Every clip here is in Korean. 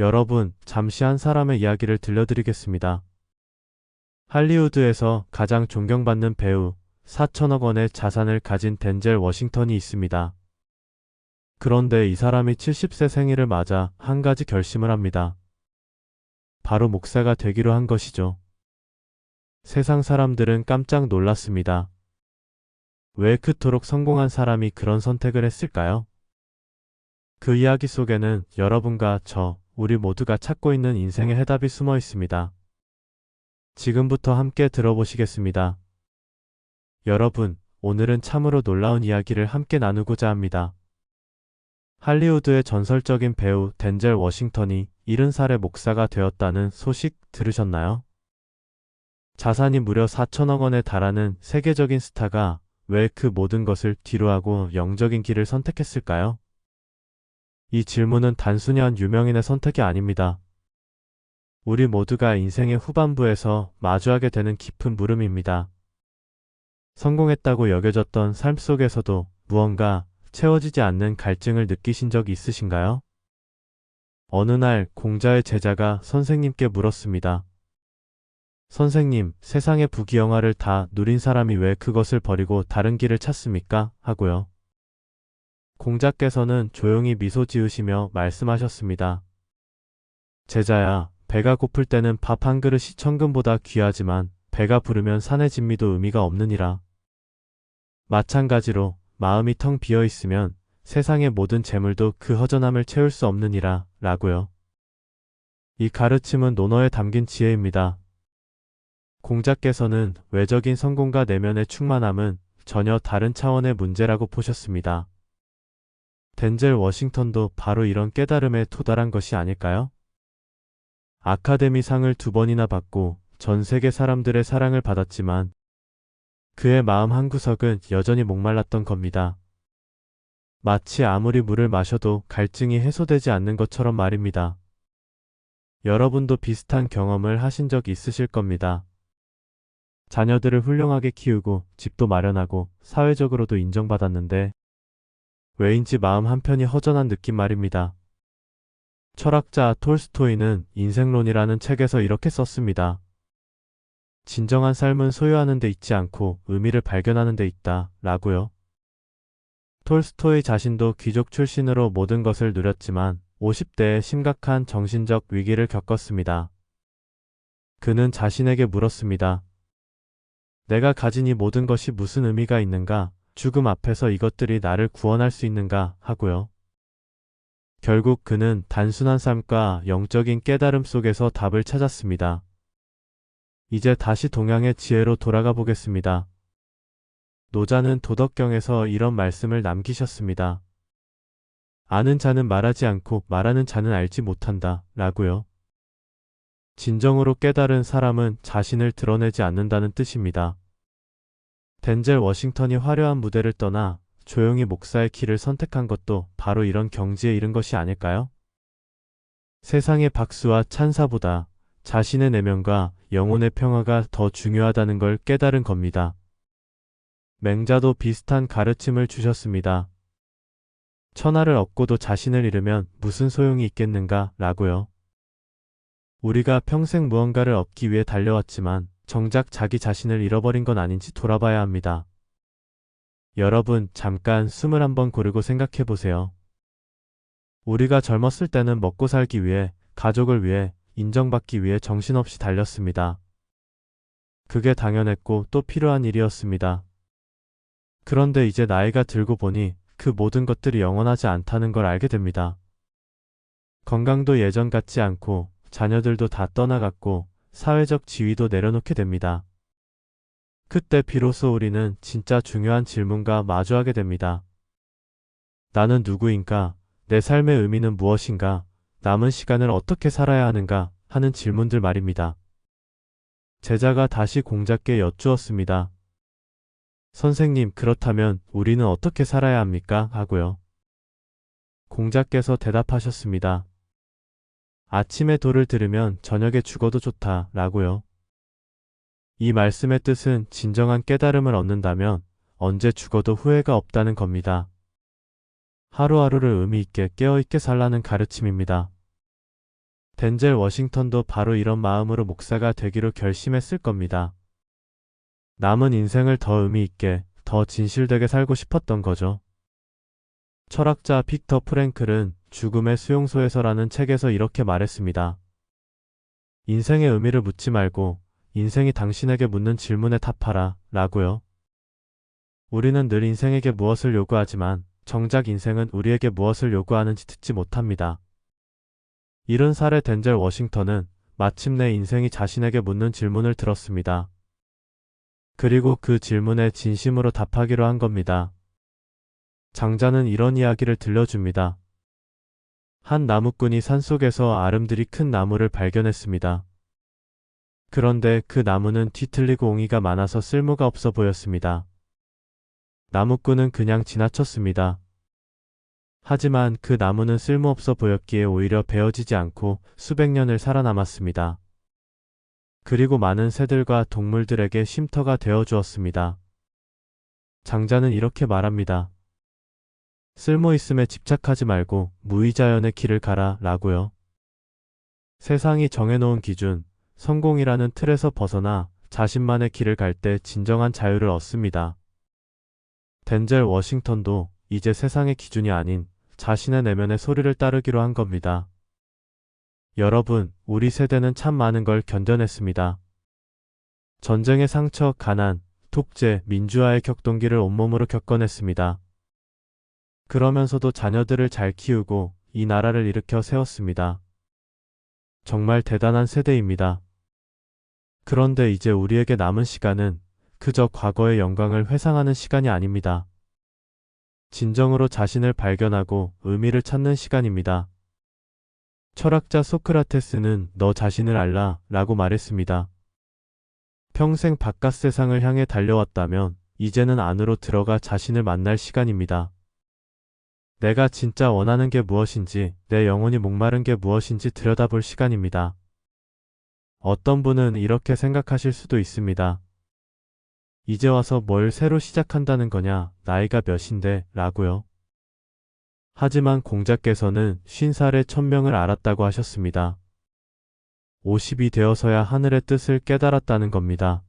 여러분, 잠시 한 사람의 이야기를 들려드리겠습니다. 할리우드에서 가장 존경받는 배우, 4천억 원의 자산을 가진 덴젤 워싱턴이 있습니다. 그런데 이 사람이 70세 생일을 맞아 한 가지 결심을 합니다. 바로 목사가 되기로 한 것이죠. 세상 사람들은 깜짝 놀랐습니다. 왜 그토록 성공한 사람이 그런 선택을 했을까요? 그 이야기 속에는 여러분과 우리 모두가 찾고 있는 인생의 해답이 숨어 있습니다. 지금부터 함께 들어보시겠습니다. 여러분, 오늘은 참으로 놀라운 이야기를 함께 나누고자 합니다. 할리우드의 전설적인 배우 덴젤 워싱턴이 70살의 목사가 되었다는 소식 들으셨나요? 자산이 무려 4천억 원에 달하는 세계적인 스타가 왜 그 모든 것을 뒤로하고 영적인 길을 선택했을까요? 이 질문은 단순히 한 유명인의 선택이 아닙니다. 우리 모두가 인생의 후반부에서 마주하게 되는 깊은 물음입니다. 성공했다고 여겨졌던 삶 속에서도 무언가 채워지지 않는 갈증을 느끼신 적이 있으신가요? 어느 날 공자의 제자가 선생님께 물었습니다. 선생님, 세상의 부귀영화를 다 누린 사람이 왜 그것을 버리고 다른 길을 찾습니까? 하고요. 공자께서는 조용히 미소 지으시며 말씀하셨습니다. 제자야, 배가 고플 때는 밥 한 그릇이 천금보다 귀하지만 배가 부르면 산의 진미도 의미가 없느니라. 마찬가지로 마음이 텅 비어 있으면 세상의 모든 재물도 그 허전함을 채울 수 없느니라 라고요. 이 가르침은 논어에 담긴 지혜입니다. 공자께서는 외적인 성공과 내면의 충만함은 전혀 다른 차원의 문제라고 보셨습니다. 덴젤 워싱턴도 바로 이런 깨달음에 도달한 것이 아닐까요? 아카데미 상을 2번이나 받고 전 세계 사람들의 사랑을 받았지만 그의 마음 한구석은 여전히 목말랐던 겁니다. 마치 아무리 물을 마셔도 갈증이 해소되지 않는 것처럼 말입니다. 여러분도 비슷한 경험을 하신 적 있으실 겁니다. 자녀들을 훌륭하게 키우고 집도 마련하고 사회적으로도 인정받았는데 왜인지 마음 한편이 허전한 느낌 말입니다. 철학자 톨스토이는 인생론이라는 책에서 이렇게 썼습니다. 진정한 삶은 소유하는 데 있지 않고 의미를 발견하는 데 있다 라고요. 톨스토이 자신도 귀족 출신으로 모든 것을 누렸지만 50대에 심각한 정신적 위기를 겪었습니다. 그는 자신에게 물었습니다. 내가 가진 이 모든 것이 무슨 의미가 있는가? 죽음 앞에서 이것들이 나를 구원할 수 있는가? 하고요. 결국 그는 단순한 삶과 영적인 깨달음 속에서 답을 찾았습니다. 이제 다시 동양의 지혜로 돌아가 보겠습니다. 노자는 도덕경에서 이런 말씀을 남기셨습니다. 아는 자는 말하지 않고 말하는 자는 알지 못한다 라고요. 진정으로 깨달은 사람은 자신을 드러내지 않는다는 뜻입니다. 덴젤 워싱턴이 화려한 무대를 떠나 조용히 목사의 길을 선택한 것도 바로 이런 경지에 이른 것이 아닐까요? 세상의 박수와 찬사보다 자신의 내면과 영혼의 평화가 더 중요하다는 걸 깨달은 겁니다. 맹자도 비슷한 가르침을 주셨습니다. 천하를 얻고도 자신을 잃으면 무슨 소용이 있겠는가 라고요. 우리가 평생 무언가를 얻기 위해 달려왔지만 정작 자기 자신을 잃어버린 건 아닌지 돌아봐야 합니다. 여러분, 잠깐 숨을 한번 고르고 생각해 보세요. 우리가 젊었을 때는 먹고 살기 위해, 가족을 위해, 인정받기 위해 정신없이 달렸습니다. 그게 당연했고 또 필요한 일이었습니다. 그런데 이제 나이가 들고 보니 그 모든 것들이 영원하지 않다는 걸 알게 됩니다. 건강도 예전 같지 않고 자녀들도 다 떠나갔고 사회적 지위도 내려놓게 됩니다. 그때 비로소 우리는 진짜 중요한 질문과 마주하게 됩니다. 나는 누구인가? 내 삶의 의미는 무엇인가? 남은 시간을 어떻게 살아야 하는가? 하는 질문들 말입니다. 제자가 다시 공자께 여쭈었습니다. 선생님, 그렇다면 우리는 어떻게 살아야 합니까? 하고요. 공자께서 대답하셨습니다. 아침에 도를 들으면 저녁에 죽어도 좋다 라고요. 이 말씀의 뜻은 진정한 깨달음을 얻는다면 언제 죽어도 후회가 없다는 겁니다. 하루하루를 의미 있게 깨어있게 살라는 가르침입니다. 덴젤 워싱턴도 바로 이런 마음으로 목사가 되기로 결심했을 겁니다. 남은 인생을 더 의미 있게, 더 진실되게 살고 싶었던 거죠. 철학자 빅터 프랭클은 죽음의 수용소에서라는 책에서 이렇게 말했습니다. 인생의 의미를 묻지 말고 인생이 당신에게 묻는 질문에 답하라 라고요. 우리는 늘 인생에게 무엇을 요구하지만 정작 인생은 우리에게 무엇을 요구하는지 듣지 못합니다. 70살의 덴젤 워싱턴은 마침내 인생이 자신에게 묻는 질문을 들었습니다. 그리고 그 질문에 진심으로 답하기로 한 겁니다. 장자는 이런 이야기를 들려줍니다. 한 나무꾼이 산속에서 아름드리 큰 나무를 발견했습니다. 그런데 그 나무는 뒤틀리고 옹이가 많아서 쓸모가 없어 보였습니다. 나무꾼은 그냥 지나쳤습니다. 하지만 그 나무는 쓸모없어 보였기에 오히려 베어지지 않고 수백 년을 살아남았습니다. 그리고 많은 새들과 동물들에게 쉼터가 되어 주었습니다. 장자는 이렇게 말합니다. 쓸모있음에 집착하지 말고 무의자연의 길을 가라 라고요. 세상이 정해놓은 기준, 성공이라는 틀에서 벗어나 자신만의 길을 갈 때 진정한 자유를 얻습니다. 덴젤 워싱턴도 이제 세상의 기준이 아닌 자신의 내면의 소리를 따르기로 한 겁니다. 여러분, 우리 세대는 참 많은 걸 견뎌냈습니다. 전쟁의 상처, 가난, 독재, 민주화의 격동기를 온몸으로 겪어냈습니다. 그러면서도 자녀들을 잘 키우고 이 나라를 일으켜 세웠습니다. 정말 대단한 세대입니다. 그런데 이제 우리에게 남은 시간은 그저 과거의 영광을 회상하는 시간이 아닙니다. 진정으로 자신을 발견하고 의미를 찾는 시간입니다. 철학자 소크라테스는 너 자신을 알라 라고 말했습니다. 평생 바깥 세상을 향해 달려왔다면 이제는 안으로 들어가 자신을 만날 시간입니다. 내가 진짜 원하는 게 무엇인지, 내 영혼이 목마른 게 무엇인지 들여다볼 시간입니다. 어떤 분은 이렇게 생각하실 수도 있습니다. 이제 와서 뭘 새로 시작한다는 거냐, 나이가 몇인데 라고요. 하지만 공자께서는 50살에 천명을 알았다고 하셨습니다. 50이 되어서야 하늘의 뜻을 깨달았다는 겁니다.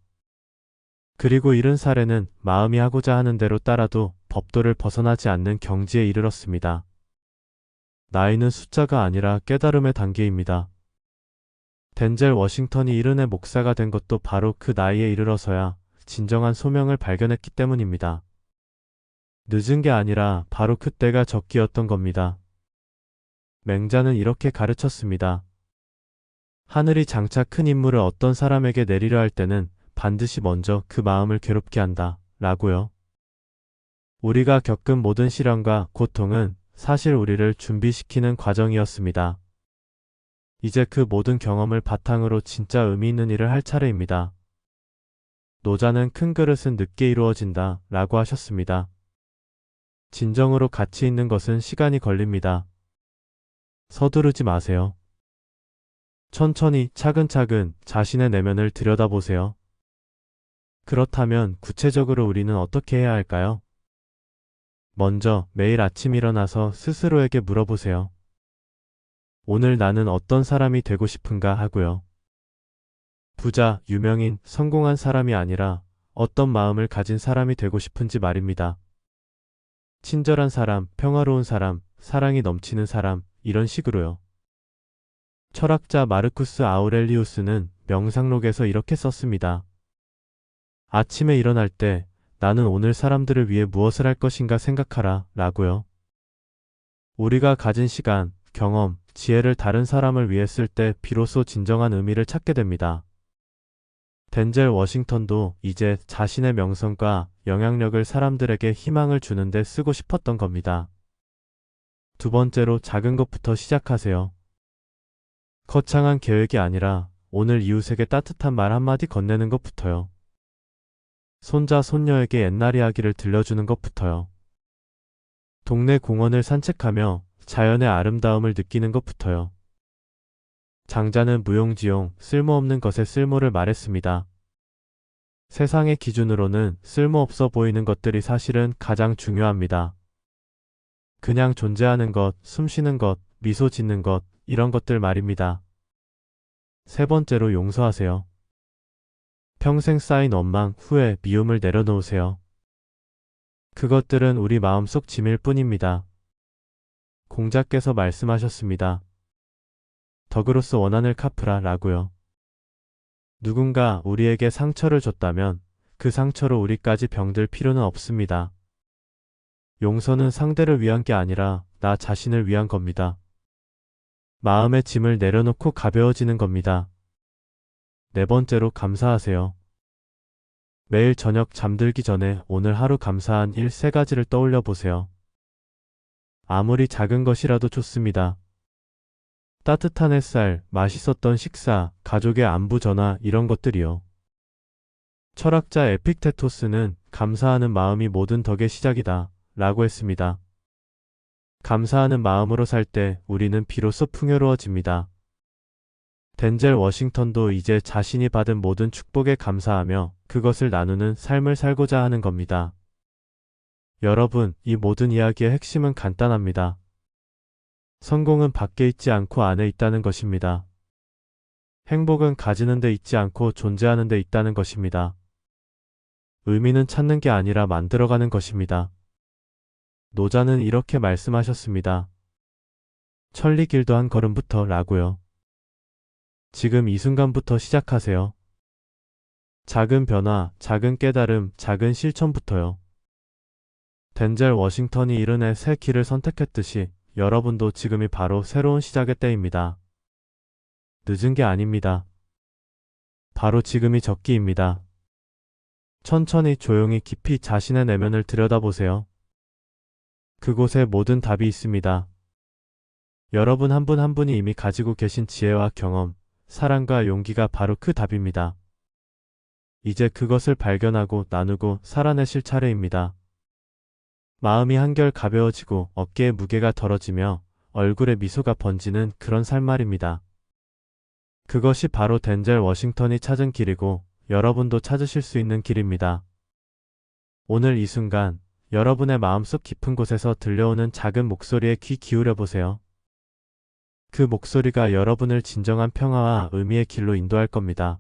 그리고 70살에는 마음이 하고자 하는 대로 따라도 법도를 벗어나지 않는 경지에 이르렀습니다. 나이는 숫자가 아니라 깨달음의 단계입니다. 덴젤 워싱턴이 70의 목사가 된 것도 바로 그 나이에 이르러서야 진정한 소명을 발견했기 때문입니다. 늦은 게 아니라 바로 그때가 적기였던 겁니다. 맹자는 이렇게 가르쳤습니다. 하늘이 장차 큰 임무를 어떤 사람에게 내리려 할 때는 반드시 먼저 그 마음을 괴롭게 한다 라고요. 우리가 겪은 모든 시련과 고통은 사실 우리를 준비시키는 과정이었습니다. 이제 그 모든 경험을 바탕으로 진짜 의미 있는 일을 할 차례입니다. 노자는 큰 그릇은 늦게 이루어진다 라고 하셨습니다. 진정으로 가치 있는 것은 시간이 걸립니다. 서두르지 마세요. 천천히 차근차근 자신의 내면을 들여다보세요. 그렇다면 구체적으로 우리는 어떻게 해야 할까요? 먼저 매일 아침 일어나서 스스로에게 물어보세요. 오늘 나는 어떤 사람이 되고 싶은가 하고요. 부자, 유명인, 성공한 사람이 아니라 어떤 마음을 가진 사람이 되고 싶은지 말입니다. 친절한 사람, 평화로운 사람, 사랑이 넘치는 사람, 이런 식으로요. 철학자 마르쿠스 아우렐리우스는 명상록에서 이렇게 썼습니다. 아침에 일어날 때 나는 오늘 사람들을 위해 무엇을 할 것인가 생각하라 라고요. 우리가 가진 시간, 경험, 지혜를 다른 사람을 위해 쓸 때 비로소 진정한 의미를 찾게 됩니다. 덴젤 워싱턴도 이제 자신의 명성과 영향력을 사람들에게 희망을 주는데 쓰고 싶었던 겁니다. 두 번째로 작은 것부터 시작하세요. 거창한 계획이 아니라 오늘 이웃에게 따뜻한 말 한마디 건네는 것부터요. 손자, 손녀에게 옛날 이야기를 들려주는 것부터요. 동네 공원을 산책하며 자연의 아름다움을 느끼는 것부터요. 장자는 무용지용, 쓸모없는 것의 쓸모를 말했습니다. 세상의 기준으로는 쓸모없어 보이는 것들이 사실은 가장 중요합니다. 그냥 존재하는 것, 숨 쉬는 것, 미소 짓는 것, 이런 것들 말입니다. 세 번째로 용서하세요. 평생 쌓인 원망, 후회, 미움을 내려놓으세요. 그것들은 우리 마음속 짐일 뿐입니다. 공자께서 말씀하셨습니다. 덕으로서 원한을 갚으라 라고요. 누군가 우리에게 상처를 줬다면 그 상처로 우리까지 병들 필요는 없습니다. 용서는 상대를 위한 게 아니라 나 자신을 위한 겁니다. 마음의 짐을 내려놓고 가벼워지는 겁니다. 네 번째로 감사하세요. 매일 저녁 잠들기 전에 오늘 하루 감사한 일 3가지를 떠올려 보세요. 아무리 작은 것이라도 좋습니다. 따뜻한 햇살, 맛있었던 식사, 가족의 안부 전화 이런 것들이요. 철학자 에픽테토스는 감사하는 마음이 모든 덕의 시작이다 라고 했습니다. 감사하는 마음으로 살 때 우리는 비로소 풍요로워집니다. 덴젤 워싱턴도 이제 자신이 받은 모든 축복에 감사하며 그것을 나누는 삶을 살고자 하는 겁니다. 여러분, 이 모든 이야기의 핵심은 간단합니다. 성공은 밖에 있지 않고 안에 있다는 것입니다. 행복은 가지는 데 있지 않고 존재하는 데 있다는 것입니다. 의미는 찾는 게 아니라 만들어가는 것입니다. 노자는 이렇게 말씀하셨습니다. 천리길도 한 걸음부터 라고요. 지금 이 순간부터 시작하세요. 작은 변화, 작은 깨달음, 작은 실천부터요. 덴젤 워싱턴이 이른의 새 길을 선택했듯이 여러분도 지금이 바로 새로운 시작의 때입니다. 늦은 게 아닙니다. 바로 지금이 적기입니다. 천천히 조용히 깊이 자신의 내면을 들여다보세요. 그곳에 모든 답이 있습니다. 여러분 한 분 한 분이 이미 가지고 계신 지혜와 경험, 사랑과 용기가 바로 그 답입니다. 이제 그것을 발견하고 나누고 살아내실 차례입니다. 마음이 한결 가벼워지고 어깨의 무게가 덜어지며 얼굴에 미소가 번지는 그런 삶 말입니다. 그것이 바로 덴젤 워싱턴이 찾은 길이고 여러분도 찾으실 수 있는 길입니다. 오늘 이 순간 여러분의 마음속 깊은 곳에서 들려오는 작은 목소리에 귀 기울여 보세요. 그 목소리가 여러분을 진정한 평화와 의미의 길로 인도할 겁니다.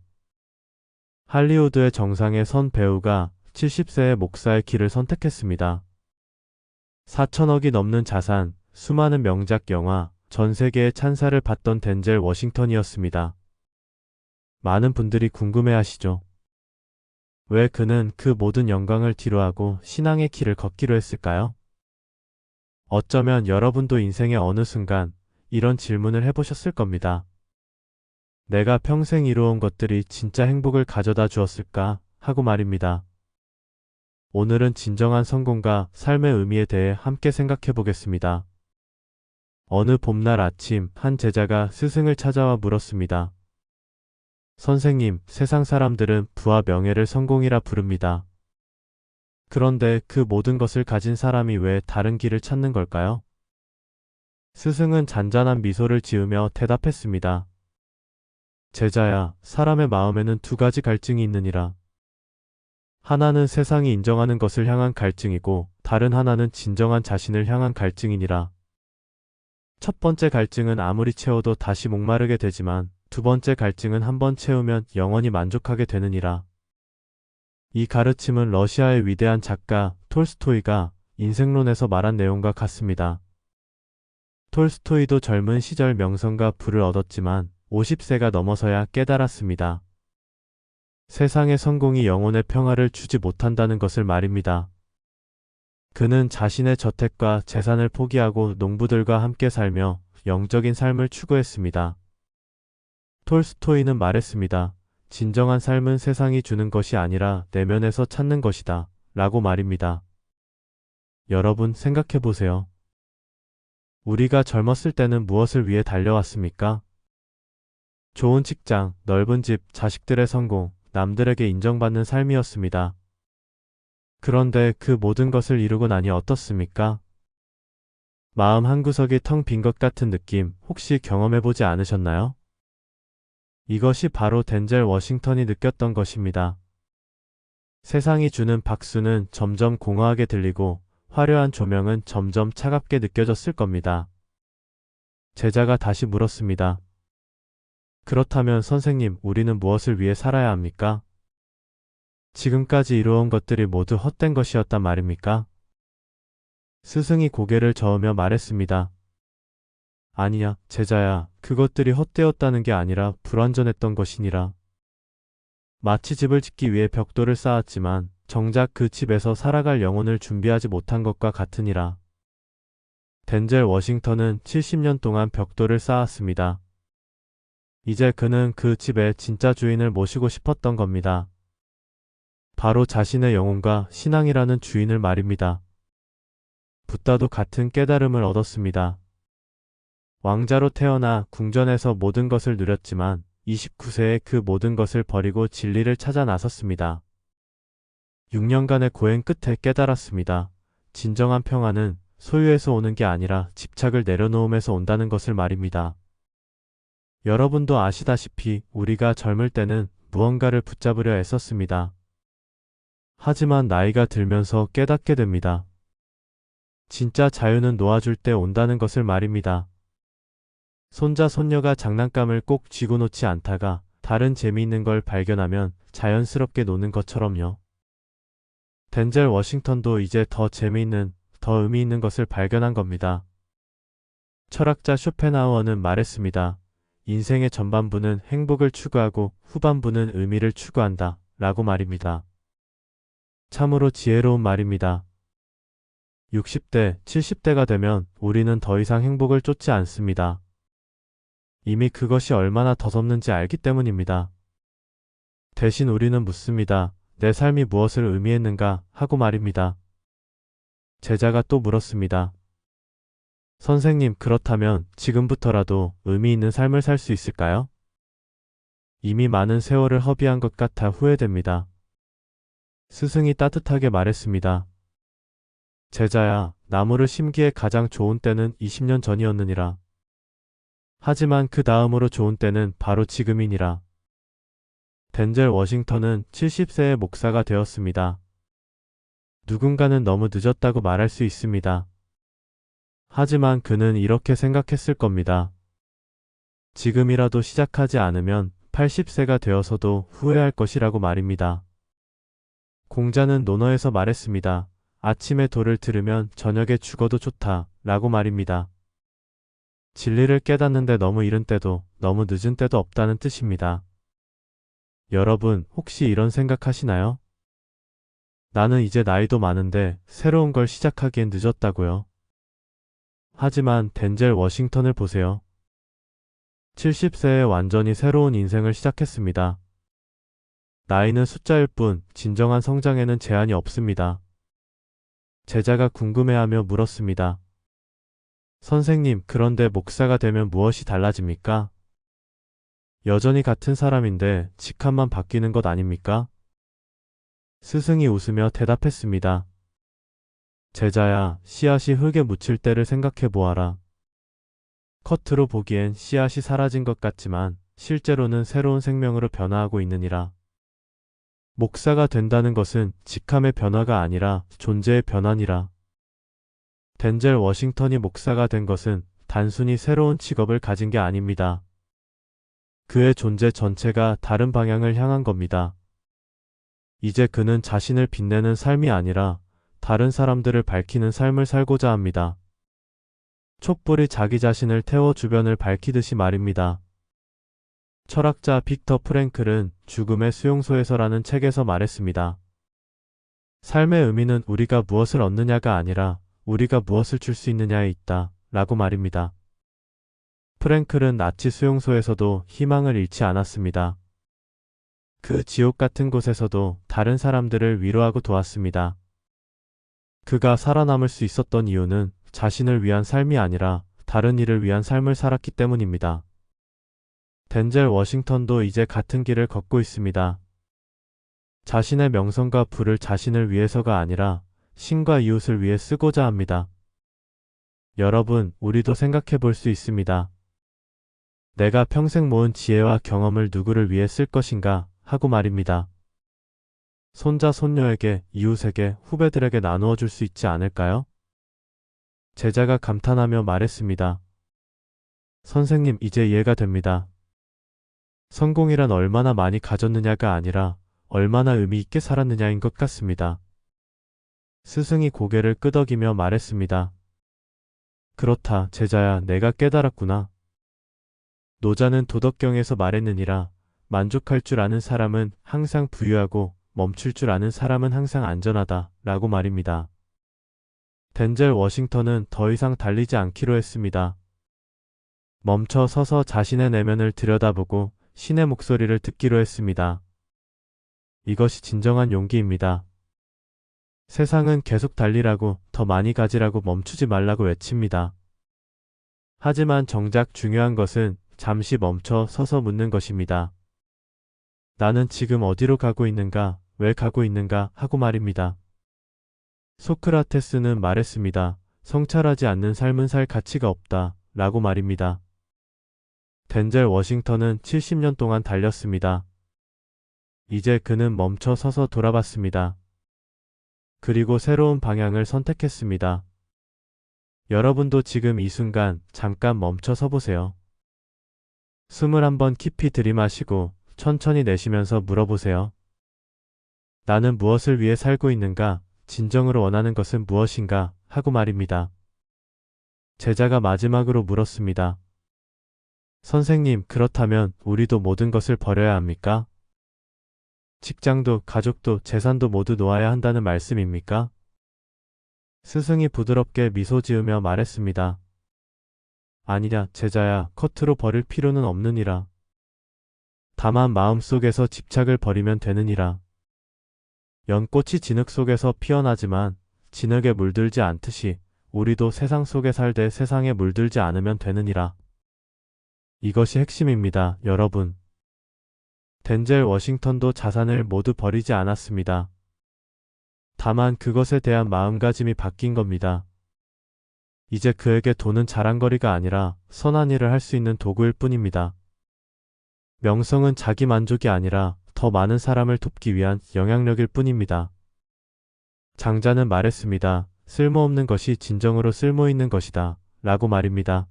할리우드의 정상에 선 배우가 70세의 목사의 길을 선택했습니다. 4천억이 넘는 자산, 수많은 명작 영화, 전 세계의 찬사를 받던 덴젤 워싱턴이었습니다. 많은 분들이 궁금해하시죠. 왜 그는 그 모든 영광을 뒤로하고 신앙의 길을 걷기로 했을까요? 어쩌면 여러분도 인생의 어느 순간 이런 질문을 해보셨을 겁니다. 내가 평생 이루어온 것들이 진짜 행복을 가져다 주었을까 하고 말입니다. 오늘은 진정한 성공과 삶의 의미에 대해 함께 생각해 보겠습니다. 어느 봄날 아침 한 제자가 스승을 찾아와 물었습니다. 선생님, 세상 사람들은 부와 명예를 성공이라 부릅니다. 그런데 그 모든 것을 가진 사람이 왜 다른 길을 찾는 걸까요? 스승은 잔잔한 미소를 지으며 대답했습니다. 제자야, 사람의 마음에는 2가지 갈증이 있느니라. 하나는 세상이 인정하는 것을 향한 갈증이고 다른 하나는 진정한 자신을 향한 갈증이니라. 첫 번째 갈증은 아무리 채워도 다시 목마르게 되지만 두 번째 갈증은 한번 채우면 영원히 만족하게 되느니라. 이 가르침은 러시아의 위대한 작가 톨스토이가 인생론에서 말한 내용과 같습니다. 톨스토이도 젊은 시절 명성과 부를 얻었지만 50세가 넘어서야 깨달았습니다. 세상의 성공이 영혼의 평화를 주지 못한다는 것을 말입니다. 그는 자신의 저택과 재산을 포기하고 농부들과 함께 살며 영적인 삶을 추구했습니다. 톨스토이는 말했습니다. 진정한 삶은 세상이 주는 것이 아니라 내면에서 찾는 것이다. 라고 말입니다. 여러분 생각해 보세요. 우리가 젊었을 때는 무엇을 위해 달려왔습니까? 좋은 직장, 넓은 집, 자식들의 성공, 남들에게 인정받는 삶이었습니다. 그런데 그 모든 것을 이루고 나니 어떻습니까? 마음 한구석이 텅 빈 것 같은 느낌 혹시 경험해보지 않으셨나요? 이것이 바로 덴젤 워싱턴이 느꼈던 것입니다. 세상이 주는 박수는 점점 공허하게 들리고 화려한 조명은 점점 차갑게 느껴졌을 겁니다. 제자가 다시 물었습니다. 그렇다면 선생님, 우리는 무엇을 위해 살아야 합니까? 지금까지 이루어온 것들이 모두 헛된 것이었단 말입니까? 스승이 고개를 저으며 말했습니다. 아니야, 제자야. 그것들이 헛되었다는 게 아니라 불완전했던 것이니라. 마치 집을 짓기 위해 벽돌을 쌓았지만 정작 그 집에서 살아갈 영혼을 준비하지 못한 것과 같으니라. 덴젤 워싱턴은 70년 동안 벽돌을 쌓았습니다. 이제 그는 그 집의 진짜 주인을 모시고 싶었던 겁니다. 바로 자신의 영혼과 신앙이라는 주인을 말입니다. 붓다도 같은 깨달음을 얻었습니다. 왕자로 태어나 궁전에서 모든 것을 누렸지만 29세에 그 모든 것을 버리고 진리를 찾아 나섰습니다. 6년간의 고행 끝에 깨달았습니다. 진정한 평화는 소유에서 오는 게 아니라 집착을 내려놓음에서 온다는 것을 말입니다. 여러분도 아시다시피 우리가 젊을 때는 무언가를 붙잡으려 애썼습니다. 하지만 나이가 들면서 깨닫게 됩니다. 진짜 자유는 놓아줄 때 온다는 것을 말입니다. 손자 손녀가 장난감을 꼭 쥐고 놓지 않다가 다른 재미있는 걸 발견하면 자연스럽게 노는 것처럼요. 덴젤 워싱턴도 이제 더 재미있는, 더 의미 있는 것을 발견한 겁니다. 철학자 쇼펜하우어는 말했습니다. 인생의 전반부는 행복을 추구하고 후반부는 의미를 추구한다 라고 말입니다. 참으로 지혜로운 말입니다. 60대, 70대가 되면 우리는 더 이상 행복을 쫓지 않습니다. 이미 그것이 얼마나 더섭는지 알기 때문입니다. 대신 우리는 묻습니다. 내 삶이 무엇을 의미했는가 하고 말입니다. 제자가 또 물었습니다. 선생님, 그렇다면 지금부터라도 의미 있는 삶을 살 수 있을까요? 이미 많은 세월을 허비한 것 같아 후회됩니다. 스승이 따뜻하게 말했습니다. 제자야, 나무를 심기에 가장 좋은 때는 20년 전이었느니라. 하지만 그 다음으로 좋은 때는 바로 지금이니라. 덴젤 워싱턴은 70세의 목사가 되었습니다. 누군가는 너무 늦었다고 말할 수 있습니다. 하지만 그는 이렇게 생각했을 겁니다. 지금이라도 시작하지 않으면 80세가 되어서도 후회할 것이라고 말입니다. 공자는 논어에서 말했습니다. 아침에 도를 들으면 저녁에 죽어도 좋다 라고 말입니다. 진리를 깨닫는데 너무 이른 때도 너무 늦은 때도 없다는 뜻입니다. 여러분, 혹시 이런 생각하시나요? 나는 이제 나이도 많은데 새로운 걸 시작하기엔 늦었다고요. 하지만 덴젤 워싱턴을 보세요. 70세에 완전히 새로운 인생을 시작했습니다. 나이는 숫자일 뿐 진정한 성장에는 제한이 없습니다. 제자가 궁금해하며 물었습니다. 선생님, 그런데 목사가 되면 무엇이 달라집니까? 여전히 같은 사람인데 직함만 바뀌는 것 아닙니까? 스승이 웃으며 대답했습니다. 제자야, 씨앗이 흙에 묻힐 때를 생각해 보아라. 겉으로 보기엔 씨앗이 사라진 것 같지만 실제로는 새로운 생명으로 변화하고 있느니라. 목사가 된다는 것은 직함의 변화가 아니라 존재의 변화니라. 덴젤 워싱턴이 목사가 된 것은 단순히 새로운 직업을 가진 게 아닙니다. 그의 존재 전체가 다른 방향을 향한 겁니다. 이제 그는 자신을 빛내는 삶이 아니라 다른 사람들을 밝히는 삶을 살고자 합니다. 촛불이 자기 자신을 태워 주변을 밝히듯이 말입니다. 철학자 빅터 프랭클은 죽음의 수용소에서라는 책에서 말했습니다. 삶의 의미는 우리가 무엇을 얻느냐가 아니라 우리가 무엇을 줄 수 있느냐에 있다 라고 말입니다. 프랭클은 나치 수용소에서도 희망을 잃지 않았습니다. 그 지옥 같은 곳에서도 다른 사람들을 위로하고 도왔습니다. 그가 살아남을 수 있었던 이유는 자신을 위한 삶이 아니라 다른 이를 위한 삶을 살았기 때문입니다. 덴젤 워싱턴도 이제 같은 길을 걷고 있습니다. 자신의 명성과 부를 자신을 위해서가 아니라 신과 이웃을 위해 쓰고자 합니다. 여러분, 우리도 생각해 볼 수 있습니다. 내가 평생 모은 지혜와 경험을 누구를 위해 쓸 것인가 하고 말입니다. 손자, 손녀에게, 이웃에게, 후배들에게 나누어 줄 수 있지 않을까요? 제자가 감탄하며 말했습니다. 선생님, 이제 이해가 됩니다. 성공이란 얼마나 많이 가졌느냐가 아니라 얼마나 의미 있게 살았느냐인 것 같습니다. 스승이 고개를 끄덕이며 말했습니다. 그렇다, 제자야, 내가 깨달았구나. 노자는 도덕경에서 말했느니라. 만족할 줄 아는 사람은 항상 부유하고 멈출 줄 아는 사람은 항상 안전하다 라고 말입니다. 덴젤 워싱턴은 더 이상 달리지 않기로 했습니다. 멈춰 서서 자신의 내면을 들여다보고 신의 목소리를 듣기로 했습니다. 이것이 진정한 용기입니다. 세상은 계속 달리라고, 더 많이 가지라고, 멈추지 말라고 외칩니다. 하지만 정작 중요한 것은 잠시 멈춰 서서 묻는 것입니다. 나는 지금 어디로 가고 있는가, 왜 가고 있는가 하고 말입니다. 소크라테스는 말했습니다. 성찰하지 않는 삶은 살 가치가 없다 라고 말입니다. 덴젤 워싱턴은 70년 동안 달렸습니다. 이제 그는 멈춰 서서 돌아봤습니다. 그리고 새로운 방향을 선택했습니다. 여러분도 지금 이 순간 잠깐 멈춰 서 보세요. 숨을 한번 깊이 들이마시고 천천히 내쉬면서 물어보세요. 나는 무엇을 위해 살고 있는가? 진정으로 원하는 것은 무엇인가? 하고 말입니다. 제자가 마지막으로 물었습니다. 선생님, 그렇다면 우리도 모든 것을 버려야 합니까? 직장도, 가족도, 재산도 모두 놓아야 한다는 말씀입니까? 스승이 부드럽게 미소 지으며 말했습니다. 아니냐, 제자야, 겉으로 버릴 필요는 없느니라. 다만 마음속에서 집착을 버리면 되느니라. 연꽃이 진흙 속에서 피어나지만 진흙에 물들지 않듯이 우리도 세상 속에 살되 세상에 물들지 않으면 되느니라. 이것이 핵심입니다, 여러분. 덴젤 워싱턴도 자산을 모두 버리지 않았습니다. 다만 그것에 대한 마음가짐이 바뀐 겁니다. 이제 그에게 돈은 자랑거리가 아니라 선한 일을 할 수 있는 도구일 뿐입니다. 명성은 자기 만족이 아니라 더 많은 사람을 돕기 위한 영향력일 뿐입니다. 장자는 말했습니다. 쓸모없는 것이 진정으로 쓸모있는 것이다 라고 말입니다.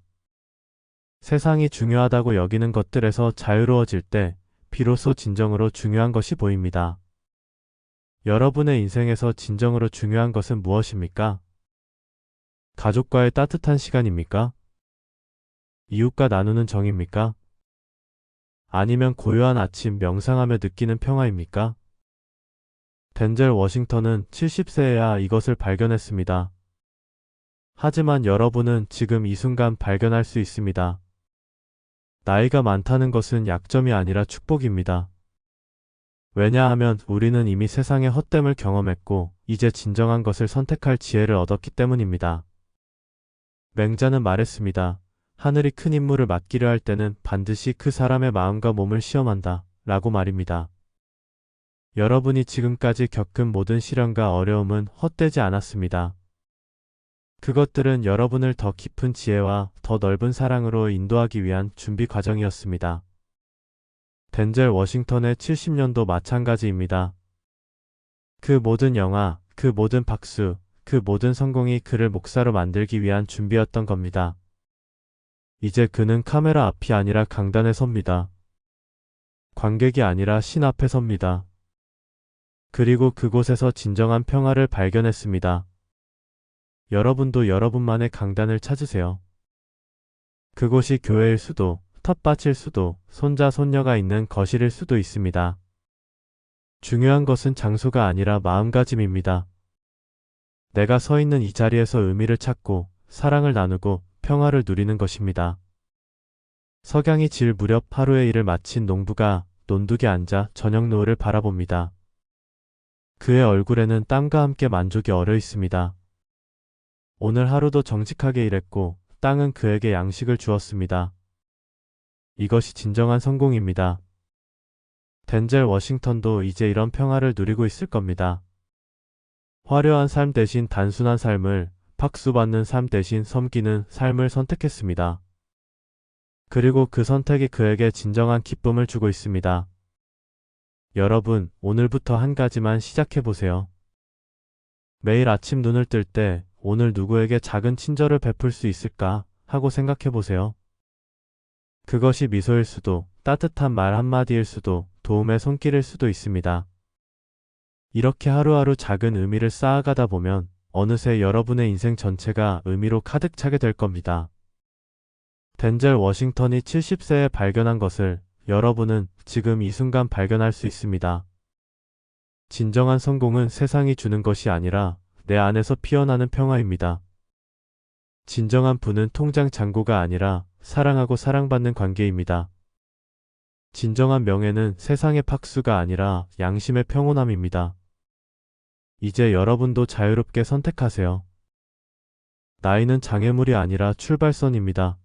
세상이 중요하다고 여기는 것들에서 자유로워질 때 비로소 진정으로 중요한 것이 보입니다. 여러분의 인생에서 진정으로 중요한 것은 무엇입니까? 가족과의 따뜻한 시간입니까? 이웃과 나누는 정입니까? 아니면 고요한 아침 명상하며 느끼는 평화입니까? 덴젤 워싱턴은 70세에야 이것을 발견했습니다. 하지만 여러분은 지금 이 순간 발견할 수 있습니다. 나이가 많다는 것은 약점이 아니라 축복입니다. 왜냐하면 우리는 이미 세상의 헛됨을 경험했고 이제 진정한 것을 선택할 지혜를 얻었기 때문입니다. 맹자는 말했습니다. 하늘이 큰 임무를 맡기려 할 때는 반드시 그 사람의 마음과 몸을 시험한다 라고 말입니다. 여러분이 지금까지 겪은 모든 시련과 어려움은 헛되지 않았습니다. 그것들은 여러분을 더 깊은 지혜와 더 넓은 사랑으로 인도하기 위한 준비 과정이었습니다. 덴젤 워싱턴의 70년도 마찬가지입니다. 그 모든 영화, 그 모든 박수, 그 모든 성공이 그를 목사로 만들기 위한 준비였던 겁니다. 이제 그는 카메라 앞이 아니라 강단에 섭니다. 관객이 아니라 신 앞에 섭니다. 그리고 그곳에서 진정한 평화를 발견했습니다. 여러분도 여러분만의 강단을 찾으세요. 그곳이 교회일 수도, 텃밭일 수도, 손자, 손녀가 있는 거실일 수도 있습니다. 중요한 것은 장소가 아니라 마음가짐입니다. 내가 서 있는 이 자리에서 의미를 찾고 사랑을 나누고 평화를 누리는 것입니다. 석양이 질 무렵 하루의 일을 마친 농부가 논둑에 앉아 저녁 노을을 바라봅니다. 그의 얼굴에는 땀과 함께 만족이 어려 있습니다. 오늘 하루도 정직하게 일했고 땅은 그에게 양식을 주었습니다. 이것이 진정한 성공입니다. 덴젤 워싱턴도 이제 이런 평화를 누리고 있을 겁니다. 화려한 삶 대신 단순한 삶을, 박수받는 삶 대신 섬기는 삶을 선택했습니다. 그리고 그 선택이 그에게 진정한 기쁨을 주고 있습니다. 여러분, 오늘부터 한 가지만 시작해보세요. 매일 아침 눈을 뜰 때 오늘 누구에게 작은 친절을 베풀 수 있을까 하고 생각해보세요. 그것이 미소일 수도, 따뜻한 말 한마디일 수도, 도움의 손길일 수도 있습니다. 이렇게 하루하루 작은 의미를 쌓아가다 보면 어느새 여러분의 인생 전체가 의미로 가득 차게 될 겁니다. 덴젤 워싱턴이 70세에 발견한 것을 여러분은 지금 이 순간 발견할 수 있습니다. 진정한 성공은 세상이 주는 것이 아니라 내 안에서 피어나는 평화입니다. 진정한 부는 통장 잔고가 아니라 사랑하고 사랑받는 관계입니다. 진정한 명예는 세상의 팍수가 아니라 양심의 평온함입니다. 이제 여러분도 자유롭게 선택하세요. 나이는 장애물이 아니라 출발선입니다.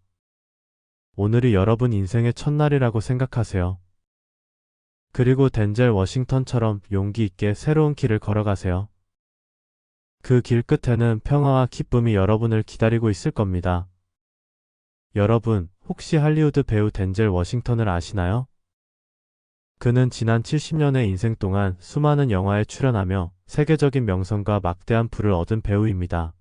오늘이 여러분 인생의 첫날이라고 생각하세요. 그리고 덴젤 워싱턴처럼 용기 있게 새로운 길을 걸어가세요. 그 길 끝에는 평화와 기쁨이 여러분을 기다리고 있을 겁니다. 여러분, 혹시 할리우드 배우 덴젤 워싱턴을 아시나요? 그는 지난 70년의 인생 동안 수많은 영화에 출연하며 세계적인 명성과 막대한 부를 얻은 배우입니다.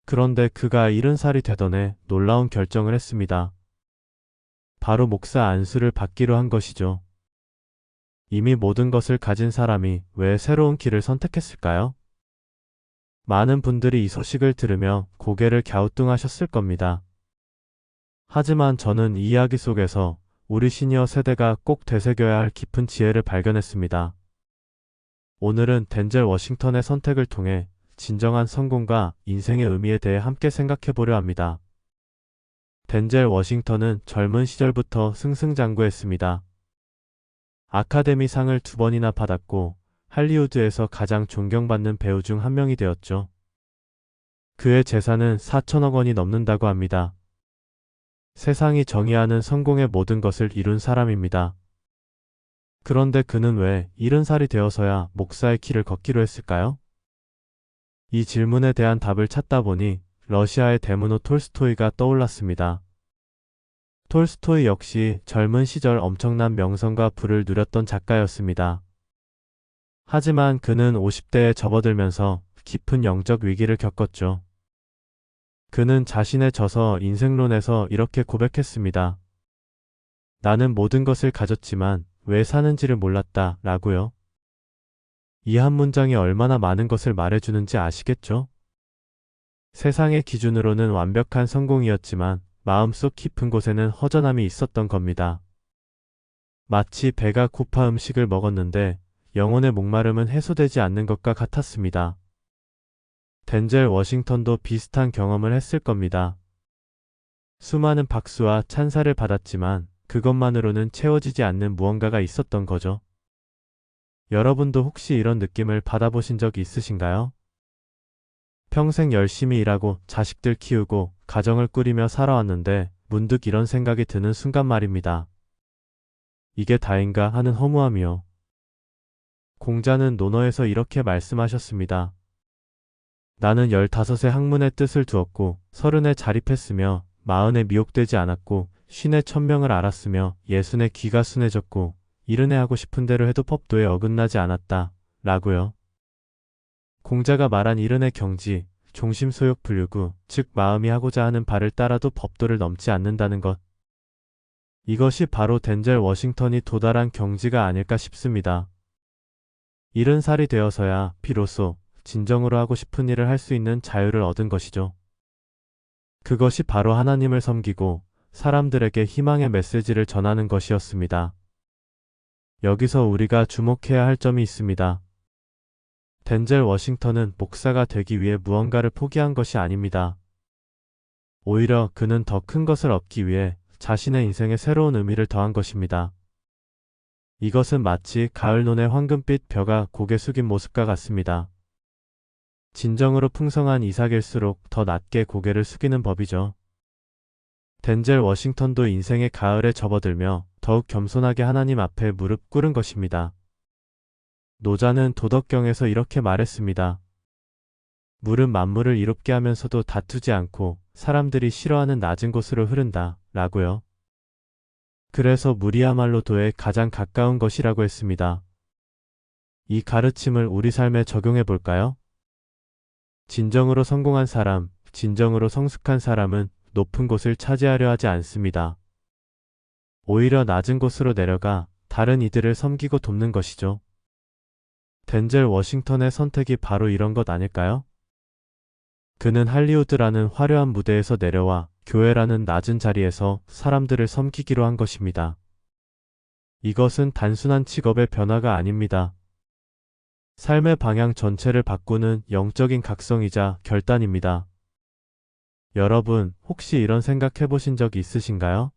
그런데 그가 70살이 되던 해 놀라운 결정을 했습니다. 바로 목사 안수를 받기로 한 것이죠. 이미 모든 것을 가진 사람이 왜 새로운 길을 선택했을까요? 많은 분들이 이 소식을 들으며 고개를 갸우뚱하셨을 겁니다. 하지만 저는 이 이야기 속에서 우리 시니어 세대가 꼭 되새겨야 할 깊은 지혜를 발견했습니다. 오늘은 덴젤 워싱턴의 선택을 통해 진정한 성공과 인생의 의미에 대해 함께 생각해 보려 합니다. 덴젤 워싱턴은 젊은 시절부터 승승장구했습니다. 아카데미 상을 2번이나 받았고 할리우드에서 가장 존경받는 배우 중 한 명이 되었죠. 그의 재산은 4천억 원이 넘는다고 합니다. 세상이 정의하는 성공의 모든 것을 이룬 사람입니다. 그런데 그는 왜 70살이 되어서야 목사의 길을 걷기로 했을까요? 이 질문에 대한 답을 찾다 보니 러시아의 대문호 톨스토이가 떠올랐습니다. 톨스토이 역시 젊은 시절 엄청난 명성과 부를 누렸던 작가였습니다. 하지만 그는 50대에 접어들면서 깊은 영적 위기를 겪었죠. 그는 자신의 저서 인생론에서 이렇게 고백했습니다. 나는 모든 것을 가졌지만 왜 사는지를 몰랐다 라고요. 이 한 문장이 얼마나 많은 것을 말해주는지 아시겠죠? 세상의 기준으로는 완벽한 성공이었지만 마음속 깊은 곳에는 허전함이 있었던 겁니다. 마치 배가 고파 음식을 먹었는데 영혼의 목마름은 해소되지 않는 것과 같았습니다. 덴젤 워싱턴도 비슷한 경험을 했을 겁니다. 수많은 박수와 찬사를 받았지만 그것만으로는 채워지지 않는 무언가가 있었던 거죠. 여러분도 혹시 이런 느낌을 받아보신 적 있으신가요? 평생 열심히 일하고 자식들 키우고 가정을 꾸리며 살아왔는데 문득 이런 생각이 드는 순간 말입니다. 이게 다인가 하는 허무함이요. 공자는 논어에서 이렇게 말씀하셨습니다. 나는 15에 학문의 뜻을 두었고 30에 자립했으며 40에 미혹되지 않았고 50에 천명을 알았으며 60에 귀가 순해졌고 70에 하고 싶은 대로 해도 법도에 어긋나지 않았다. 라고요. 공자가 말한 70의 경지, 종심소욕 불유구, 즉 마음이 하고자 하는 바를 따라도 법도를 넘지 않는다는 것. 이것이 바로 덴젤 워싱턴이 도달한 경지가 아닐까 싶습니다. 70살이 되어서야 비로소 진정으로 하고 싶은 일을 할 수 있는 자유를 얻은 것이죠. 그것이 바로 하나님을 섬기고 사람들에게 희망의 메시지를 전하는 것이었습니다. 여기서 우리가 주목해야 할 점이 있습니다. 덴젤 워싱턴은 목사가 되기 위해 무언가를 포기한 것이 아닙니다. 오히려 그는 더 큰 것을 얻기 위해 자신의 인생에 새로운 의미를 더한 것입니다. 이것은 마치 가을논의 황금빛 벼가 고개 숙인 모습과 같습니다. 진정으로 풍성한 이삭일수록 더 낮게 고개를 숙이는 법이죠. 덴젤 워싱턴도 인생의 가을에 접어들며 더욱 겸손하게 하나님 앞에 무릎 꿇은 것입니다. 노자는 도덕경에서 이렇게 말했습니다. 물은 만물을 이롭게 하면서도 다투지 않고 사람들이 싫어하는 낮은 곳으로 흐른다. 라고요. 그래서 물이야말로 도에 가장 가까운 것이라고 했습니다. 이 가르침을 우리 삶에 적용해 볼까요? 진정으로 성공한 사람, 진정으로 성숙한 사람은 높은 곳을 차지하려 하지 않습니다. 오히려 낮은 곳으로 내려가 다른 이들을 섬기고 돕는 것이죠. 덴젤 워싱턴의 선택이 바로 이런 것 아닐까요? 그는 할리우드라는 화려한 무대에서 내려와 교회라는 낮은 자리에서 사람들을 섬기기로 한 것입니다. 이것은 단순한 직업의 변화가 아닙니다. 삶의 방향 전체를 바꾸는 영적인 각성이자 결단입니다. 여러분, 혹시 이런 생각 해보신 적이 있으신가요?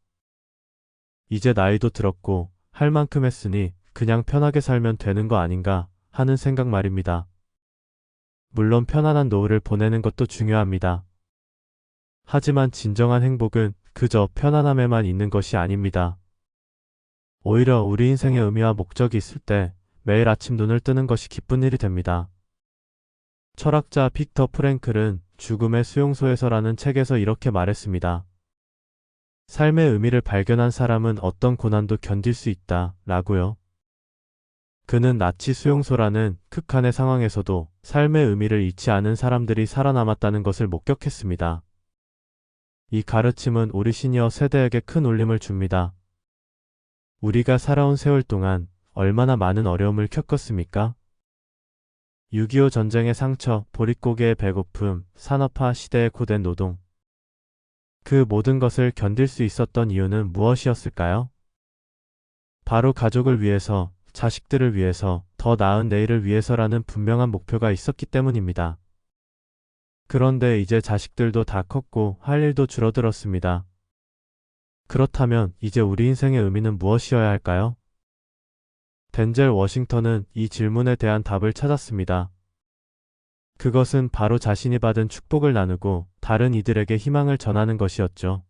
이제 나이도 들었고 할 만큼 했으니 그냥 편하게 살면 되는 거 아닌가 하는 생각 말입니다. 물론 편안한 노후를 보내는 것도 중요합니다. 하지만 진정한 행복은 그저 편안함에만 있는 것이 아닙니다. 오히려 우리 인생의 의미와 목적이 있을 때 매일 아침 눈을 뜨는 것이 기쁜 일이 됩니다. 철학자 빅터 프랭클은 죽음의 수용소에서라는 책에서 이렇게 말했습니다. 삶의 의미를 발견한 사람은 어떤 고난도 견딜 수 있다 라고요. 그는 나치 수용소라는 극한의 상황에서도 삶의 의미를 잃지 않은 사람들이 살아남았다는 것을 목격했습니다. 이 가르침은 우리 시니어 세대에게 큰 울림을 줍니다. 우리가 살아온 세월 동안 얼마나 많은 어려움을 겪었습니까? 6.25 전쟁의 상처, 보릿고개의 배고픔, 산업화 시대의 고된 노동. 그 모든 것을 견딜 수 있었던 이유는 무엇이었을까요? 바로 가족을 위해서, 자식들을 위해서, 더 나은 내일을 위해서라는 분명한 목표가 있었기 때문입니다. 그런데 이제 자식들도 다 컸고 할 일도 줄어들었습니다. 그렇다면 이제 우리 인생의 의미는 무엇이어야 할까요? 덴젤 워싱턴은 이 질문에 대한 답을 찾았습니다. 그것은 바로 자신이 받은 축복을 나누고 다른 이들에게 희망을 전하는 것이었죠.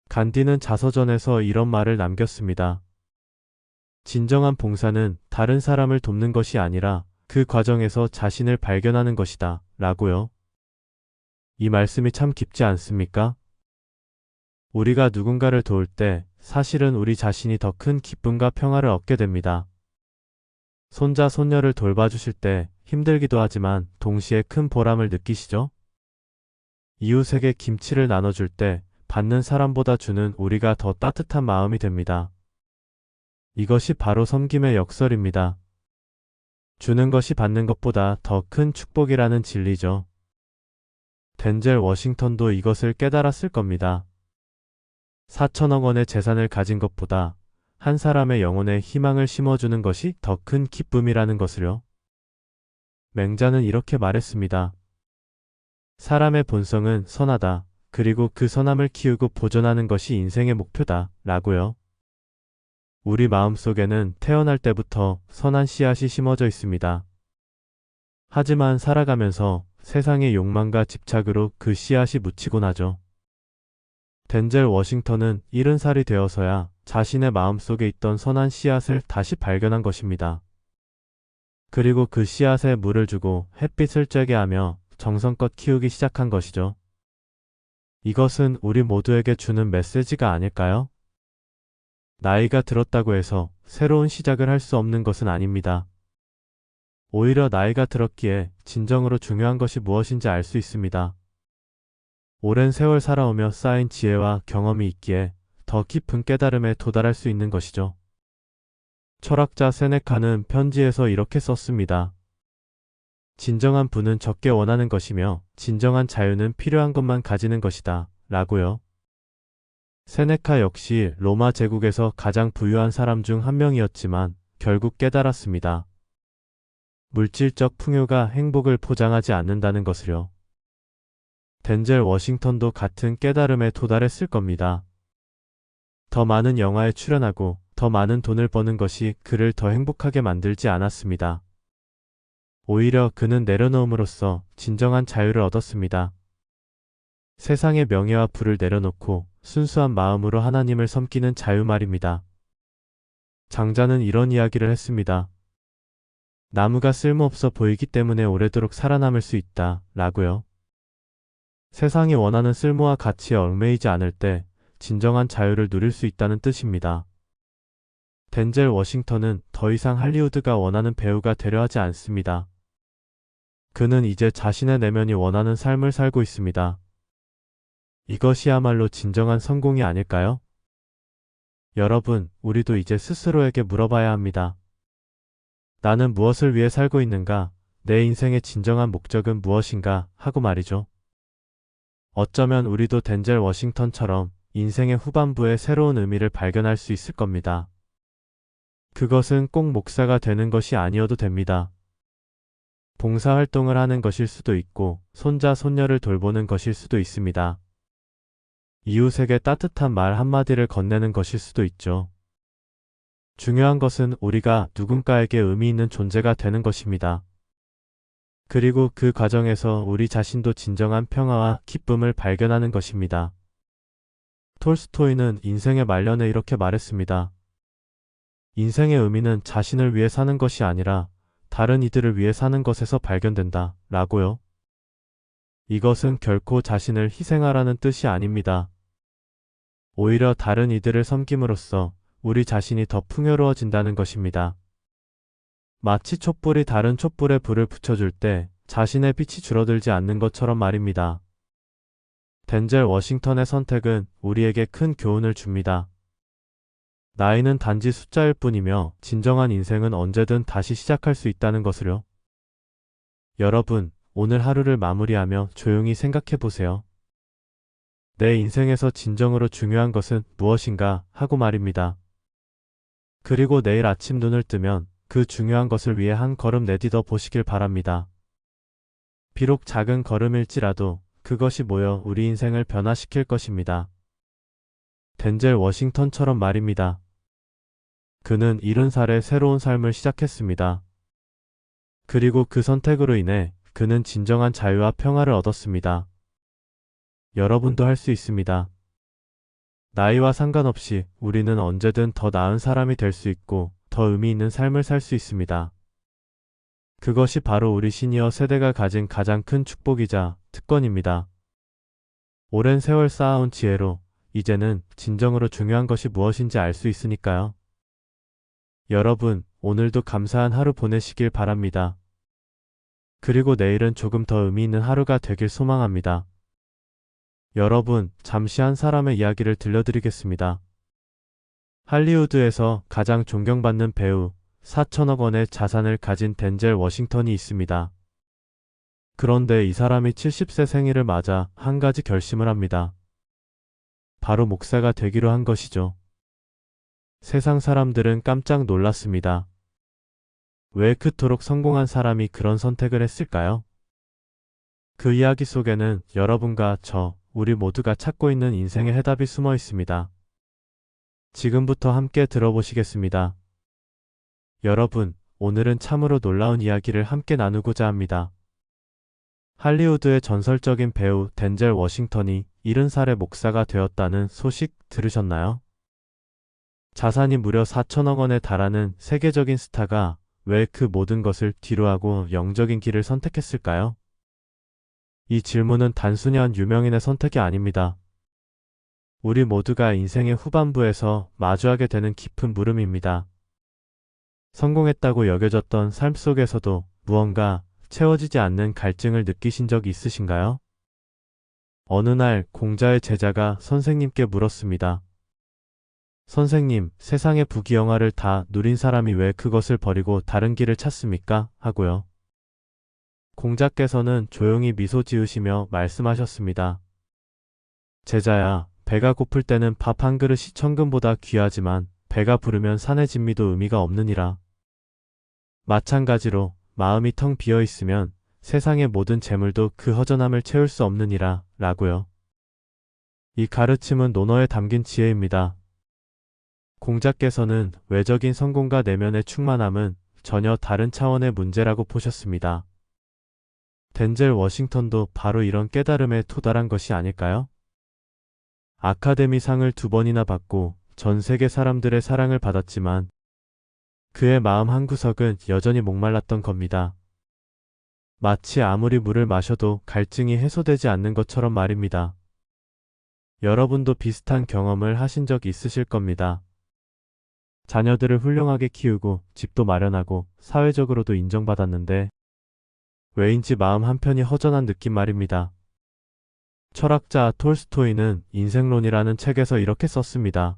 간디는 자서전에서 이런 말을 남겼습니다. 진정한 봉사는 다른 사람을 돕는 것이 아니라 그 과정에서 자신을 발견하는 것이다 라고요. 이 말씀이 참 깊지 않습니까? 우리가 누군가를 도울 때 사실은 우리 자신이 더 큰 기쁨과 평화를 얻게 됩니다. 손자, 손녀를 돌봐주실 때 힘들기도 하지만 동시에 큰 보람을 느끼시죠? 이웃에게 김치를 나눠줄 때 받는 사람보다 주는 우리가 더 따뜻한 마음이 됩니다. 이것이 바로 섬김의 역설입니다. 주는 것이 받는 것보다 더 큰 축복이라는 진리죠. 덴젤 워싱턴도 이것을 깨달았을 겁니다. 4천억 원의 재산을 가진 것보다 한 사람의 영혼에 희망을 심어주는 것이 더 큰 기쁨이라는 것을요. 맹자는 이렇게 말했습니다. 사람의 본성은 선하다. 그리고 그 선함을 키우고 보존하는 것이 인생의 목표다. 라고요. 우리 마음속에는 태어날 때부터 선한 씨앗이 심어져 있습니다. 하지만 살아가면서 세상의 욕망과 집착으로 그 씨앗이 묻히곤 하죠. 덴젤 워싱턴은 70살이 되어서야 자신의 마음속에 있던 선한 씨앗을 다시 발견한 것입니다. 그리고 그 씨앗에 물을 주고 햇빛을 쬐게 하며 정성껏 키우기 시작한 것이죠. 이것은 우리 모두에게 주는 메시지가 아닐까요? 나이가 들었다고 해서 새로운 시작을 할 수 없는 것은 아닙니다. 오히려 나이가 들었기에 진정으로 중요한 것이 무엇인지 알 수 있습니다. 오랜 세월 살아오며 쌓인 지혜와 경험이 있기에 더 깊은 깨달음에 도달할 수 있는 것이죠. 철학자 세네카는 편지에서 이렇게 썼습니다. 진정한 부는 적게 원하는 것이며 진정한 자유는 필요한 것만 가지는 것이다. 라고요. 세네카 역시 로마 제국에서 가장 부유한 사람 중 한 명이었지만 결국 깨달았습니다. 물질적 풍요가 행복을 포장하지 않는다는 것을요. 덴젤 워싱턴도 같은 깨달음에 도달했을 겁니다. 더 많은 영화에 출연하고 더 많은 돈을 버는 것이 그를 더 행복하게 만들지 않았습니다. 오히려 그는 내려놓음으로써 진정한 자유를 얻었습니다. 세상의 명예와 부를 내려놓고 순수한 마음으로 하나님을 섬기는 자유 말입니다. 장자는 이런 이야기를 했습니다. 나무가 쓸모없어 보이기 때문에 오래도록 살아남을 수 있다. 라고요. 세상이 원하는 쓸모와 가치에 얽매이지 않을 때 진정한 자유를 누릴 수 있다는 뜻입니다. 덴젤 워싱턴은 더 이상 할리우드가 원하는 배우가 되려 하지 않습니다. 그는 이제 자신의 내면이 원하는 삶을 살고 있습니다. 이것이야말로 진정한 성공이 아닐까요? 여러분, 우리도 이제 스스로에게 물어봐야 합니다. 나는 무엇을 위해 살고 있는가? 내 인생의 진정한 목적은 무엇인가? 하고 말이죠. 어쩌면 우리도 덴젤 워싱턴처럼 인생의 후반부에 새로운 의미를 발견할 수 있을 겁니다. 그것은 꼭 목사가 되는 것이 아니어도 됩니다. 봉사활동을 하는 것일 수도 있고, 손자, 손녀를 돌보는 것일 수도 있습니다. 이웃에게 따뜻한 말 한마디를 건네는 것일 수도 있죠. 중요한 것은 우리가 누군가에게 의미 있는 존재가 되는 것입니다. 그리고 그 과정에서 우리 자신도 진정한 평화와 기쁨을 발견하는 것입니다. 톨스토이는 인생의 말년에 이렇게 말했습니다. 인생의 의미는 자신을 위해 사는 것이 아니라 다른 이들을 위해 사는 것에서 발견된다. 라고요. 이것은 결코 자신을 희생하라는 뜻이 아닙니다. 오히려 다른 이들을 섬김으로써 우리 자신이 더 풍요로워진다는 것입니다. 마치 촛불이 다른 촛불에 불을 붙여줄 때 자신의 빛이 줄어들지 않는 것처럼 말입니다. 덴젤 워싱턴의 선택은 우리에게 큰 교훈을 줍니다. 나이는 단지 숫자일 뿐이며 진정한 인생은 언제든 다시 시작할 수 있다는 것을요. 여러분, 오늘 하루를 마무리하며 조용히 생각해 보세요. 내 인생에서 진정으로 중요한 것은 무엇인가 하고 말입니다. 그리고 내일 아침 눈을 뜨면 그 중요한 것을 위해 한 걸음 내딛어 보시길 바랍니다. 비록 작은 걸음일지라도 그것이 모여 우리 인생을 변화시킬 것입니다. 덴젤 워싱턴처럼 말입니다. 그는 70살에 새로운 삶을 시작했습니다. 그리고 그 선택으로 인해 그는 진정한 자유와 평화를 얻었습니다. 여러분도 할 수 있습니다. 나이와 상관없이 우리는 언제든 더 나은 사람이 될 수 있고 더 의미 있는 삶을 살 수 있습니다. 그것이 바로 우리 시니어 세대가 가진 가장 큰 축복이자 특권입니다. 오랜 세월 쌓아온 지혜로 이제는 진정으로 중요한 것이 무엇인지 알 수 있으니까요. 여러분, 오늘도 감사한 하루 보내시길 바랍니다. 그리고 내일은 조금 더 의미 있는 하루가 되길 소망합니다. 여러분, 잠시 한 사람의 이야기를 들려드리겠습니다. 할리우드에서 가장 존경받는 배우, 4천억 원의 자산을 가진 덴젤 워싱턴이 있습니다. 그런데 이 사람이 70세 생일을 맞아 한 가지 결심을 합니다. 바로 목사가 되기로 한 것이죠. 세상 사람들은 깜짝 놀랐습니다. 왜 그토록 성공한 사람이 그런 선택을 했을까요? 그 이야기 속에는 여러분과 저, 우리 모두가 찾고 있는 인생의 해답이 숨어 있습니다. 지금부터 함께 들어보시겠습니다. 여러분, 오늘은 참으로 놀라운 이야기를 함께 나누고자 합니다. 할리우드의 전설적인 배우 덴젤 워싱턴이 70살의 목사가 되었다는 소식 들으셨나요? 자산이 무려 4천억 원에 달하는 세계적인 스타가 왜 그 모든 것을 뒤로하고 영적인 길을 선택했을까요? 이 질문은 단순히 한 유명인의 선택이 아닙니다. 우리 모두가 인생의 후반부에서 마주하게 되는 깊은 물음입니다. 성공했다고 여겨졌던 삶 속에서도 무언가 채워지지 않는 갈증을 느끼신 적이 있으신가요? 어느 날 공자의 제자가 선생님께 물었습니다. 선생님, 세상의 부귀영화를 다 누린 사람이 왜 그것을 버리고 다른 길을 찾습니까? 하고요. 공자께서는 조용히 미소 지으시며 말씀하셨습니다. 제자야, 배가 고플 때는 밥 한 그릇이 천금보다 귀하지만 배가 부르면 산의 진미도 의미가 없느니라. 마찬가지로 마음이 텅 비어 있으면 세상의 모든 재물도 그 허전함을 채울 수 없느니라 라고요. 이 가르침은 논어에 담긴 지혜입니다. 공자께서는 외적인 성공과 내면의 충만함은 전혀 다른 차원의 문제라고 보셨습니다. 덴젤 워싱턴도 바로 이런 깨달음에 도달한 것이 아닐까요? 아카데미 상을 2번이나 받고 전 세계 사람들의 사랑을 받았지만 그의 마음 한구석은 여전히 목말랐던 겁니다. 마치 아무리 물을 마셔도 갈증이 해소되지 않는 것처럼 말입니다. 여러분도 비슷한 경험을 하신 적 있으실 겁니다. 자녀들을 훌륭하게 키우고 집도 마련하고 사회적으로도 인정받았는데 왜인지 마음 한편이 허전한 느낌 말입니다. 철학자 톨스토이는 인생론이라는 책에서 이렇게 썼습니다.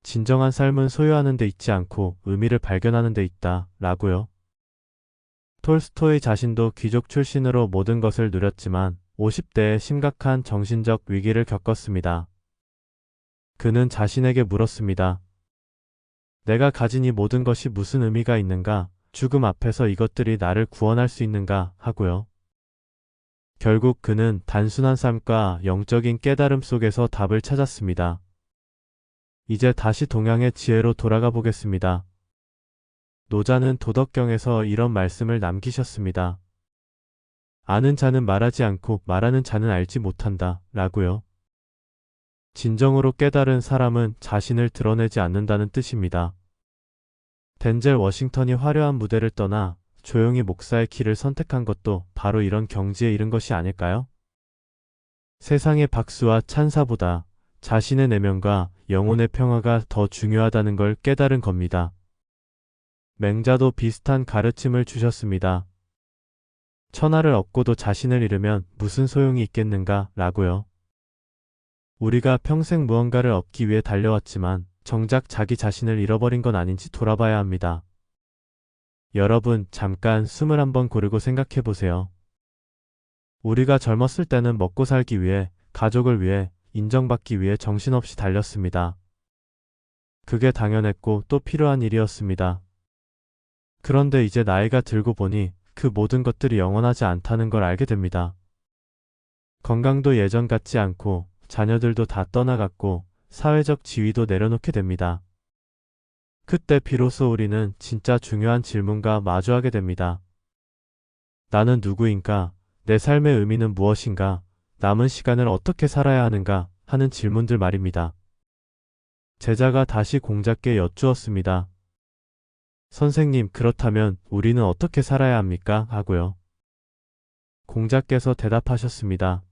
진정한 삶은 소유하는 데 있지 않고 의미를 발견하는 데 있다. 라고요. 톨스토이 자신도 귀족 출신으로 모든 것을 누렸지만 50대에 심각한 정신적 위기를 겪었습니다. 그는 자신에게 물었습니다. 내가 가진 이 모든 것이 무슨 의미가 있는가? 죽음 앞에서 이것들이 나를 구원할 수 있는가? 하고요. 결국 그는 단순한 삶과 영적인 깨달음 속에서 답을 찾았습니다. 이제 다시 동양의 지혜로 돌아가 보겠습니다. 노자는 도덕경에서 이런 말씀을 남기셨습니다. 아는 자는 말하지 않고 말하는 자는 알지 못한다. 라고요. 진정으로 깨달은 사람은 자신을 드러내지 않는다는 뜻입니다. 덴젤 워싱턴이 화려한 무대를 떠나 조용히 목사의 길을 선택한 것도 바로 이런 경지에 이른 것이 아닐까요? 세상의 박수와 찬사보다 자신의 내면과 영혼의 평화가 더 중요하다는 걸 깨달은 겁니다. 맹자도 비슷한 가르침을 주셨습니다. 천하를 얻고도 자신을 잃으면 무슨 소용이 있겠는가? 라고요. 우리가 평생 무언가를 얻기 위해 달려왔지만 정작 자기 자신을 잃어버린 건 아닌지 돌아봐야 합니다. 여러분, 잠깐 숨을 한번 고르고 생각해 보세요. 우리가 젊었을 때는 먹고 살기 위해, 가족을 위해, 인정받기 위해 정신없이 달렸습니다. 그게 당연했고 또 필요한 일이었습니다. 그런데 이제 나이가 들고 보니 그 모든 것들이 영원하지 않다는 걸 알게 됩니다. 건강도 예전 같지 않고 자녀들도 다 떠나갔고 사회적 지위도 내려놓게 됩니다. 그때 비로소 우리는 진짜 중요한 질문과 마주하게 됩니다. 나는 누구인가? 내 삶의 의미는 무엇인가? 남은 시간을 어떻게 살아야 하는가? 하는 질문들 말입니다. 제자가 다시 공자께 여쭈었습니다. 선생님, 그렇다면 우리는 어떻게 살아야 합니까? 하고요. 공자께서 대답하셨습니다.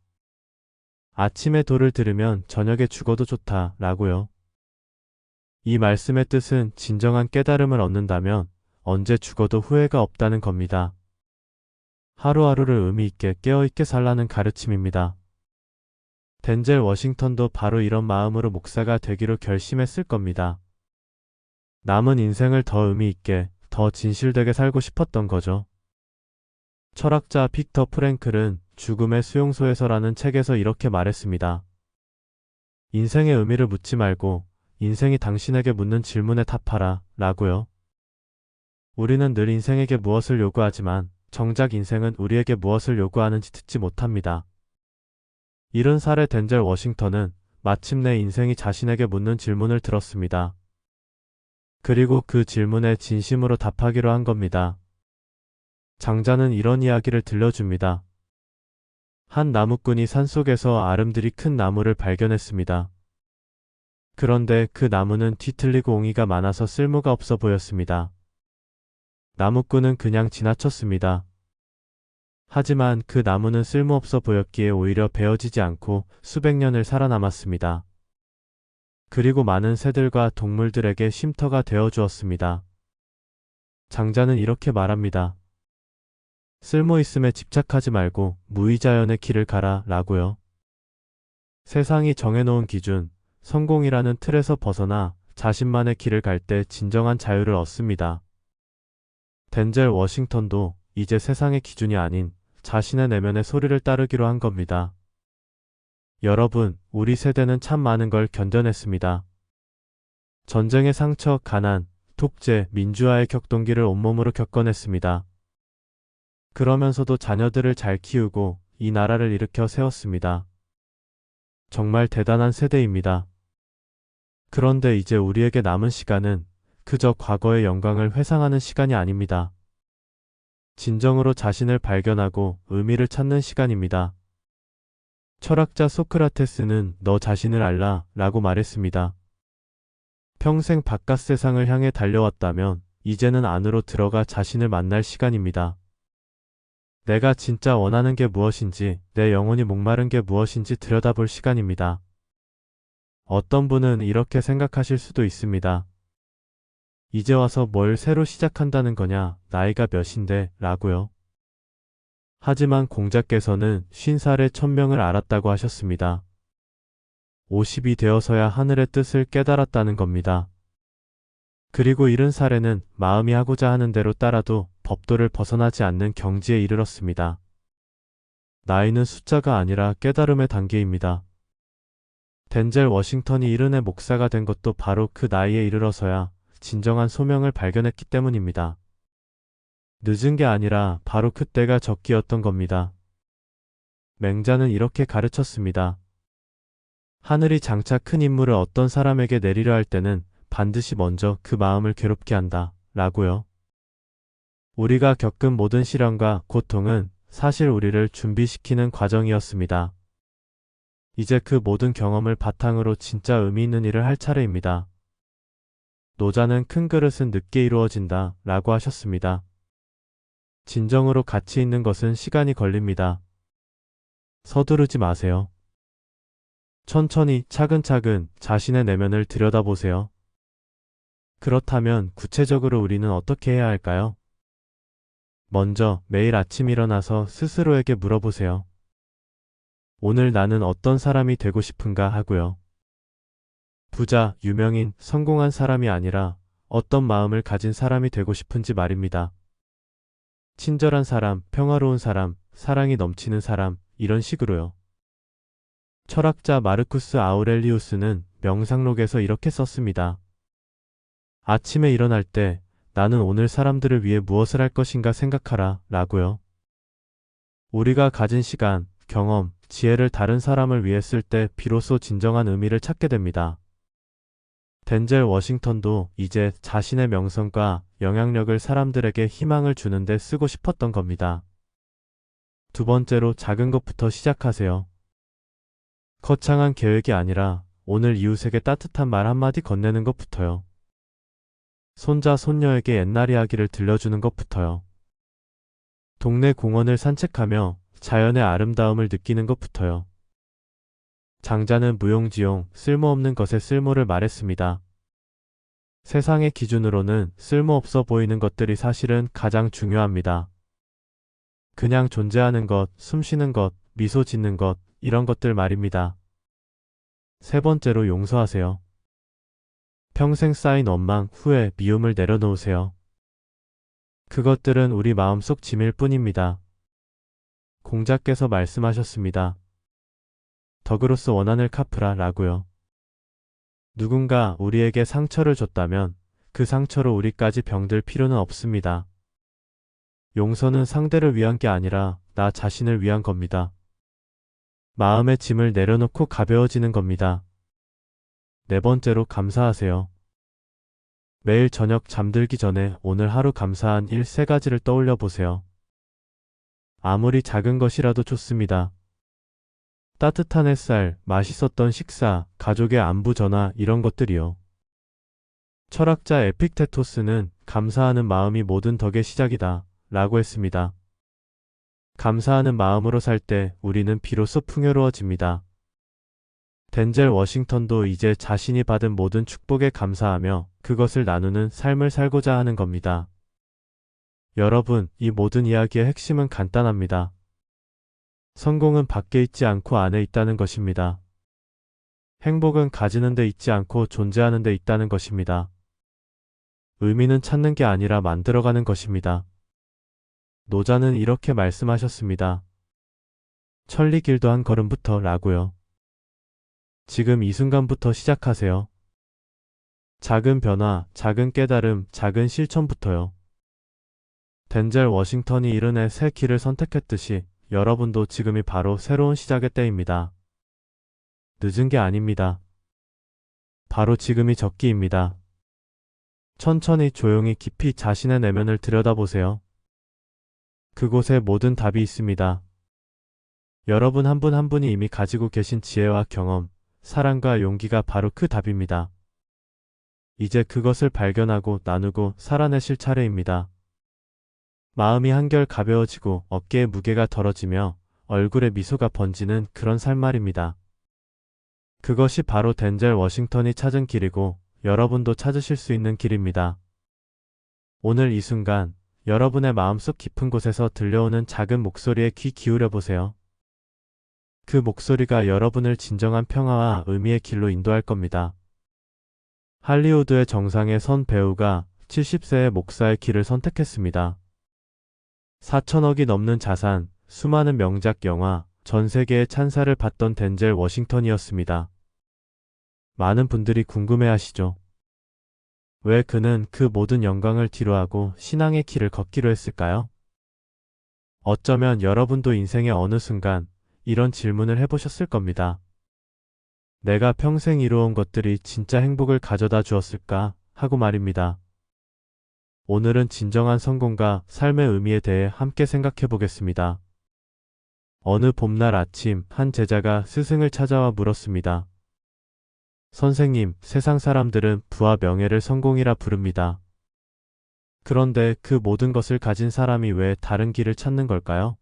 아침에 도를 들으면 저녁에 죽어도 좋다. 라고요. 이 말씀의 뜻은 진정한 깨달음을 얻는다면 언제 죽어도 후회가 없다는 겁니다. 하루하루를 의미있게 깨어있게 살라는 가르침입니다. 덴젤 워싱턴도 바로 이런 마음으로 목사가 되기로 결심했을 겁니다. 남은 인생을 더 의미있게, 더 진실되게 살고 싶었던 거죠. 철학자 빅터 프랭클은 죽음의 수용소에서라는 책에서 이렇게 말했습니다. 인생의 의미를 묻지 말고 인생이 당신에게 묻는 질문에 답하라. 라고요. 우리는 늘 인생에게 무엇을 요구하지만 정작 인생은 우리에게 무엇을 요구하는지 듣지 못합니다. 이른 살의 덴젤 워싱턴은 마침내 인생이 자신에게 묻는 질문을 들었습니다. 그리고 그 질문에 진심으로 답하기로 한 겁니다. 장자는 이런 이야기를 들려줍니다. 한 나무꾼이 산속에서 아름드리 큰 나무를 발견했습니다. 그런데 그 나무는 뒤틀리고 옹이가 많아서 쓸모가 없어 보였습니다. 나무꾼은 그냥 지나쳤습니다. 하지만 그 나무는 쓸모없어 보였기에 오히려 베어지지 않고 수백 년을 살아남았습니다. 그리고 많은 새들과 동물들에게 쉼터가 되어 주었습니다. 장자는 이렇게 말합니다. 쓸모있음에 집착하지 말고 무의자연의 길을 가라. 라고요. 세상이 정해놓은 기준, 성공이라는 틀에서 벗어나 자신만의 길을 갈 때 진정한 자유를 얻습니다. 덴젤 워싱턴도 이제 세상의 기준이 아닌 자신의 내면의 소리를 따르기로 한 겁니다. 여러분, 우리 세대는 참 많은 걸 견뎌냈습니다. 전쟁의 상처, 가난, 독재, 민주화의 격동기를 온몸으로 겪어냈습니다. 그러면서도 자녀들을 잘 키우고 이 나라를 일으켜 세웠습니다. 정말 대단한 세대입니다. 그런데 이제 우리에게 남은 시간은 그저 과거의 영광을 회상하는 시간이 아닙니다. 진정으로 자신을 발견하고 의미를 찾는 시간입니다. 철학자 소크라테스는 너 자신을 알라 라고 말했습니다. 평생 바깥 세상을 향해 달려왔다면 이제는 안으로 들어가 자신을 만날 시간입니다. 내가 진짜 원하는 게 무엇인지, 내 영혼이 목마른 게 무엇인지 들여다볼 시간입니다. 어떤 분은 이렇게 생각하실 수도 있습니다. 이제 와서 뭘 새로 시작한다는 거냐, 나이가 몇인데, 라고요. 하지만 공자께서는 50살에 1000명을 알았다고 하셨습니다. 50이 되어서야 하늘의 뜻을 깨달았다는 겁니다. 그리고 이른 사례는 마음이 하고자 하는 대로 따라도 법도를 벗어나지 않는 경지에 이르렀습니다. 나이는 숫자가 아니라 깨달음의 단계입니다. 덴젤 워싱턴이 이른의 목사가 된 것도 바로 그 나이에 이르러서야 진정한 소명을 발견했기 때문입니다. 늦은 게 아니라 바로 그때가 적기였던 겁니다. 맹자는 이렇게 가르쳤습니다. 하늘이 장차 큰 임무를 어떤 사람에게 내리려 할 때는 반드시 먼저 그 마음을 괴롭게 한다. 라고요. 우리가 겪은 모든 시련과 고통은 사실 우리를 준비시키는 과정이었습니다. 이제 그 모든 경험을 바탕으로 진짜 의미 있는 일을 할 차례입니다. 노자는 큰 그릇은 늦게 이루어진다. 라고 하셨습니다. 진정으로 가치 있는 것은 시간이 걸립니다. 서두르지 마세요. 천천히 차근차근 자신의 내면을 들여다보세요. 그렇다면 구체적으로 우리는 어떻게 해야 할까요? 먼저 매일 아침 일어나서 스스로에게 물어보세요. 오늘 나는 어떤 사람이 되고 싶은가 하고요. 부자, 유명인, 성공한 사람이 아니라 어떤 마음을 가진 사람이 되고 싶은지 말입니다. 친절한 사람, 평화로운 사람, 사랑이 넘치는 사람, 이런 식으로요. 철학자 마르쿠스 아우렐리우스는 명상록에서 이렇게 썼습니다. 아침에 일어날 때 나는 오늘 사람들을 위해 무엇을 할 것인가 생각하라 라고요. 우리가 가진 시간, 경험, 지혜를 다른 사람을 위해 쓸 때 비로소 진정한 의미를 찾게 됩니다. 덴젤 워싱턴도 이제 자신의 명성과 영향력을 사람들에게 희망을 주는데 쓰고 싶었던 겁니다. 두 번째로 작은 것부터 시작하세요. 거창한 계획이 아니라 오늘 이웃에게 따뜻한 말 한마디 건네는 것부터요. 손자, 손녀에게 옛날 이야기를 들려주는 것부터요. 동네 공원을 산책하며 자연의 아름다움을 느끼는 것부터요. 장자는 무용지용, 쓸모없는 것의 쓸모를 말했습니다. 세상의 기준으로는 쓸모없어 보이는 것들이 사실은 가장 중요합니다. 그냥 존재하는 것, 숨 쉬는 것, 미소 짓는 것, 이런 것들 말입니다. 세 번째로 용서하세요. 평생 쌓인 원망, 후회, 미움을 내려놓으세요. 그것들은 우리 마음속 짐일 뿐입니다. 공자께서 말씀하셨습니다. 덕으로서 원한을 갚으라 라고요. 누군가 우리에게 상처를 줬다면 그 상처로 우리까지 병들 필요는 없습니다. 용서는 상대를 위한 게 아니라 나 자신을 위한 겁니다. 마음의 짐을 내려놓고 가벼워지는 겁니다. 네 번째로 감사하세요. 매일 저녁 잠들기 전에 오늘 하루 감사한 일 3가지를 떠올려 보세요. 아무리 작은 것이라도 좋습니다. 따뜻한 햇살, 맛있었던 식사, 가족의 안부 전화 이런 것들이요. 철학자 에픽테토스는 감사하는 마음이 모든 덕의 시작이다 라고 했습니다. 감사하는 마음으로 살 때 우리는 비로소 풍요로워집니다. 덴젤 워싱턴도 이제 자신이 받은 모든 축복에 감사하며 그것을 나누는 삶을 살고자 하는 겁니다. 여러분, 이 모든 이야기의 핵심은 간단합니다. 성공은 밖에 있지 않고 안에 있다는 것입니다. 행복은 가지는 데 있지 않고 존재하는 데 있다는 것입니다. 의미는 찾는 게 아니라 만들어가는 것입니다. 노자는 이렇게 말씀하셨습니다. 천리길도 한 걸음부터 라고요. 지금 이 순간부터 시작하세요. 작은 변화, 작은 깨달음, 작은 실천부터요. 덴젤 워싱턴이 이른의 새 길을 선택했듯이 여러분도 지금이 바로 새로운 시작의 때입니다. 늦은 게 아닙니다. 바로 지금이 적기입니다. 천천히 조용히 깊이 자신의 내면을 들여다보세요. 그곳에 모든 답이 있습니다. 여러분 한 분 한 분이 이미 가지고 계신 지혜와 경험, 사랑과 용기가 바로 그 답입니다. 이제 그것을 발견하고 나누고 살아내실 차례입니다. 마음이 한결 가벼워지고 어깨의 무게가 덜어지며 얼굴에 미소가 번지는 그런 삶 말입니다. 그것이 바로 덴젤 워싱턴이 찾은 길이고 여러분도 찾으실 수 있는 길입니다. 오늘 이 순간 여러분의 마음속 깊은 곳에서 들려오는 작은 목소리에 귀 기울여 보세요. 그 목소리가 여러분을 진정한 평화와 의미의 길로 인도할 겁니다. 할리우드의 정상에 선 배우가 70세의 목사의 길을 선택했습니다. 4천억이 넘는 자산, 수많은 명작 영화, 전 세계의 찬사를 받던 덴젤 워싱턴이었습니다. 많은 분들이 궁금해하시죠. 왜 그는 그 모든 영광을 뒤로하고 신앙의 길을 걷기로 했을까요? 어쩌면 여러분도 인생의 어느 순간 이런 질문을 해보셨을 겁니다. 내가 평생 이루어온 것들이 진짜 행복을 가져다 주었을까 하고 말입니다. 오늘은 진정한 성공과 삶의 의미에 대해 함께 생각해 보겠습니다. 어느 봄날 아침 한 제자가 스승을 찾아와 물었습니다. 선생님, 세상 사람들은 부와 명예를 성공이라 부릅니다. 그런데 그 모든 것을 가진 사람이 왜 다른 길을 찾는 걸까요?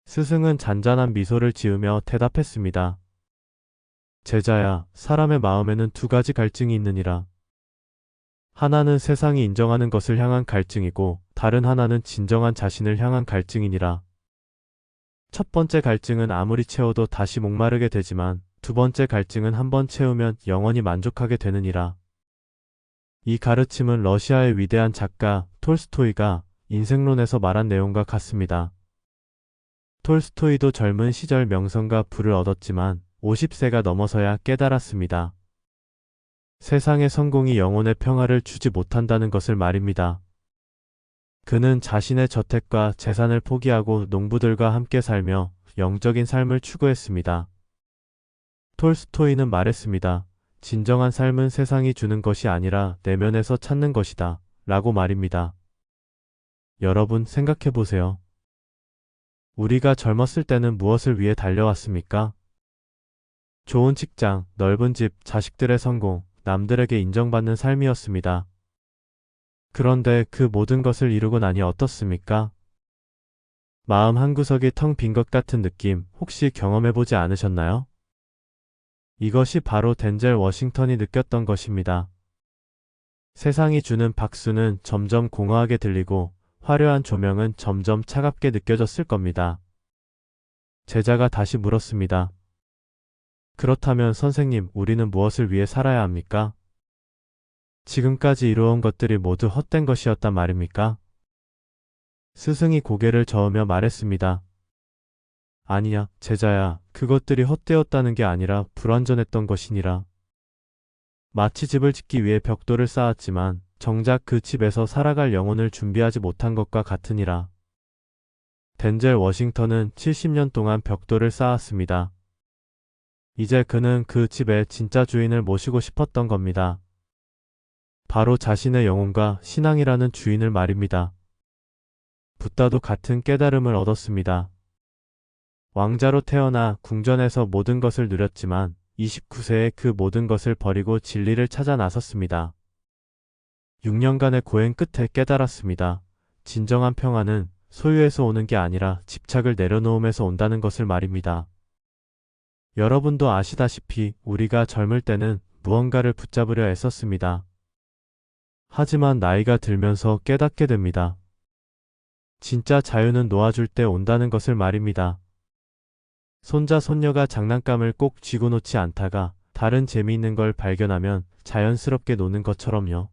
스승은 잔잔한 미소를 지으며 대답했습니다. 제자야, 사람의 마음에는 두 가지 갈증이 있느니라. 하나는 세상이 인정하는 것을 향한 갈증이고 다른 하나는 진정한 자신을 향한 갈증이니라. 첫 번째 갈증은 아무리 채워도 다시 목마르게 되지만 두 번째 갈증은 한번 채우면 영원히 만족하게 되느니라. 이 가르침은 러시아의 위대한 작가 톨스토이가 인생론에서 말한 내용과 같습니다. 톨스토이도 젊은 시절 명성과 부를 얻었지만 50세가 넘어서야 깨달았습니다. 세상의 성공이 영혼의 평화를 주지 못한다는 것을 말입니다. 그는 자신의 저택과 재산을 포기하고 농부들과 함께 살며 영적인 삶을 추구했습니다. 톨스토이는 말했습니다. 진정한 삶은 세상이 주는 것이 아니라 내면에서 찾는 것이다. 라고 말입니다. 여러분 생각해 보세요. 우리가 젊었을 때는 무엇을 위해 달려왔습니까? 좋은 직장, 넓은 집, 자식들의 성공, 남들에게 인정받는 삶이었습니다. 그런데 그 모든 것을 이루고 나니 어떻습니까? 마음 한구석이 텅 빈 것 같은 느낌 혹시 경험해보지 않으셨나요? 이것이 바로 덴젤 워싱턴이 느꼈던 것입니다. 세상이 주는 박수는 점점 공허하게 들리고 화려한 조명은 점점 차갑게 느껴졌을 겁니다. 제자가 다시 물었습니다. 그렇다면 선생님, 우리는 무엇을 위해 살아야 합니까? 지금까지 이루어온 것들이 모두 헛된 것이었단 말입니까? 스승이 고개를 저으며 말했습니다. 아니야, 제자야, 그것들이 헛되었다는 게 아니라 불완전했던 것이니라. 마치 집을 짓기 위해 벽돌을 쌓았지만 정작 그 집에서 살아갈 영혼을 준비하지 못한 것과 같으니라. 덴젤 워싱턴은 70년 동안 벽돌을 쌓았습니다. 이제 그는 그 집의 진짜 주인을 모시고 싶었던 겁니다. 바로 자신의 영혼과 신앙이라는 주인을 말입니다. 붓다도 같은 깨달음을 얻었습니다. 왕자로 태어나 궁전에서 모든 것을 누렸지만 29세에 그 모든 것을 버리고 진리를 찾아 나섰습니다. 6년간의 고행 끝에 깨달았습니다. 진정한 평화는 소유에서 오는 게 아니라 집착을 내려놓음에서 온다는 것을 말입니다. 여러분도 아시다시피 우리가 젊을 때는 무언가를 붙잡으려 애썼습니다. 하지만 나이가 들면서 깨닫게 됩니다. 진짜 자유는 놓아줄 때 온다는 것을 말입니다. 손자 손녀가 장난감을 꼭 쥐고 놓지 않다가 다른 재미있는 걸 발견하면 자연스럽게 노는 것처럼요.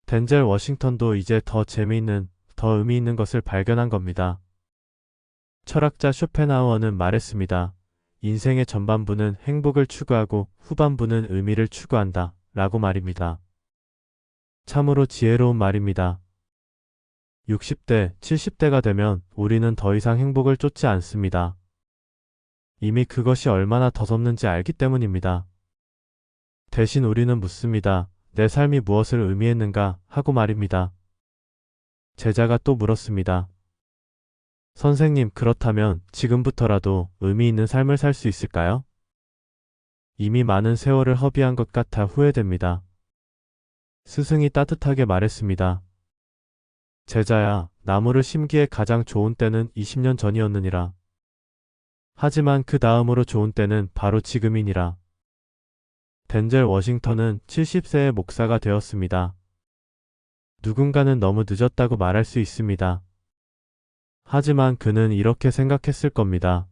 덴젤 워싱턴도 이제 더 재미있는, 더 의미 있는 것을 발견한 겁니다. 철학자 쇼펜하우어는 말했습니다. 인생의 전반부는 행복을 추구하고 후반부는 의미를 추구한다. 라고 말입니다. 참으로 지혜로운 말입니다. 60대, 70대가 되면 우리는 더 이상 행복을 쫓지 않습니다. 이미 그것이 얼마나 더섭는지 알기 때문입니다. 대신 우리는 묻습니다. 내 삶이 무엇을 의미했는가 하고 말입니다. 제자가 또 물었습니다. 선생님, 그렇다면 지금부터라도 의미 있는 삶을 살 수 있을까요? 이미 많은 세월을 허비한 것 같아 후회됩니다. 스승이 따뜻하게 말했습니다. 제자야, 나무를 심기에 가장 좋은 때는 20년 전이었느니라. 하지만 그 다음으로 좋은 때는 바로 지금이니라. 덴젤 워싱턴은 70세의 목사가 되었습니다. 누군가는 너무 늦었다고 말할 수 있습니다. 하지만 그는 이렇게 생각했을 겁니다.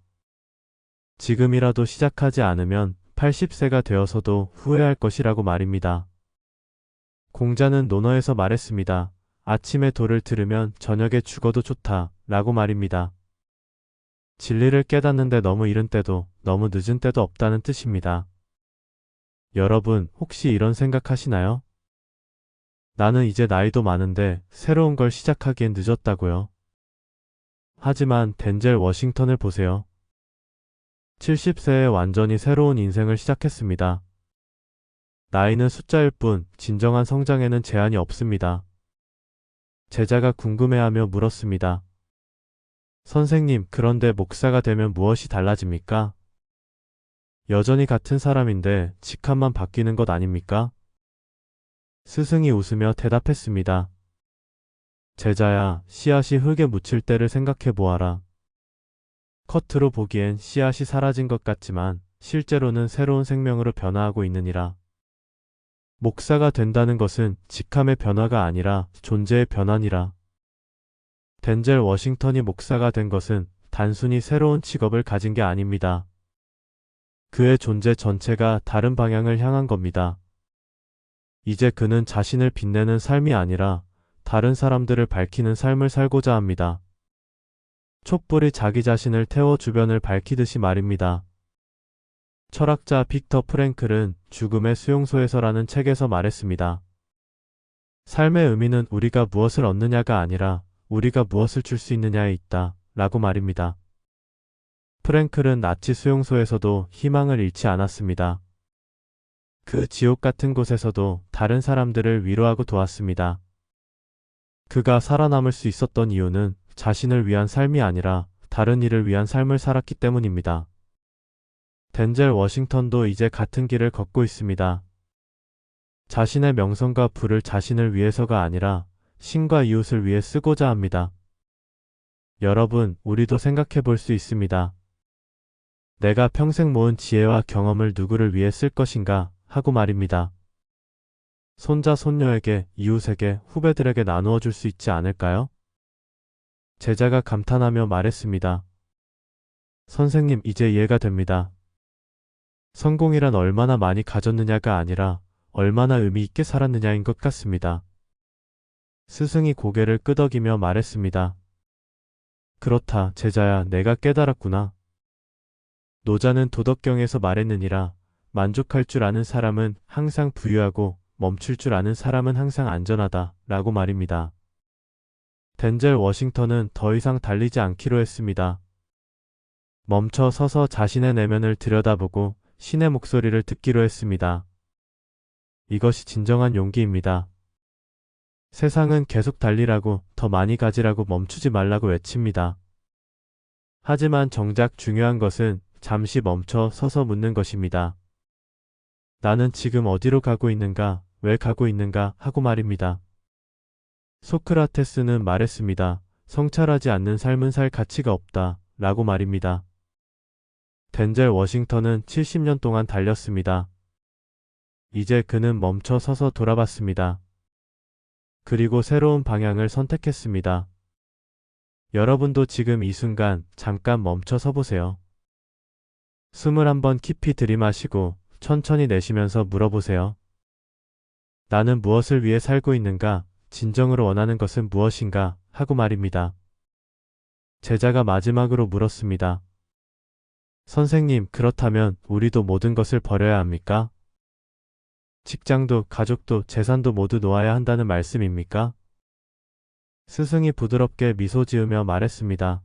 지금이라도 시작하지 않으면 80세가 되어서도 후회할 것이라고 말입니다. 공자는 논어에서 말했습니다. 아침에 도를 들으면 저녁에 죽어도 좋다 라고 말입니다. 진리를 깨닫는데 너무 이른 때도 너무 늦은 때도 없다는 뜻입니다. 여러분 혹시 이런 생각하시나요? 나는 이제 나이도 많은데 새로운 걸 시작하기엔 늦었다고요. 하지만 덴젤 워싱턴을 보세요. 70세에 완전히 새로운 인생을 시작했습니다. 나이는 숫자일 뿐 진정한 성장에는 제한이 없습니다. 제자가 궁금해하며 물었습니다. 선생님, 그런데 목사가 되면 무엇이 달라집니까? 여전히 같은 사람인데 직함만 바뀌는 것 아닙니까? 스승이 웃으며 대답했습니다. 제자야, 씨앗이 흙에 묻힐 때를 생각해 보아라. 겉으로 보기엔 씨앗이 사라진 것 같지만 실제로는 새로운 생명으로 변화하고 있느니라. 목사가 된다는 것은 직함의 변화가 아니라 존재의 변화니라. 덴젤 워싱턴이 목사가 된 것은 단순히 새로운 직업을 가진 게 아닙니다. 그의 존재 전체가 다른 방향을 향한 겁니다. 이제 그는 자신을 빛내는 삶이 아니라 다른 사람들을 밝히는 삶을 살고자 합니다. 촛불이 자기 자신을 태워 주변을 밝히듯이 말입니다. 철학자 빅터 프랭클은 죽음의 수용소에서라는 책에서 말했습니다. 삶의 의미는 우리가 무엇을 얻느냐가 아니라 우리가 무엇을 줄 수 있느냐에 있다 라고 말입니다. 프랭클은 나치 수용소에서도 희망을 잃지 않았습니다. 그 지옥 같은 곳에서도 다른 사람들을 위로하고 도왔습니다. 그가 살아남을 수 있었던 이유는 자신을 위한 삶이 아니라 다른 이를 위한 삶을 살았기 때문입니다. 덴젤 워싱턴도 이제 같은 길을 걷고 있습니다. 자신의 명성과 부를 자신을 위해서가 아니라 신과 이웃을 위해 쓰고자 합니다. 여러분, 우리도 생각해 볼 수 있습니다. 내가 평생 모은 지혜와 경험을 누구를 위해 쓸 것인가 하고 말입니다. 손자, 손녀에게, 이웃에게, 후배들에게 나누어 줄 수 있지 않을까요? 제자가 감탄하며 말했습니다. 선생님, 이제 이해가 됩니다. 성공이란 얼마나 많이 가졌느냐가 아니라 얼마나 의미 있게 살았느냐인 것 같습니다. 스승이 고개를 끄덕이며 말했습니다. 그렇다, 제자야, 내가 깨달았구나. 노자는 도덕경에서 말했느니라. 만족할 줄 아는 사람은 항상 부유하고 멈출 줄 아는 사람은 항상 안전하다 라고 말입니다. 덴젤 워싱턴은 더 이상 달리지 않기로 했습니다. 멈춰 서서 자신의 내면을 들여다보고 신의 목소리를 듣기로 했습니다. 이것이 진정한 용기입니다. 세상은 계속 달리라고, 더 많이 가지라고, 멈추지 말라고 외칩니다. 하지만 정작 중요한 것은 잠시 멈춰 서서 묻는 것입니다. 나는 지금 어디로 가고 있는가, 왜 가고 있는가 하고 말입니다. 소크라테스는 말했습니다. 성찰하지 않는 삶은 살 가치가 없다 라고 말입니다. 덴젤 워싱턴은 70년 동안 달렸습니다. 이제 그는 멈춰 서서 돌아봤습니다. 그리고 새로운 방향을 선택했습니다. 여러분도 지금 이 순간 잠깐 멈춰 서 보세요. 숨을 한번 깊이 들이마시고 천천히 내쉬면서 물어보세요. 나는 무엇을 위해 살고 있는가? 진정으로 원하는 것은 무엇인가? 하고 말입니다. 제자가 마지막으로 물었습니다. 선생님, 그렇다면 우리도 모든 것을 버려야 합니까? 직장도, 가족도, 재산도 모두 놓아야 한다는 말씀입니까? 스승이 부드럽게 미소 지으며 말했습니다.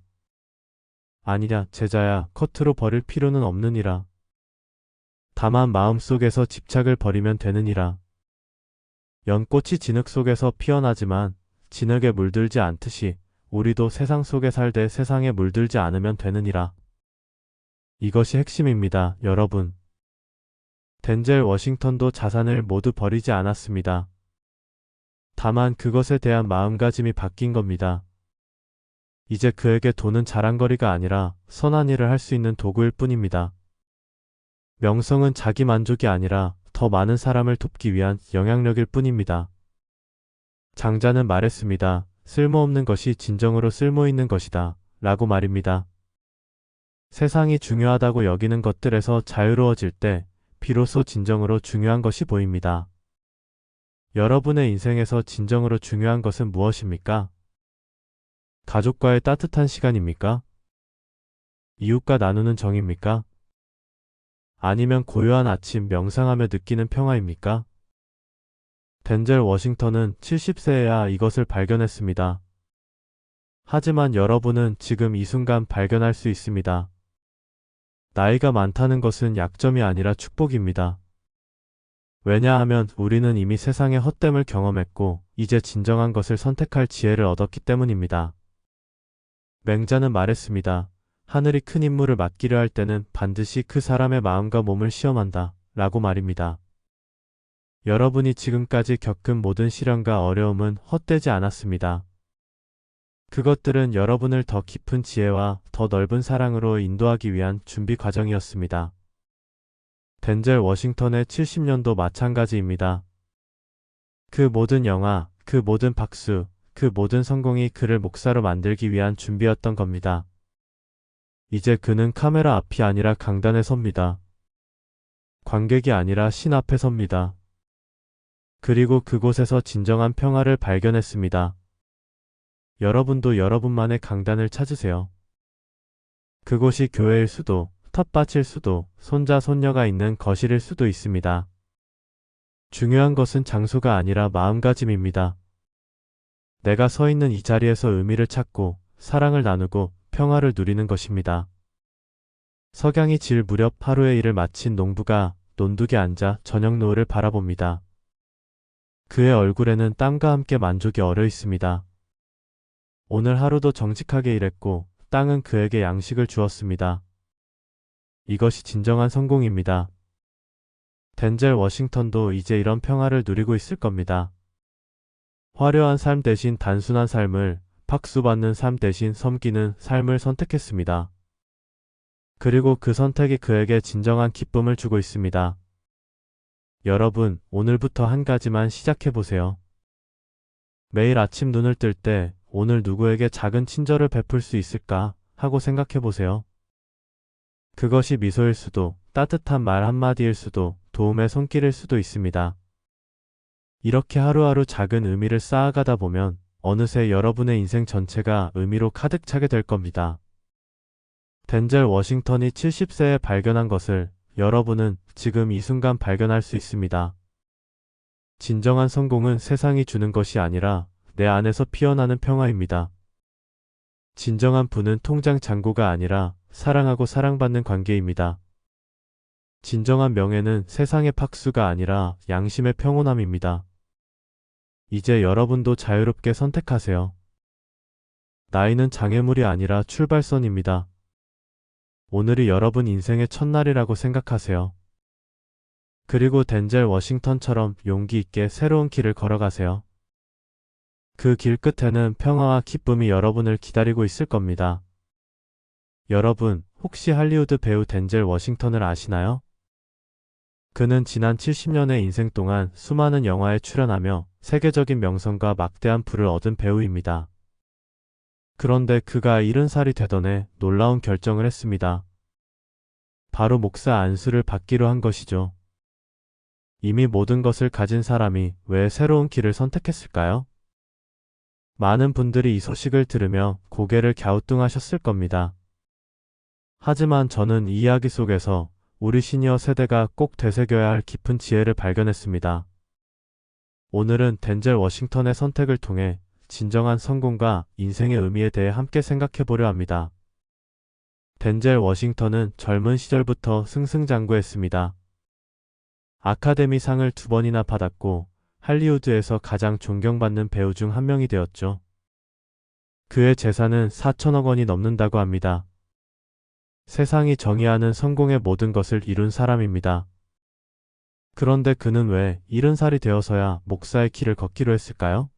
아니냐, 제자야, 겉으로 버릴 필요는 없느니라. 다만 마음속에서 집착을 버리면 되느니라. 연꽃이 진흙 속에서 피어나지만 진흙에 물들지 않듯이 우리도 세상 속에 살되 세상에 물들지 않으면 되느니라. 이것이 핵심입니다, 여러분. 덴젤 워싱턴도 자산을 모두 버리지 않았습니다. 다만 그것에 대한 마음가짐이 바뀐 겁니다. 이제 그에게 돈은 자랑거리가 아니라 선한 일을 할 수 있는 도구일 뿐입니다. 명성은 자기 만족이 아니라 더 많은 사람을 돕기 위한 영향력일 뿐입니다. 장자는 말했습니다. 쓸모없는 것이 진정으로 쓸모있는 것이다 라고 말입니다. 세상이 중요하다고 여기는 것들에서 자유로워질 때 비로소 진정으로 중요한 것이 보입니다. 여러분의 인생에서 진정으로 중요한 것은 무엇입니까? 가족과의 따뜻한 시간입니까? 이웃과 나누는 정입니까? 아니면 고요한 아침 명상하며 느끼는 평화입니까? 덴젤 워싱턴은 70세에야 이것을 발견했습니다. 하지만 여러분은 지금 이 순간 발견할 수 있습니다. 나이가 많다는 것은 약점이 아니라 축복입니다. 왜냐하면 우리는 이미 세상의 헛됨을 경험했고 이제 진정한 것을 선택할 지혜를 얻었기 때문입니다. 맹자는 말했습니다. 하늘이 큰 임무를 맡기려 할 때는 반드시 그 사람의 마음과 몸을 시험한다 라고 말입니다. 여러분이 지금까지 겪은 모든 시련과 어려움은 헛되지 않았습니다. 그것들은 여러분을 더 깊은 지혜와 더 넓은 사랑으로 인도하기 위한 준비 과정이었습니다. 덴젤 워싱턴의 70년도 마찬가지입니다. 그 모든 영화, 그 모든 박수, 그 모든 성공이 그를 목사로 만들기 위한 준비였던 겁니다. 이제 그는 카메라 앞이 아니라 강단에 섭니다. 관객이 아니라 신 앞에 섭니다. 그리고 그곳에서 진정한 평화를 발견했습니다. 여러분도 여러분만의 강단을 찾으세요. 그곳이 교회일 수도, 텃밭일 수도, 손자, 손녀가 있는 거실일 수도 있습니다. 중요한 것은 장소가 아니라 마음가짐입니다. 내가 서 있는 이 자리에서 의미를 찾고 사랑을 나누고 평화를 누리는 것입니다. 석양이 질 무렵 하루의 일을 마친 농부가 논둑에 앉아 저녁 노을을 바라봅니다. 그의 얼굴에는 땀과 함께 만족이 어려 있습니다. 오늘 하루도 정직하게 일했고 땅은 그에게 양식을 주었습니다. 이것이 진정한 성공입니다. 덴젤 워싱턴도 이제 이런 평화를 누리고 있을 겁니다. 화려한 삶 대신 단순한 삶을, 박수받는 삶 대신 섬기는 삶을 선택했습니다. 그리고 그 선택이 그에게 진정한 기쁨을 주고 있습니다. 여러분, 오늘부터 한 가지만 시작해보세요. 매일 아침 눈을 뜰 때 오늘 누구에게 작은 친절을 베풀 수 있을까 하고 생각해보세요. 그것이 미소일 수도, 따뜻한 말 한마디일 수도, 도움의 손길일 수도 있습니다. 이렇게 하루하루 작은 의미를 쌓아가다 보면 어느새 여러분의 인생 전체가 의미로 가득 차게 될 겁니다. 덴젤 워싱턴이 70세에 발견한 것을 여러분은 지금 이 순간 발견할 수 있습니다. 진정한 성공은 세상이 주는 것이 아니라 내 안에서 피어나는 평화입니다. 진정한 부는 통장 잔고가 아니라 사랑하고 사랑받는 관계입니다. 진정한 명예는 세상의 박수가 아니라 양심의 평온함입니다. 이제 여러분도 자유롭게 선택하세요. 나이는 장애물이 아니라 출발선입니다. 오늘이 여러분 인생의 첫날이라고 생각하세요. 그리고 덴젤 워싱턴처럼 용기 있게 새로운 길을 걸어가세요. 그 길 끝에는 평화와 기쁨이 여러분을 기다리고 있을 겁니다. 여러분, 혹시 할리우드 배우 덴젤 워싱턴을 아시나요? 그는 지난 70년의 인생 동안 수많은 영화에 출연하며 세계적인 명성과 막대한 부를 얻은 배우입니다. 그런데 그가 70살이 되던 해 놀라운 결정을 했습니다. 바로 목사 안수를 받기로 한 것이죠. 이미 모든 것을 가진 사람이 왜 새로운 길을 선택했을까요? 많은 분들이 이 소식을 들으며 고개를 갸우뚱하셨을 겁니다. 하지만 저는 이 이야기 속에서 우리 시니어 세대가 꼭 되새겨야 할 깊은 지혜를 발견했습니다. 오늘은 덴젤 워싱턴의 선택을 통해 진정한 성공과 인생의 의미에 대해 함께 생각해 보려 합니다. 덴젤 워싱턴은 젊은 시절부터 승승장구했습니다. 아카데미 상을 2번이나 받았고 할리우드에서 가장 존경받는 배우 중 한 명이 되었죠. 그의 재산은 4천억 원이 넘는다고 합니다. 세상이 정의하는 성공의 모든 것을 이룬 사람입니다. 그런데 그는 왜 70살이 되어서야 목사의 길을 걷기로 했을까요?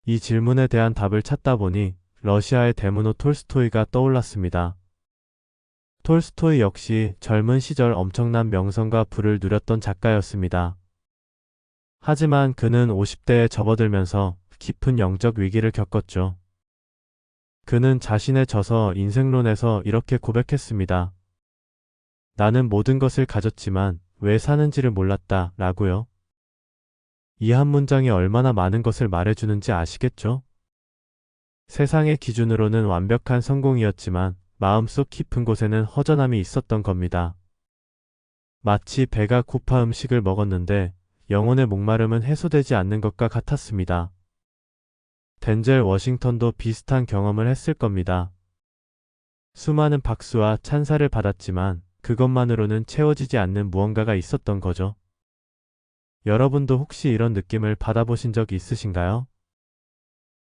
이 질문에 대한 답을 찾다 보니 러시아의 대문호 톨스토이가 떠올랐습니다. 톨스토이 역시 젊은 시절 엄청난 명성과 부를 누렸던 작가였습니다. 하지만 그는 50대에 접어들면서 깊은 영적 위기를 겪었죠. 그는 자신의 저서 인생론에서 이렇게 고백했습니다. 나는 모든 것을 가졌지만 왜 사는지를 몰랐다 라고요. 이 한 문장이 얼마나 많은 것을 말해주는지 아시겠죠? 세상의 기준으로는 완벽한 성공이었지만 마음속 깊은 곳에는 허전함이 있었던 겁니다. 마치 배가 고파 음식을 먹었는데 영혼의 목마름은 해소되지 않는 것과 같았습니다. 덴젤 워싱턴도 비슷한 경험을 했을 겁니다. 수많은 박수와 찬사를 받았지만 그것만으로는 채워지지 않는 무언가가 있었던 거죠. 여러분도 혹시 이런 느낌을 받아보신 적 있으신가요?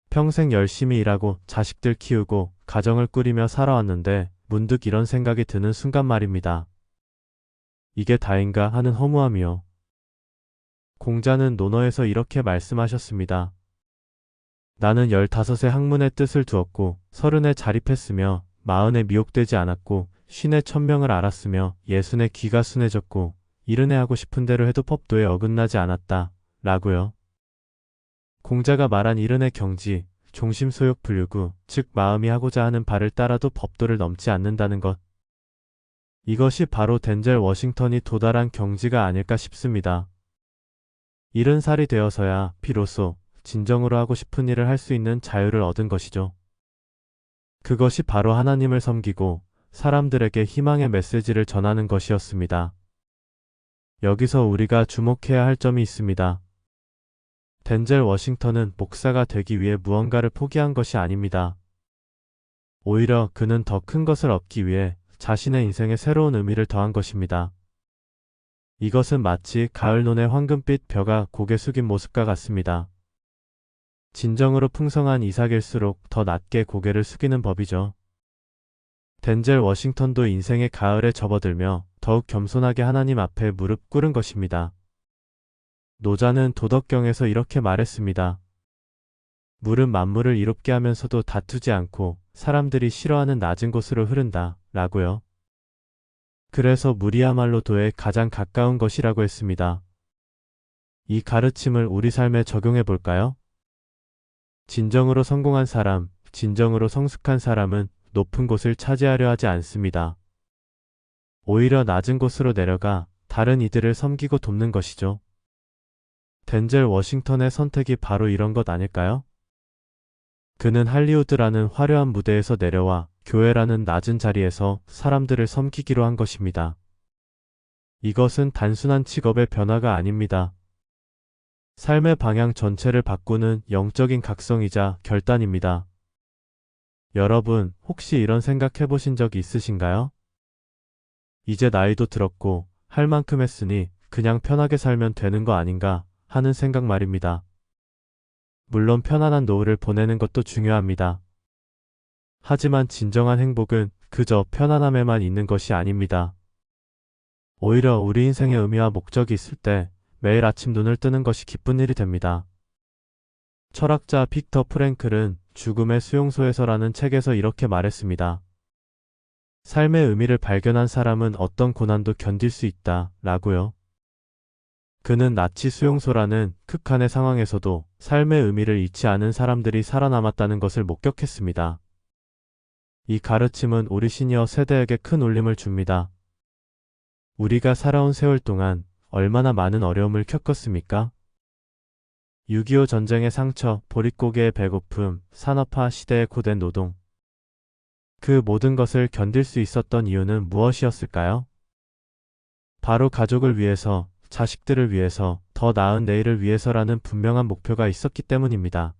평생 열심히 일하고 자식들 키우고 가정을 꾸리며 살아왔는데 문득 이런 생각이 드는 순간 말입니다. 이게 다인가 하는 허무함이요. 공자는 논어에서 이렇게 말씀하셨습니다. 나는 15에 학문의 뜻을 두었고 30에 자립했으며 40에 미혹되지 않았고 50에 천명을 알았으며 60에 귀가 순해졌고 70에 하고 싶은 대로 해도 법도에 어긋나지 않았다. 라고요. 공자가 말한 70의 경지, 종심소욕 불유구, 즉 마음이 하고자 하는 바를 따라도 법도를 넘지 않는다는 것. 이것이 바로 덴젤 워싱턴이 도달한 경지가 아닐까 싶습니다. 70살이 되어서야 비로소 진정으로 하고 싶은 일을 할 수 있는 자유를 얻은 것이죠. 그것이 바로 하나님을 섬기고 사람들에게 희망의 메시지를 전하는 것이었습니다. 여기서 우리가 주목해야 할 점이 있습니다. 덴젤 워싱턴은 목사가 되기 위해 무언가를 포기한 것이 아닙니다. 오히려 그는 더 큰 것을 얻기 위해 자신의 인생에 새로운 의미를 더한 것입니다. 이것은 마치 가을논의 황금빛 벼가 고개 숙인 모습과 같습니다. 진정으로 풍성한 이삭일수록 더 낮게 고개를 숙이는 법이죠. 덴젤 워싱턴도 인생의 가을에 접어들며 더욱 겸손하게 하나님 앞에 무릎 꿇은 것입니다. 노자는 도덕경에서 이렇게 말했습니다. 물은 만물을 이롭게 하면서도 다투지 않고 사람들이 싫어하는 낮은 곳으로 흐른다. 라고요. 그래서 물이야말로 도에 가장 가까운 것이라고 했습니다. 이 가르침을 우리 삶에 적용해 볼까요? 진정으로 성공한 사람, 진정으로 성숙한 사람은 높은 곳을 차지하려 하지 않습니다. 오히려 낮은 곳으로 내려가 다른 이들을 섬기고 돕는 것이죠. 덴젤 워싱턴의 선택이 바로 이런 것 아닐까요? 그는 할리우드라는 화려한 무대에서 내려와 교회라는 낮은 자리에서 사람들을 섬기기로 한 것입니다. 이것은 단순한 직업의 변화가 아닙니다. 삶의 방향 전체를 바꾸는 영적인 각성이자 결단입니다. 여러분, 혹시 이런 생각 해보신 적 있으신가요? 이제 나이도 들었고 할 만큼 했으니 그냥 편하게 살면 되는 거 아닌가 하는 생각 말입니다. 물론 편안한 노후를 보내는 것도 중요합니다. 하지만 진정한 행복은 그저 편안함에만 있는 것이 아닙니다. 오히려 우리 인생의 의미와 목적이 있을 때 매일 아침 눈을 뜨는 것이 기쁜 일이 됩니다. 철학자 빅터 프랭클은 죽음의 수용소에서라는 책에서 이렇게 말했습니다. 삶의 의미를 발견한 사람은 어떤 고난도 견딜 수 있다. 라고요. 그는 나치 수용소라는 극한의 상황에서도 삶의 의미를 잃지 않은 사람들이 살아남았다는 것을 목격했습니다. 이 가르침은 우리 시니어 세대에게 큰 울림을 줍니다. 우리가 살아온 세월 동안 얼마나 많은 어려움을 겪었습니까? 6.25 전쟁의 상처, 보릿고개의 배고픔, 산업화 시대의 고된 노동. 그 모든 것을 견딜 수 있었던 이유는 무엇이었을까요? 바로 가족을 위해서, 자식들을 위해서, 더 나은 내일을 위해서라는 분명한 목표가 있었기 때문입니다.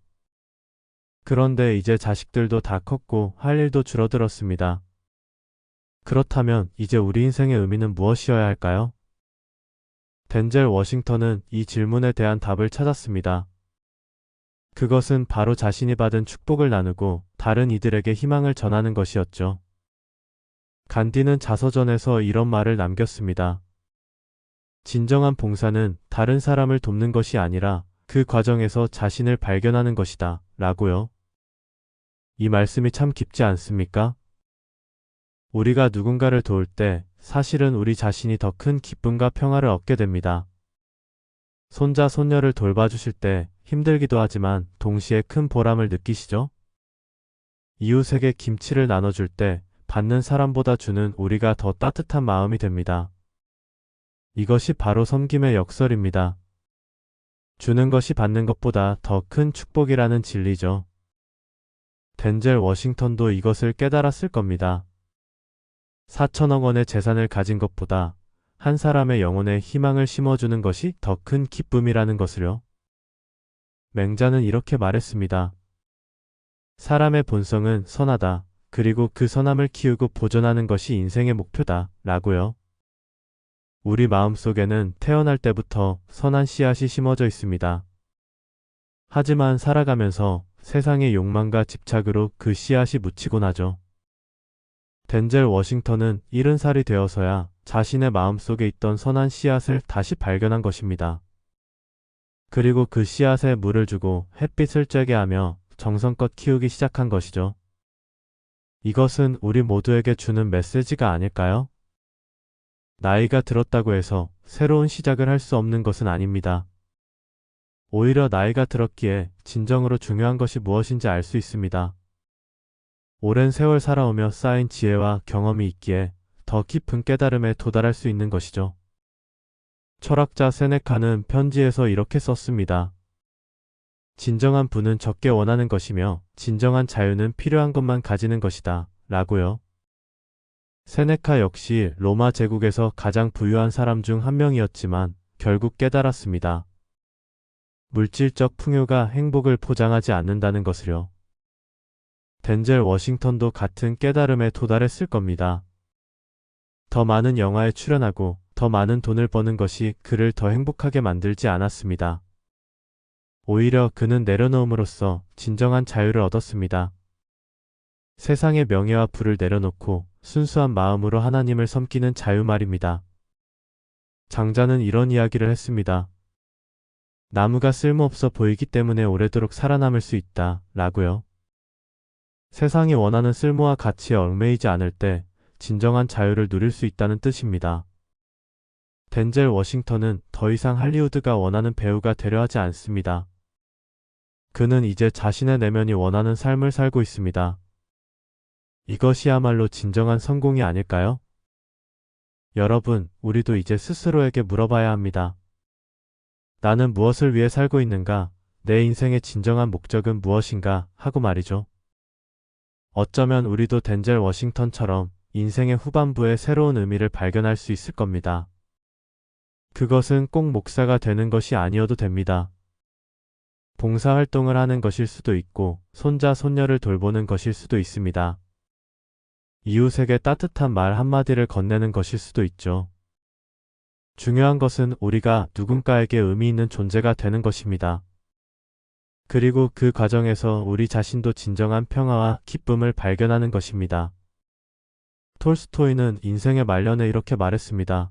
그런데 이제 자식들도 다 컸고 할 일도 줄어들었습니다. 그렇다면 이제 우리 인생의 의미는 무엇이어야 할까요? 덴젤 워싱턴은 이 질문에 대한 답을 찾았습니다. 그것은 바로 자신이 받은 축복을 나누고 다른 이들에게 희망을 전하는 것이었죠. 간디는 자서전에서 이런 말을 남겼습니다. 진정한 봉사는 다른 사람을 돕는 것이 아니라 그 과정에서 자신을 발견하는 것이다. 라고요. 이 말씀이 참 깊지 않습니까? 우리가 누군가를 도울 때 사실은 우리 자신이 더 큰 기쁨과 평화를 얻게 됩니다. 손자, 손녀를 돌봐주실 때 힘들기도 하지만 동시에 큰 보람을 느끼시죠? 이웃에게 김치를 나눠줄 때 받는 사람보다 주는 우리가 더 따뜻한 마음이 됩니다. 이것이 바로 섬김의 역설입니다. 주는 것이 받는 것보다 더 큰 축복이라는 진리죠. 덴젤 워싱턴도 이것을 깨달았을 겁니다. 4천억 원의 재산을 가진 것보다 한 사람의 영혼에 희망을 심어주는 것이 더 큰 기쁨이라는 것을요. 맹자는 이렇게 말했습니다. 사람의 본성은 선하다. 그리고 그 선함을 키우고 보존하는 것이 인생의 목표다. 라고요. 우리 마음속에는 태어날 때부터 선한 씨앗이 심어져 있습니다. 하지만 살아가면서 세상의 욕망과 집착으로 그 씨앗이 묻히고 나죠. 덴젤 워싱턴은 70살이 되어서야 자신의 마음속에 있던 선한 씨앗을 다시 발견한 것입니다. 그리고 그 씨앗에 물을 주고 햇빛을 쬐게 하며 정성껏 키우기 시작한 것이죠. 이것은 우리 모두에게 주는 메시지가 아닐까요? 나이가 들었다고 해서 새로운 시작을 할 수 없는 것은 아닙니다. 오히려 나이가 들었기에 진정으로 중요한 것이 무엇인지 알 수 있습니다. 오랜 세월 살아오며 쌓인 지혜와 경험이 있기에 더 깊은 깨달음에 도달할 수 있는 것이죠. 철학자 세네카는 편지에서 이렇게 썼습니다. 진정한 부는 적게 원하는 것이며 진정한 자유는 필요한 것만 가지는 것이다. 라고요. 세네카 역시 로마 제국에서 가장 부유한 사람 중 한 명이었지만 결국 깨달았습니다. 물질적 풍요가 행복을 포장하지 않는다는 것을요. 덴젤 워싱턴도 같은 깨달음에 도달했을 겁니다. 더 많은 영화에 출연하고 더 많은 돈을 버는 것이 그를 더 행복하게 만들지 않았습니다. 오히려 그는 내려놓음으로써 진정한 자유를 얻었습니다. 세상의 명예와 부를 내려놓고 순수한 마음으로 하나님을 섬기는 자유 말입니다. 장자는 이런 이야기를 했습니다. 나무가 쓸모없어 보이기 때문에 오래도록 살아남을 수 있다. 라고요. 세상이 원하는 쓸모와 가치에 얽매이지 않을 때 진정한 자유를 누릴 수 있다는 뜻입니다. 덴젤 워싱턴은 더 이상 할리우드가 원하는 배우가 되려 하지 않습니다. 그는 이제 자신의 내면이 원하는 삶을 살고 있습니다. 이것이야말로 진정한 성공이 아닐까요? 여러분, 우리도 이제 스스로에게 물어봐야 합니다. 나는 무엇을 위해 살고 있는가? 내 인생의 진정한 목적은 무엇인가? 하고 말이죠. 어쩌면 우리도 덴젤 워싱턴처럼 인생의 후반부에 새로운 의미를 발견할 수 있을 겁니다. 그것은 꼭 목사가 되는 것이 아니어도 됩니다. 봉사활동을 하는 것일 수도 있고 손자 손녀를 돌보는 것일 수도 있습니다. 이웃에게 따뜻한 말 한마디를 건네는 것일 수도 있죠. 중요한 것은 우리가 누군가에게 의미 있는 존재가 되는 것입니다. 그리고 그 과정에서 우리 자신도 진정한 평화와 기쁨을 발견하는 것입니다. 톨스토이는 인생의 말년에 이렇게 말했습니다.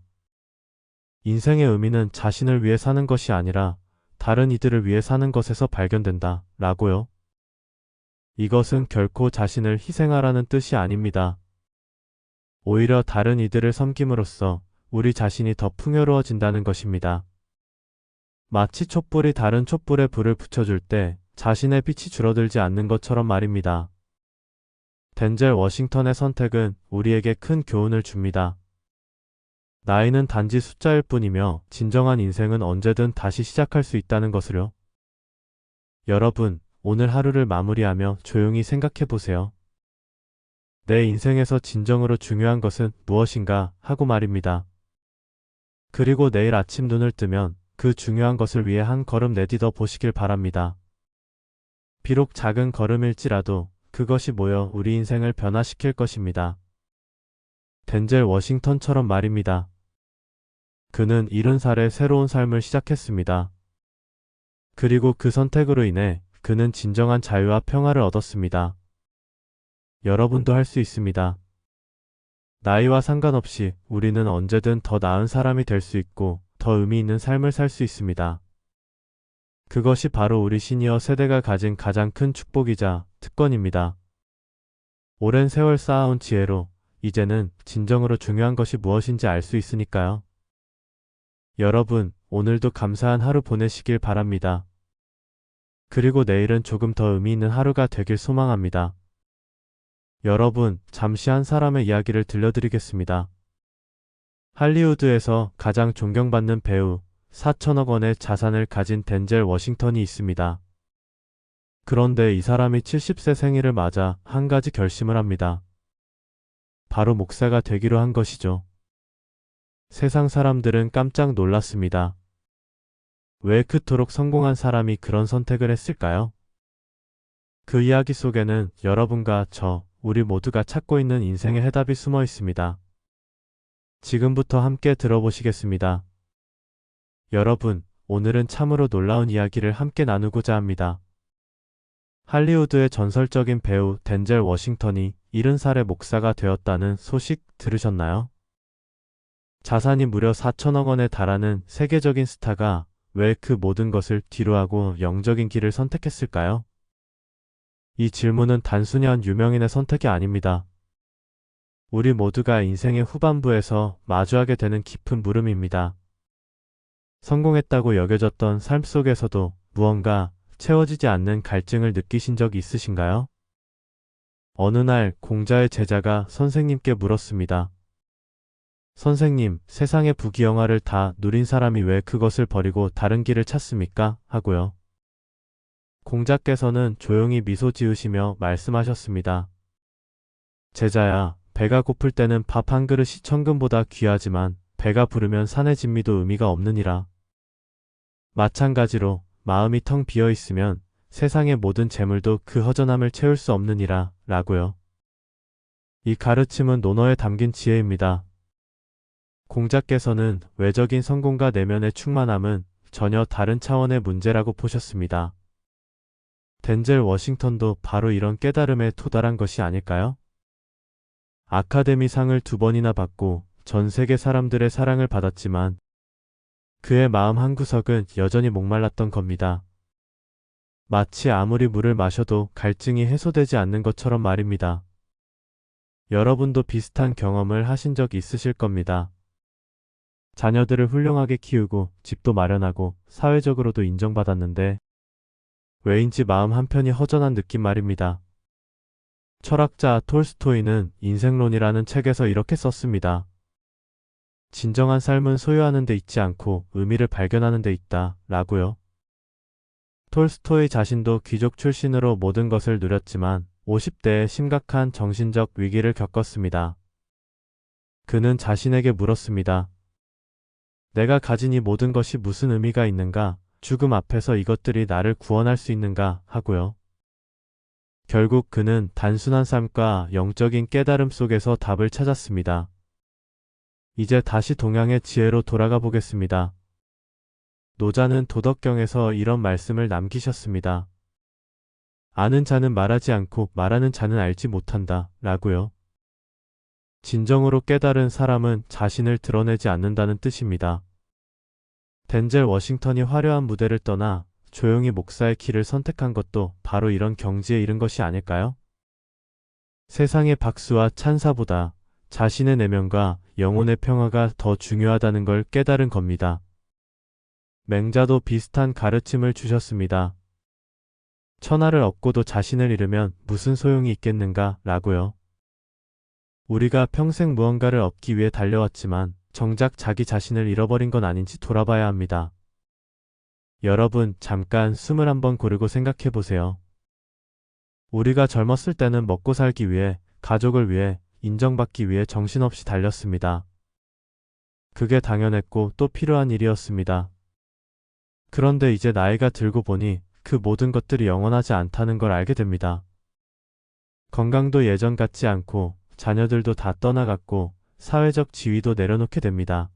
인생의 의미는 자신을 위해 사는 것이 아니라 다른 이들을 위해 사는 것에서 발견된다. 라고요. 이것은 결코 자신을 희생하라는 뜻이 아닙니다. 오히려 다른 이들을 섬김으로써 우리 자신이 더 풍요로워진다는 것입니다. 마치 촛불이 다른 촛불에 불을 붙여줄 때 자신의 빛이 줄어들지 않는 것처럼 말입니다. 덴젤 워싱턴의 선택은 우리에게 큰 교훈을 줍니다. 나이는 단지 숫자일 뿐이며 진정한 인생은 언제든 다시 시작할 수 있다는 것을요. 여러분, 오늘 하루를 마무리하며 조용히 생각해 보세요. 내 인생에서 진정으로 중요한 것은 무엇인가 하고 말입니다. 그리고 내일 아침 눈을 뜨면 그 중요한 것을 위해 한 걸음 내딛어 보시길 바랍니다. 비록 작은 걸음일지라도 그것이 모여 우리 인생을 변화시킬 것입니다. 덴젤 워싱턴처럼 말입니다. 그는 70살에 새로운 삶을 시작했습니다. 그리고 그 선택으로 인해 그는 진정한 자유와 평화를 얻었습니다. 여러분도 할 수 있습니다. 나이와 상관없이 우리는 언제든 더 나은 사람이 될 수 있고 더 의미 있는 삶을 살 수 있습니다. 그것이 바로 우리 시니어 세대가 가진 가장 큰 축복이자 특권입니다. 오랜 세월 쌓아온 지혜로 이제는 진정으로 중요한 것이 무엇인지 알 수 있으니까요. 여러분, 오늘도 감사한 하루 보내시길 바랍니다. 그리고 내일은 조금 더 의미 있는 하루가 되길 소망합니다. 여러분, 잠시 한 사람의 이야기를 들려드리겠습니다. 할리우드에서 가장 존경받는 배우, 4천억 원의 자산을 가진 덴젤 워싱턴이 있습니다. 그런데 이 사람이 70세 생일을 맞아 한 가지 결심을 합니다. 바로 목사가 되기로 한 것이죠. 세상 사람들은 깜짝 놀랐습니다. 왜 그토록 성공한 사람이 그런 선택을 했을까요? 그 이야기 속에는 여러분과 우리 모두가 찾고 있는 인생의 해답이 숨어 있습니다. 지금부터 함께 들어보시겠습니다. 여러분, 오늘은 참으로 놀라운 이야기를 함께 나누고자 합니다. 할리우드의 전설적인 배우 덴젤 워싱턴이 70살의 목사가 되었다는 소식 들으셨나요? 자산이 무려 4천억 원에 달하는 세계적인 스타가 왜 그 모든 것을 뒤로하고 영적인 길을 선택했을까요? 이 질문은 단순히 한 유명인의 선택이 아닙니다. 우리 모두가 인생의 후반부에서 마주하게 되는 깊은 물음입니다. 성공했다고 여겨졌던 삶 속에서도 무언가 채워지지 않는 갈증을 느끼신 적 있으신가요? 어느 날 공자의 제자가 선생님께 물었습니다. 선생님, 세상의 부귀영화를 다 누린 사람이 왜 그것을 버리고 다른 길을 찾습니까? 하고요. 공자께서는 조용히 미소 지으시며 말씀하셨습니다. 제자야, 배가 고플 때는 밥 한 그릇이 천금보다 귀하지만 배가 부르면 산의 진미도 의미가 없느니라. 마찬가지로 마음이 텅 비어 있으면 세상의 모든 재물도 그 허전함을 채울 수 없느니라 라고요. 이 가르침은 논어에 담긴 지혜입니다. 공자께서는 외적인 성공과 내면의 충만함은 전혀 다른 차원의 문제라고 보셨습니다. 덴젤 워싱턴도 바로 이런 깨달음에 도달한 것이 아닐까요? 아카데미 상을 2번이나 받고 전 세계 사람들의 사랑을 받았지만 그의 마음 한구석은 여전히 목말랐던 겁니다. 마치 아무리 물을 마셔도 갈증이 해소되지 않는 것처럼 말입니다. 여러분도 비슷한 경험을 하신 적 있으실 겁니다. 자녀들을 훌륭하게 키우고 집도 마련하고 사회적으로도 인정받았는데 왜인지 마음 한편이 허전한 느낌 말입니다. 철학자 톨스토이는 인생론이라는 책에서 이렇게 썼습니다. 진정한 삶은 소유하는 데 있지 않고 의미를 발견하는 데 있다 라고요. 톨스토이 자신도 귀족 출신으로 모든 것을 누렸지만 50대에 심각한 정신적 위기를 겪었습니다. 그는 자신에게 물었습니다. 내가 가진 이 모든 것이 무슨 의미가 있는가? 죽음 앞에서 이것들이 나를 구원할 수 있는가? 하고요. 결국 그는 단순한 삶과 영적인 깨달음 속에서 답을 찾았습니다. 이제 다시 동양의 지혜로 돌아가 보겠습니다. 노자는 도덕경에서 이런 말씀을 남기셨습니다. 아는 자는 말하지 않고 말하는 자는 알지 못한다 라고요. 진정으로 깨달은 사람은 자신을 드러내지 않는다는 뜻입니다. 덴젤 워싱턴이 화려한 무대를 떠나 조용히 목사의 길을 선택한 것도 바로 이런 경지에 이른 것이 아닐까요? 세상의 박수와 찬사보다 자신의 내면과 영혼의 평화가 더 중요하다는 걸 깨달은 겁니다. 맹자도 비슷한 가르침을 주셨습니다. 천하를 얻고도 자신을 잃으면 무슨 소용이 있겠는가 라고요. 우리가 평생 무언가를 얻기 위해 달려왔지만 정작 자기 자신을 잃어버린 건 아닌지 돌아봐야 합니다. 여러분, 잠깐 숨을 한번 고르고 생각해 보세요. 우리가 젊었을 때는 먹고 살기 위해, 가족을 위해, 인정받기 위해 정신없이 달렸습니다. 그게 당연했고 또 필요한 일이었습니다. 그런데 이제 나이가 들고 보니 그 모든 것들이 영원하지 않다는 걸 알게 됩니다. 건강도 예전 같지 않고 자녀들도 다 떠나갔고 사회적 지위도 내려놓게 됩니다.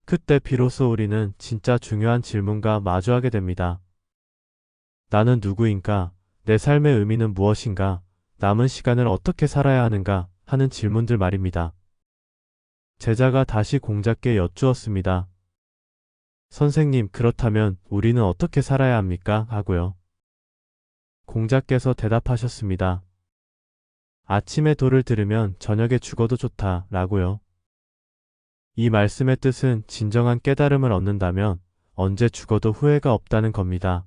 그때 비로소 우리는 진짜 중요한 질문과 마주하게 됩니다. 나는 누구인가? 내 삶의 의미는 무엇인가? 남은 시간을 어떻게 살아야 하는가? 하는 질문들 말입니다. 제자가 다시 공자께 여쭈었습니다. 선생님, 그렇다면 우리는 어떻게 살아야 합니까? 하고요. 공자께서 대답하셨습니다. 아침에 도를 들으면 저녁에 죽어도 좋다 라고요. 이 말씀의 뜻은 진정한 깨달음을 얻는다면 언제 죽어도 후회가 없다는 겁니다.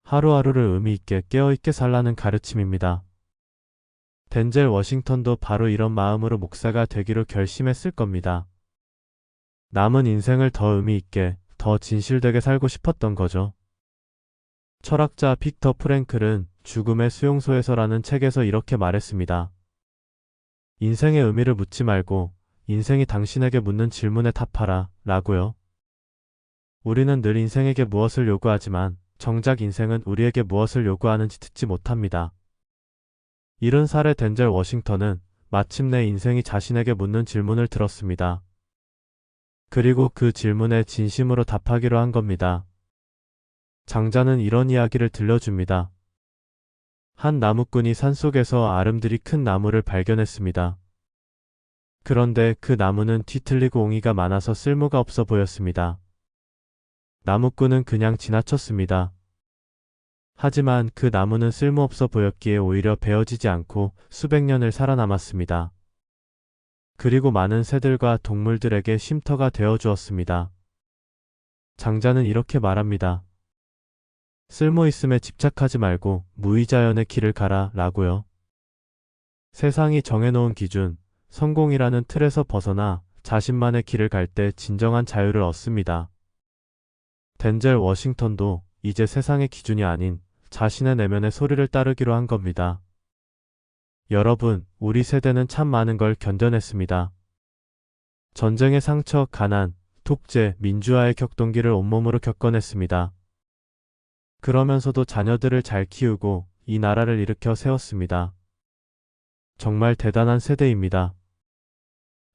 하루하루를 의미 있게 깨어있게 살라는 가르침입니다. 덴젤 워싱턴도 바로 이런 마음으로 목사가 되기로 결심했을 겁니다. 남은 인생을 더 의미 있게, 더 진실되게 살고 싶었던 거죠. 철학자 빅터 프랭클은 죽음의 수용소에서라는 책에서 이렇게 말했습니다. 인생의 의미를 묻지 말고 인생이 당신에게 묻는 질문에 답하라 라고요. 우리는 늘 인생에게 무엇을 요구하지만 정작 인생은 우리에게 무엇을 요구하는지 듣지 못합니다. 70살의 덴젤 워싱턴은 마침내 인생이 자신에게 묻는 질문을 들었습니다. 그리고 그 질문에 진심으로 답하기로 한 겁니다. 장자는 이런 이야기를 들려줍니다. 한 나무꾼이 산속에서 아름드리 큰 나무를 발견했습니다. 그런데 그 나무는 뒤틀리고 옹이가 많아서 쓸모가 없어 보였습니다. 나무꾼은 그냥 지나쳤습니다. 하지만 그 나무는 쓸모없어 보였기에 오히려 베어지지 않고 수백 년을 살아남았습니다. 그리고 많은 새들과 동물들에게 쉼터가 되어 주었습니다. 장자는 이렇게 말합니다. 쓸모있음에 집착하지 말고 무의자연의 길을 가라 라고요. 세상이 정해놓은 기준, 성공이라는 틀에서 벗어나 자신만의 길을 갈 때 진정한 자유를 얻습니다. 덴젤 워싱턴도 이제 세상의 기준이 아닌 자신의 내면의 소리를 따르기로 한 겁니다. 여러분, 우리 세대는 참 많은 걸 견뎌냈습니다. 전쟁의 상처, 가난, 독재, 민주화의 격동기를 온몸으로 겪어냈습니다. 그러면서도 자녀들을 잘 키우고 이 나라를 일으켜 세웠습니다. 정말 대단한 세대입니다.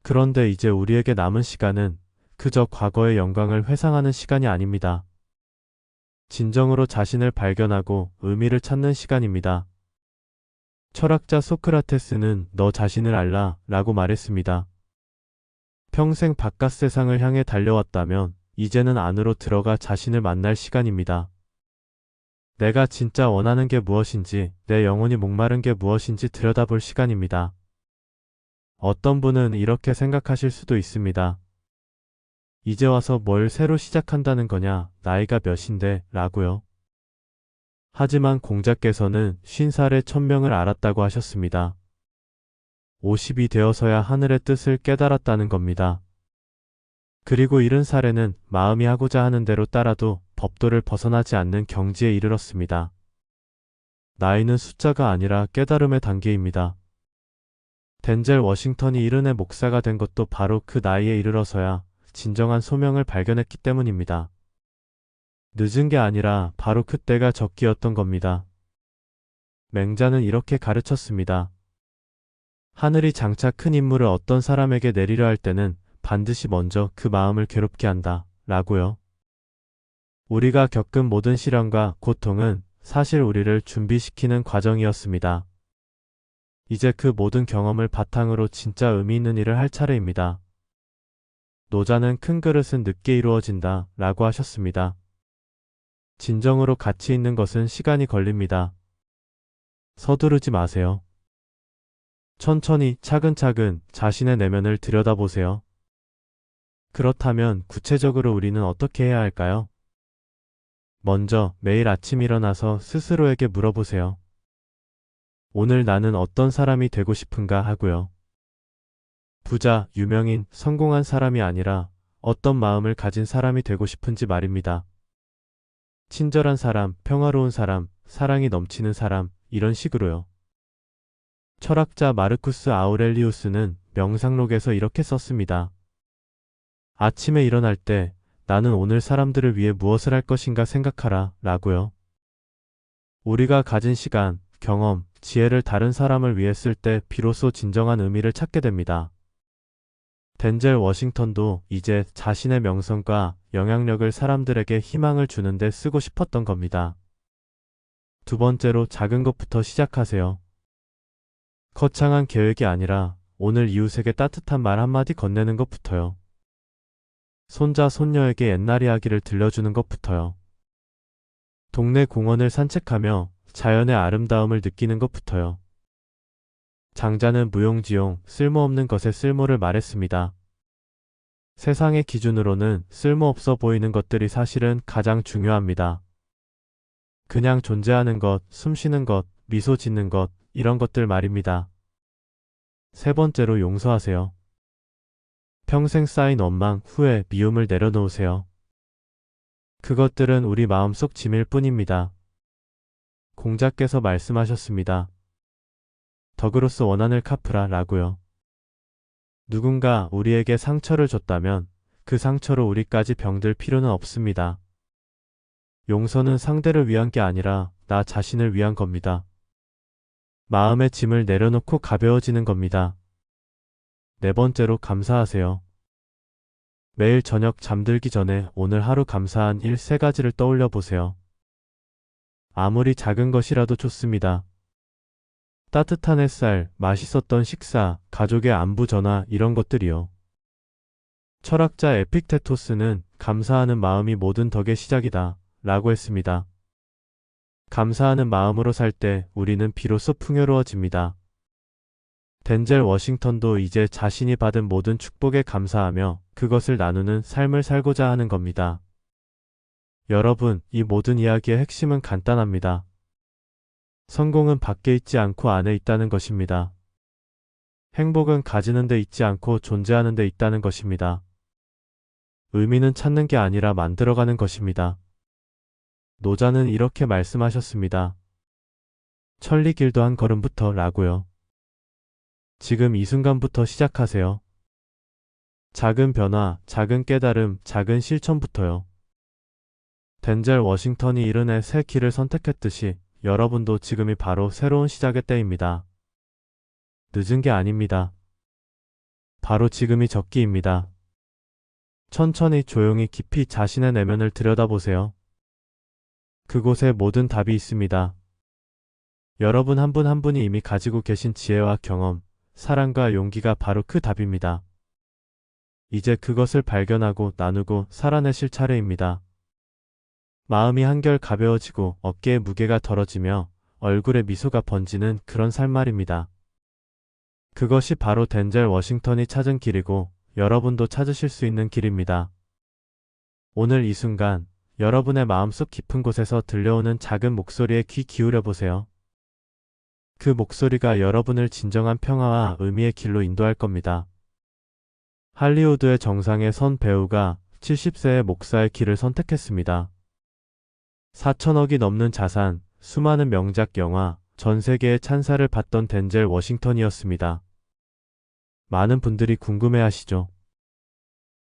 그런데 이제 우리에게 남은 시간은 그저 과거의 영광을 회상하는 시간이 아닙니다. 진정으로 자신을 발견하고 의미를 찾는 시간입니다. 철학자 소크라테스는 너 자신을 알라 라고 말했습니다. 평생 바깥 세상을 향해 달려왔다면 이제는 안으로 들어가 자신을 만날 시간입니다. 내가 진짜 원하는 게 무엇인지, 내 영혼이 목마른 게 무엇인지 들여다볼 시간입니다. 어떤 분은 이렇게 생각하실 수도 있습니다. 이제 와서 뭘 새로 시작한다는 거냐, 나이가 몇인데 라고요. 하지만 공자께서는 50살에 천명을 알았다고 하셨습니다. 50이 되어서야 하늘의 뜻을 깨달았다는 겁니다. 그리고 70살에는 마음이 하고자 하는 대로 따라도 법도를 벗어나지 않는 경지에 이르렀습니다. 나이는 숫자가 아니라 깨달음의 단계입니다. 덴젤 워싱턴이 70의 목사가 된 것도 바로 그 나이에 이르러서야 진정한 소명을 발견했기 때문입니다. 늦은 게 아니라 바로 그때가 적기였던 겁니다. 맹자는 이렇게 가르쳤습니다. 하늘이 장차 큰 임무를 어떤 사람에게 내리려 할 때는 반드시 먼저 그 마음을 괴롭게 한다 라고요. 우리가 겪은 모든 시련과 고통은 사실 우리를 준비시키는 과정이었습니다. 이제 그 모든 경험을 바탕으로 진짜 의미 있는 일을 할 차례입니다. 노자는 큰 그릇은 늦게 이루어진다 라고 하셨습니다. 진정으로 가치 있는 것은 시간이 걸립니다. 서두르지 마세요. 천천히 차근차근 자신의 내면을 들여다보세요. 그렇다면 구체적으로 우리는 어떻게 해야 할까요? 먼저 매일 아침 일어나서 스스로에게 물어보세요. 오늘 나는 어떤 사람이 되고 싶은가 하고요. 부자, 유명인, 성공한 사람이 아니라 어떤 마음을 가진 사람이 되고 싶은지 말입니다. 친절한 사람, 평화로운 사람, 사랑이 넘치는 사람, 이런 식으로요. 철학자 마르쿠스 아우렐리우스는 명상록에서 이렇게 썼습니다. 아침에 일어날 때 나는 오늘 사람들을 위해 무엇을 할 것인가 생각하라 라고요. 우리가 가진 시간, 경험, 지혜를 다른 사람을 위해 쓸 때 비로소 진정한 의미를 찾게 됩니다. 덴젤 워싱턴도 이제 자신의 명성과 영향력을 사람들에게 희망을 주는데 쓰고 싶었던 겁니다. 두 번째로 작은 것부터 시작하세요. 거창한 계획이 아니라 오늘 이웃에게 따뜻한 말 한마디 건네는 것부터요. 손자, 손녀에게 옛날 이야기를 들려주는 것부터요. 동네 공원을 산책하며 자연의 아름다움을 느끼는 것부터요. 장자는 무용지용, 쓸모없는 것의 쓸모를 말했습니다. 세상의 기준으로는 쓸모없어 보이는 것들이 사실은 가장 중요합니다. 그냥 존재하는 것, 숨 쉬는 것, 미소 짓는 것, 이런 것들 말입니다. 세 번째로 용서하세요. 평생 쌓인 원망, 후회, 미움을 내려놓으세요. 그것들은 우리 마음속 짐일 뿐입니다. 공자께서 말씀하셨습니다. 덕으로서 원한을 갚으라 라고요. 누군가 우리에게 상처를 줬다면 그 상처로 우리까지 병들 필요는 없습니다. 용서는 상대를 위한 게 아니라 나 자신을 위한 겁니다. 마음의 짐을 내려놓고 가벼워지는 겁니다. 네 번째로 감사하세요. 매일 저녁 잠들기 전에 오늘 하루 감사한 일 3가지를 떠올려 보세요. 아무리 작은 것이라도 좋습니다. 따뜻한 햇살, 맛있었던 식사, 가족의 안부 전화 이런 것들이요. 철학자 에픽테토스는 감사하는 마음이 모든 덕의 시작이다 라고 했습니다. 감사하는 마음으로 살 때 우리는 비로소 풍요로워집니다. 덴젤 워싱턴도 이제 자신이 받은 모든 축복에 감사하며 그것을 나누는 삶을 살고자 하는 겁니다. 여러분, 이 모든 이야기의 핵심은 간단합니다. 성공은 밖에 있지 않고 안에 있다는 것입니다. 행복은 가지는 데 있지 않고 존재하는 데 있다는 것입니다. 의미는 찾는 게 아니라 만들어가는 것입니다. 노자는 이렇게 말씀하셨습니다. 천리길도 한 걸음부터 라고요. 지금 이 순간부터 시작하세요. 작은 변화, 작은 깨달음, 작은 실천부터요. 덴젤 워싱턴이 이른의 새 길을 선택했듯이 여러분도 지금이 바로 새로운 시작의 때입니다. 늦은 게 아닙니다. 바로 지금이 적기입니다. 천천히 조용히 깊이 자신의 내면을 들여다보세요. 그곳에 모든 답이 있습니다. 여러분 한 분 한 분이 이미 가지고 계신 지혜와 경험, 사랑과 용기가 바로 그 답입니다. 이제 그것을 발견하고 나누고 살아내실 차례입니다. 마음이 한결 가벼워지고 어깨의 무게가 덜어지며 얼굴에 미소가 번지는 그런 삶 말입니다. 그것이 바로 덴젤 워싱턴이 찾은 길이고 여러분도 찾으실 수 있는 길입니다. 오늘 이 순간 여러분의 마음속 깊은 곳에서 들려오는 작은 목소리에 귀 기울여 보세요. 그 목소리가 여러분을 진정한 평화와 의미의 길로 인도할 겁니다. 할리우드의 정상에 선 배우가 70세의 목사의 길을 선택했습니다. 4천억이 넘는 자산, 수많은 명작 영화, 전 세계의 찬사를 받던 덴젤 워싱턴이었습니다. 많은 분들이 궁금해하시죠.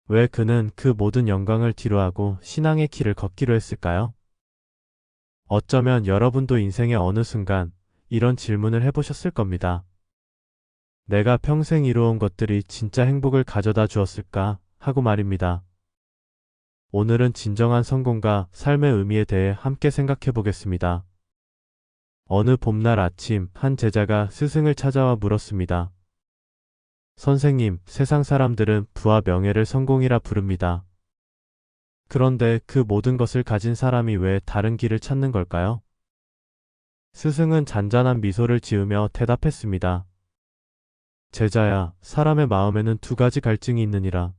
왜 그는 그 모든 영광을 뒤로하고 신앙의 길을 걷기로 했을까요? 어쩌면 여러분도 인생의 어느 순간 이런 질문을 해보셨을 겁니다. 내가 평생 이루어온 것들이 진짜 행복을 가져다 주었을까 하고 말입니다. 오늘은 진정한 성공과 삶의 의미에 대해 함께 생각해 보겠습니다. 어느 봄날 아침 한 제자가 스승을 찾아와 물었습니다. 선생님, 세상 사람들은 부와 명예를 성공이라 부릅니다. 그런데 그 모든 것을 가진 사람이 왜 다른 길을 찾는 걸까요? 스승은 잔잔한 미소를 지으며 대답했습니다. 제자야, 사람의 마음에는 2가지 갈증이 있느니라.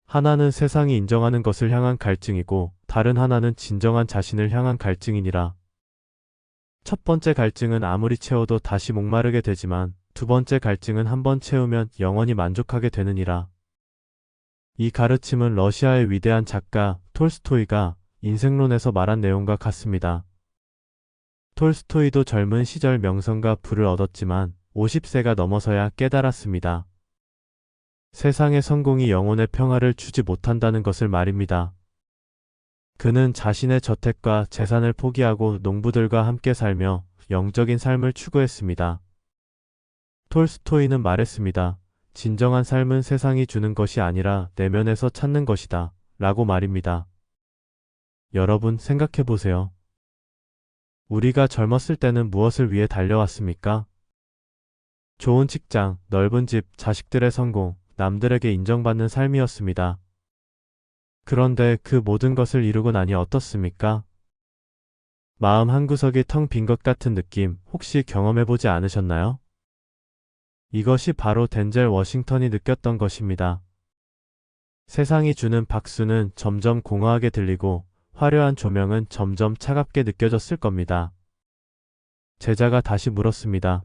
하나는 세상이 인정하는 것을 향한 갈증이고 다른 하나는 진정한 자신을 향한 갈증이니라. 첫 번째 갈증은 아무리 채워도 다시 목마르게 되지만 두 번째 갈증은 한번 채우면 영원히 만족하게 되느니라. 이 가르침은 러시아의 위대한 작가 톨스토이가 인생론에서 말한 내용과 같습니다. 톨스토이도 젊은 시절 명성과 부를 얻었지만 50세가 넘어서야 깨달았습니다. 세상의 성공이 영혼의 평화를 주지 못한다는 것을 말입니다. 그는 자신의 저택과 재산을 포기하고 농부들과 함께 살며 영적인 삶을 추구했습니다. 톨스토이는 말했습니다. 진정한 삶은 세상이 주는 것이 아니라 내면에서 찾는 것이다. 라고 말입니다. 여러분 생각해 보세요. 우리가 젊었을 때는 무엇을 위해 달려왔습니까? 좋은 직장, 넓은 집, 자식들의 성공, 남들에게 인정받는 삶이었습니다. 그런데 그 모든 것을 이루고 나니 어떻습니까? 마음 한구석이 텅 빈 것 같은 느낌 혹시 경험해보지 않으셨나요? 이것이 바로 덴젤 워싱턴이 느꼈던 것입니다. 세상이 주는 박수는 점점 공허하게 들리고 화려한 조명은 점점 차갑게 느껴졌을 겁니다. 제자가 다시 물었습니다.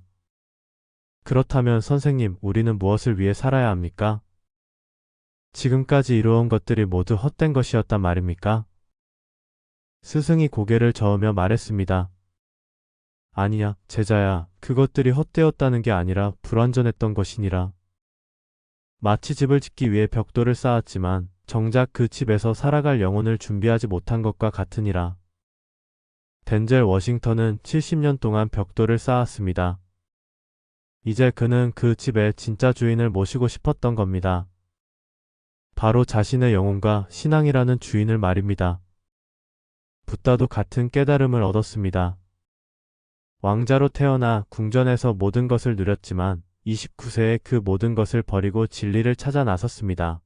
그렇다면 선생님, 우리는 무엇을 위해 살아야 합니까? 지금까지 이루어온 것들이 모두 헛된 것이었단 말입니까? 스승이 고개를 저으며 말했습니다. 아니야, 제자야. 그것들이 헛되었다는 게 아니라 불완전했던 것이니라. 마치 집을 짓기 위해 벽돌을 쌓았지만 정작 그 집에서 살아갈 영혼을 준비하지 못한 것과 같으니라. 덴젤 워싱턴은 70년 동안 벽돌을 쌓았습니다. 이제 그는 그 집의 진짜 주인을 모시고 싶었던 겁니다. 바로 자신의 영혼과 신앙이라는 주인을 말입니다. 붓다도 같은 깨달음을 얻었습니다. 왕자로 태어나 궁전에서 모든 것을 누렸지만 29세에 그 모든 것을 버리고 진리를 찾아 나섰습니다.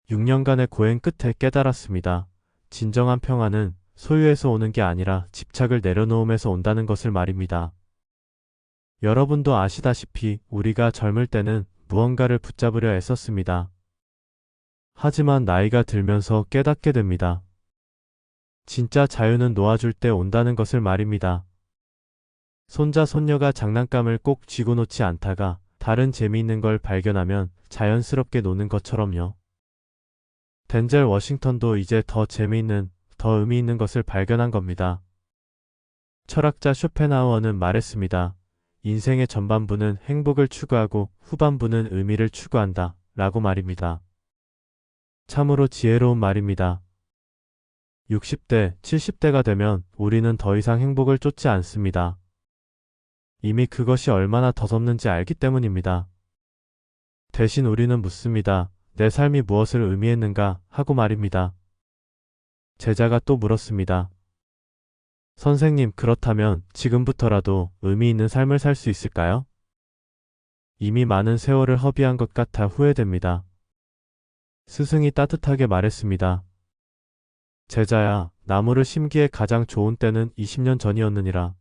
6년간의 고행 끝에 깨달았습니다. 진정한 평화는 소유에서 오는 게 아니라 집착을 내려놓음에서 온다는 것을 말입니다. 여러분도 아시다시피 우리가 젊을 때는 무언가를 붙잡으려 애썼습니다. 하지만 나이가 들면서 깨닫게 됩니다. 진짜 자유는 놓아줄 때 온다는 것을 말입니다. 손자 손녀가 장난감을 꼭 쥐고 놓지 않다가 다른 재미있는 걸 발견하면 자연스럽게 노는 것처럼요. 덴젤 워싱턴도 이제 더 재미있는, 더 의미 있는 것을 발견한 겁니다. 철학자 쇼펜하우어는 말했습니다. 인생의 전반부는 행복을 추구하고 후반부는 의미를 추구한다 라고 말입니다. 참으로 지혜로운 말입니다. 60대, 70대가 되면 우리는 더 이상 행복을 쫓지 않습니다. 이미 그것이 얼마나 더섭는지 알기 때문입니다. 대신 우리는 묻습니다. 내 삶이 무엇을 의미했는가 하고 말입니다. 제자가 또 물었습니다. 선생님, 그렇다면 지금부터라도 의미 있는 삶을 살 수 있을까요? 이미 많은 세월을 허비한 것 같아 후회됩니다. 스승이 따뜻하게 말했습니다. 제자야, 나무를 심기에 가장 좋은 때는 20년 전이었느니라.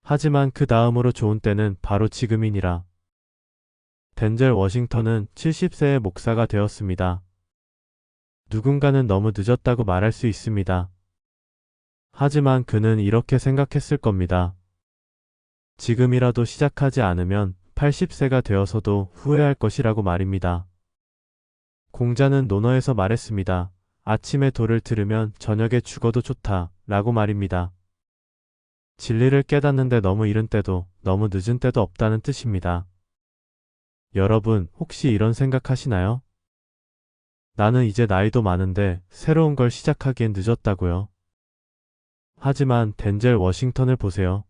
하지만 그 다음으로 좋은 때는 바로 지금이니라. 덴젤 워싱턴은 70세의 목사가 되었습니다. 누군가는 너무 늦었다고 말할 수 있습니다. 하지만 그는 이렇게 생각했을 겁니다. 지금이라도 시작하지 않으면 80세가 되어서도 후회할 것이라고 말입니다. 공자는 논어에서 말했습니다. 아침에 도를 들으면 저녁에 죽어도 좋다 라고 말입니다. 진리를 깨닫는데 너무 이른 때도 너무 늦은 때도 없다는 뜻입니다. 여러분, 혹시 이런 생각하시나요? 나는 이제 나이도 많은데 새로운 걸 시작하기엔 늦었다고요. 하지만 덴젤 워싱턴을 보세요.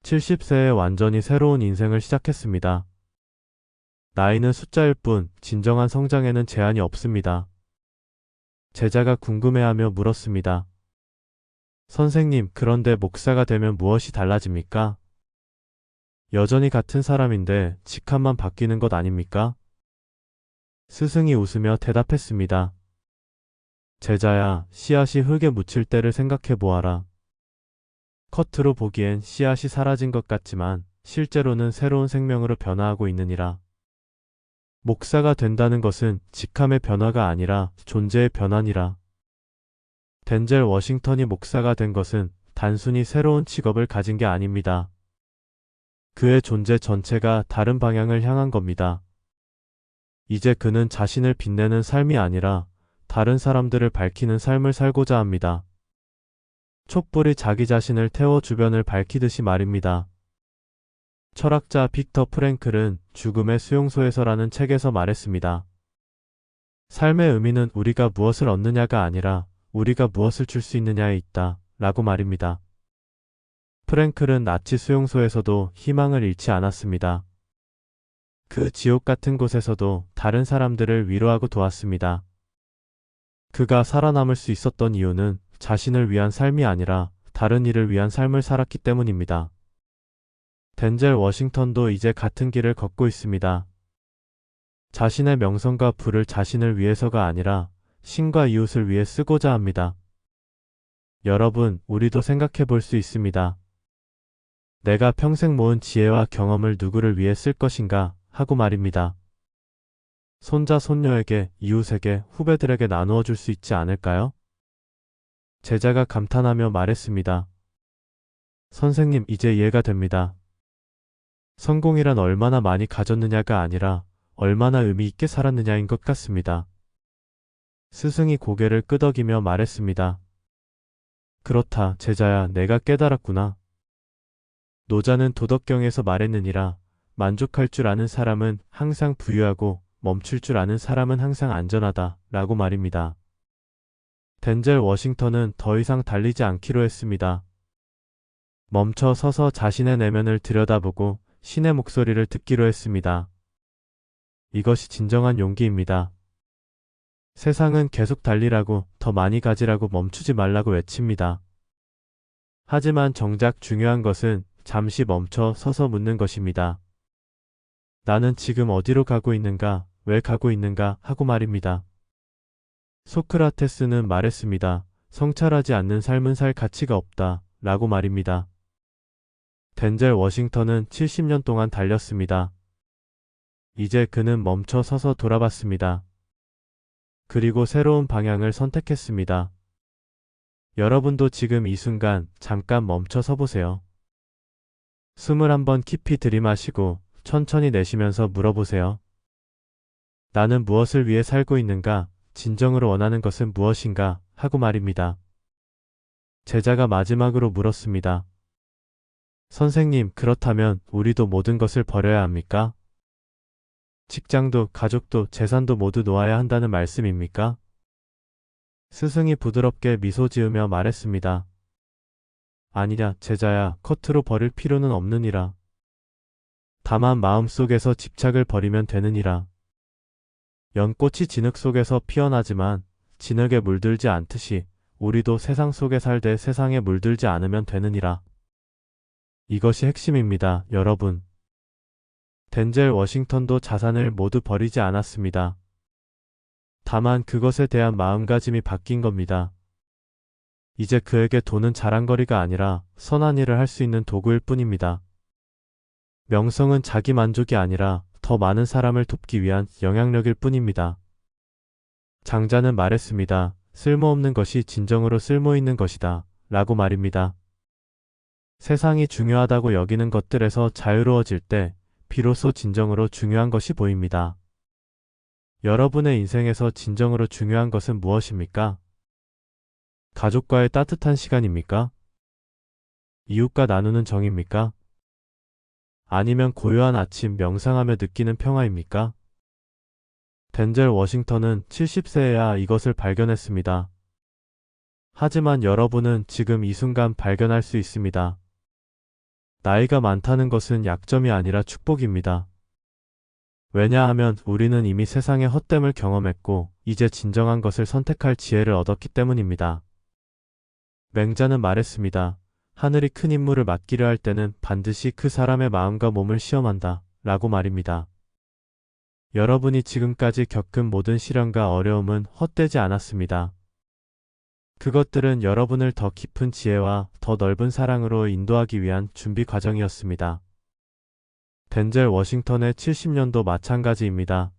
70세에 완전히 새로운 인생을 시작했습니다. 나이는 숫자일 뿐 진정한 성장에는 제한이 없습니다. 제자가 궁금해하며 물었습니다. 선생님, 그런데 목사가 되면 무엇이 달라집니까? 여전히 같은 사람인데 직함만 바뀌는 것 아닙니까? 스승이 웃으며 대답했습니다. 제자야, 씨앗이 흙에 묻힐 때를 생각해 보아라. 겉으로 보기엔 씨앗이 사라진 것 같지만 실제로는 새로운 생명으로 변화하고 있느니라. 목사가 된다는 것은 직함의 변화가 아니라 존재의 변화니라. 덴젤 워싱턴이 목사가 된 것은 단순히 새로운 직업을 가진 게 아닙니다. 그의 존재 전체가 다른 방향을 향한 겁니다. 이제 그는 자신을 빛내는 삶이 아니라 다른 사람들을 밝히는 삶을 살고자 합니다. 촛불이 자기 자신을 태워 주변을 밝히듯이 말입니다. 철학자 빅터 프랭클은 죽음의 수용소에서라는 책에서 말했습니다. 삶의 의미는 우리가 무엇을 얻느냐가 아니라 우리가 무엇을 줄 수 있느냐에 있다 라고 말입니다. 프랭클은 나치 수용소에서도 희망을 잃지 않았습니다. 그 지옥 같은 곳에서도 다른 사람들을 위로하고 도왔습니다. 그가 살아남을 수 있었던 이유는 자신을 위한 삶이 아니라 다른 이를 위한 삶을 살았기 때문입니다. 덴젤 워싱턴도 이제 같은 길을 걷고 있습니다. 자신의 명성과 부를 자신을 위해서가 아니라 신과 이웃을 위해 쓰고자 합니다. 여러분, 우리도 생각해 볼 수 있습니다. 내가 평생 모은 지혜와 경험을 누구를 위해 쓸 것인가 하고 말입니다. 손자, 손녀에게, 이웃에게, 후배들에게 나누어 줄 수 있지 않을까요? 제자가 감탄하며 말했습니다. 선생님, 이제 이해가 됩니다. 성공이란 얼마나 많이 가졌느냐가 아니라 얼마나 의미 있게 살았느냐인 것 같습니다. 스승이 고개를 끄덕이며 말했습니다. 그렇다, 제자야, 내가 깨달았구나. 노자는 도덕경에서 말했느니라. 만족할 줄 아는 사람은 항상 부유하고 멈출 줄 아는 사람은 항상 안전하다 라고 말입니다. 덴젤 워싱턴은 더 이상 달리지 않기로 했습니다. 멈춰 서서 자신의 내면을 들여다보고 신의 목소리를 듣기로 했습니다. 이것이 진정한 용기입니다. 세상은 계속 달리라고, 더 많이 가지라고, 멈추지 말라고 외칩니다. 하지만 정작 중요한 것은 잠시 멈춰 서서 묻는 것입니다. 나는 지금 어디로 가고 있는가, 왜 가고 있는가 하고 말입니다. 소크라테스는 말했습니다. 성찰하지 않는 삶은 살 가치가 없다 라고 말입니다. 덴젤 워싱턴은 70년 동안 달렸습니다. 이제 그는 멈춰 서서 돌아봤습니다. 그리고 새로운 방향을 선택했습니다. 여러분도 지금 이 순간 잠깐 멈춰 서 보세요. 숨을 한번 깊이 들이마시고 천천히 내쉬면서 물어보세요. 나는 무엇을 위해 살고 있는가? 진정으로 원하는 것은 무엇인가? 하고 말입니다. 제자가 마지막으로 물었습니다. 선생님, 그렇다면 우리도 모든 것을 버려야 합니까? 직장도, 가족도, 재산도 모두 놓아야 한다는 말씀입니까? 스승이 부드럽게 미소 지으며 말했습니다. 아니냐, 제자야, 겉으로 버릴 필요는 없느니라. 다만 마음속에서 집착을 버리면 되느니라. 연꽃이 진흙 속에서 피어나지만 진흙에 물들지 않듯이 우리도 세상 속에 살되 세상에 물들지 않으면 되느니라. 이것이 핵심입니다, 여러분. 덴젤 워싱턴도 자산을 모두 버리지 않았습니다. 다만 그것에 대한 마음가짐이 바뀐 겁니다. 이제 그에게 돈은 자랑거리가 아니라 선한 일을 할 수 있는 도구일 뿐입니다. 명성은 자기 만족이 아니라 더 많은 사람을 돕기 위한 영향력일 뿐입니다. 장자는 말했습니다. 쓸모없는 것이 진정으로 쓸모있는 것이다 라고 말입니다. 세상이 중요하다고 여기는 것들에서 자유로워질 때 비로소 진정으로 중요한 것이 보입니다. 여러분의 인생에서 진정으로 중요한 것은 무엇입니까? 가족과의 따뜻한 시간입니까? 이웃과 나누는 정입니까? 아니면 고요한 아침 명상하며 느끼는 평화입니까? 덴젤 워싱턴은 70세에야 이것을 발견했습니다. 하지만 여러분은 지금 이 순간 발견할 수 있습니다. 나이가 많다는 것은 약점이 아니라 축복입니다. 왜냐하면 우리는 이미 세상의 헛됨을 경험했고 이제 진정한 것을 선택할 지혜를 얻었기 때문입니다. 맹자는 말했습니다. 하늘이 큰 임무를 맡기려 할 때는 반드시 그 사람의 마음과 몸을 시험한다 라고 말입니다. 여러분이 지금까지 겪은 모든 시련과 어려움은 헛되지 않았습니다. 그것들은 여러분을 더 깊은 지혜와 더 넓은 사랑으로 인도하기 위한 준비 과정이었습니다. 덴젤 워싱턴의 70년도 마찬가지입니다.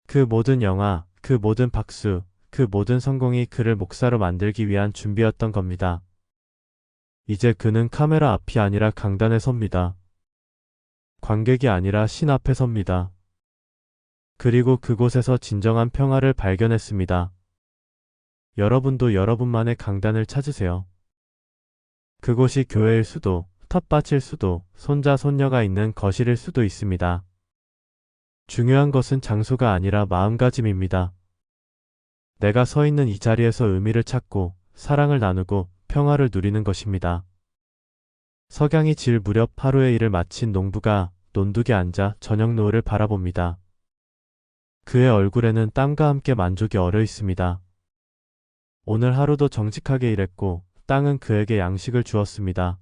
그 모든 영화, 그 모든 박수, 그 모든 성공이 그를 목사로 만들기 위한 준비였던 겁니다. 이제 그는 카메라 앞이 아니라 강단에 섭니다. 관객이 아니라 신 앞에 섭니다. 그리고 그곳에서 진정한 평화를 발견했습니다. 여러분도 여러분만의 강단을 찾으세요. 그곳이 교회일 수도, 텃밭일 수도, 손자, 손녀가 있는 거실일 수도 있습니다. 중요한 것은 장소가 아니라 마음가짐입니다. 내가 서 있는 이 자리에서 의미를 찾고 사랑을 나누고 평화를 누리는 것입니다. 석양이 질 무렵 하루의 일을 마친 농부가 논둑에 앉아 저녁 노을을 바라봅니다. 그의 얼굴에는 땀과 함께 만족이 어려 있습니다. 오늘 하루도 정직하게 일했고 땅은 그에게 양식을 주었습니다.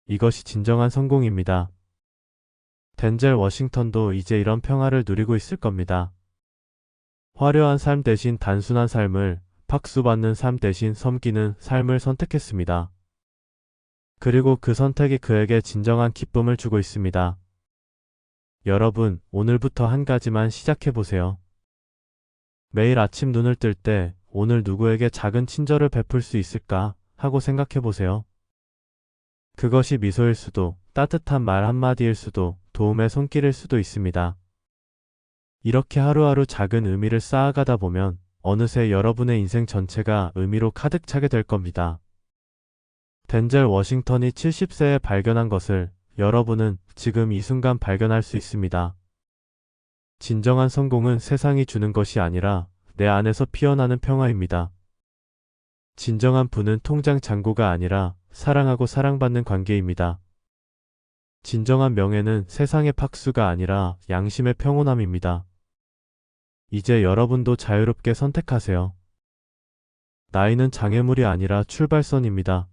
이것이 진정한 성공입니다. 덴젤 워싱턴도 이제 이런 평화를 누리고 있을 겁니다. 화려한 삶 대신 단순한 삶을, 박수받는 삶 대신 섬기는 삶을 선택했습니다. 그리고 그 선택이 그에게 진정한 기쁨을 주고 있습니다. 여러분, 오늘부터 한 가지만 시작해보세요. 매일 아침 눈을 뜰 때 오늘 누구에게 작은 친절을 베풀 수 있을까 하고 생각해보세요. 그것이 미소일 수도, 따뜻한 말 한마디일 수도, 도움의 손길일 수도 있습니다. 이렇게 하루하루 작은 의미를 쌓아가다 보면 어느새 여러분의 인생 전체가 의미로 가득 차게 될 겁니다. 덴젤 워싱턴이 70세에 발견한 것을 여러분은 지금 이 순간 발견할 수 있습니다. 진정한 성공은 세상이 주는 것이 아니라 내 안에서 피어나는 평화입니다. 진정한 부는 통장 잔고가 아니라 사랑하고 사랑받는 관계입니다. 진정한 명예는 세상의 팍수가 아니라 양심의 평온함입니다. 이제 여러분도 자유롭게 선택하세요. 나이는 장애물이 아니라 출발선입니다.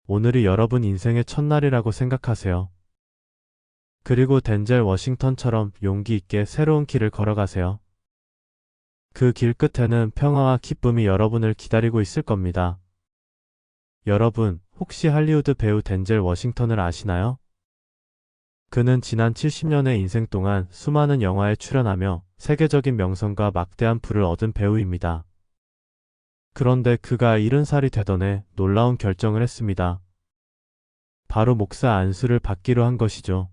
오늘이 여러분 인생의 첫날이라고 생각하세요. 그리고 덴젤 워싱턴처럼 용기 있게 새로운 길을 걸어가세요. 그 길 끝에는 평화와 기쁨이 여러분을 기다리고 있을 겁니다. 여러분, 혹시 할리우드 배우 덴젤 워싱턴을 아시나요? 그는 지난 70년의 인생 동안 수많은 영화에 출연하며 세계적인 명성과 막대한 부를 얻은 배우입니다. 그런데 그가 70살이 되던 해 놀라운 결정을 했습니다. 바로 목사 안수를 받기로 한 것이죠.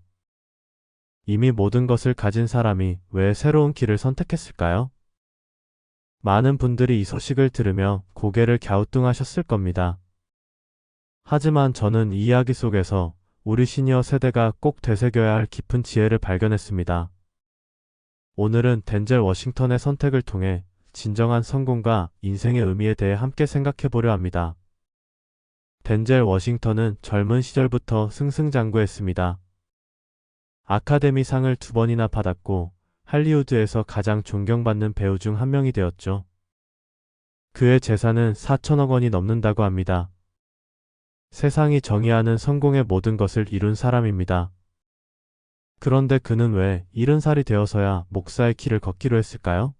이미 모든 것을 가진 사람이 왜 새로운 길을 선택했을까요? 많은 분들이 이 소식을 들으며 고개를 갸우뚱하셨을 겁니다. 하지만 저는 이 이야기 속에서 우리 시니어 세대가 꼭 되새겨야 할 깊은 지혜를 발견했습니다. 오늘은 덴젤 워싱턴의 선택을 통해 진정한 성공과 인생의 의미에 대해 함께 생각해 보려 합니다. 덴젤 워싱턴은 젊은 시절부터 승승장구했습니다. 아카데미 상을 2번이나 받았고 할리우드에서 가장 존경받는 배우 중 한 명이 되었죠. 그의 재산은 4천억 원이 넘는다고 합니다. 세상이 정의하는 성공의 모든 것을 이룬 사람입니다. 그런데 그는 왜 70살이 되어서야 목사의 길을 걷기로 했을까요?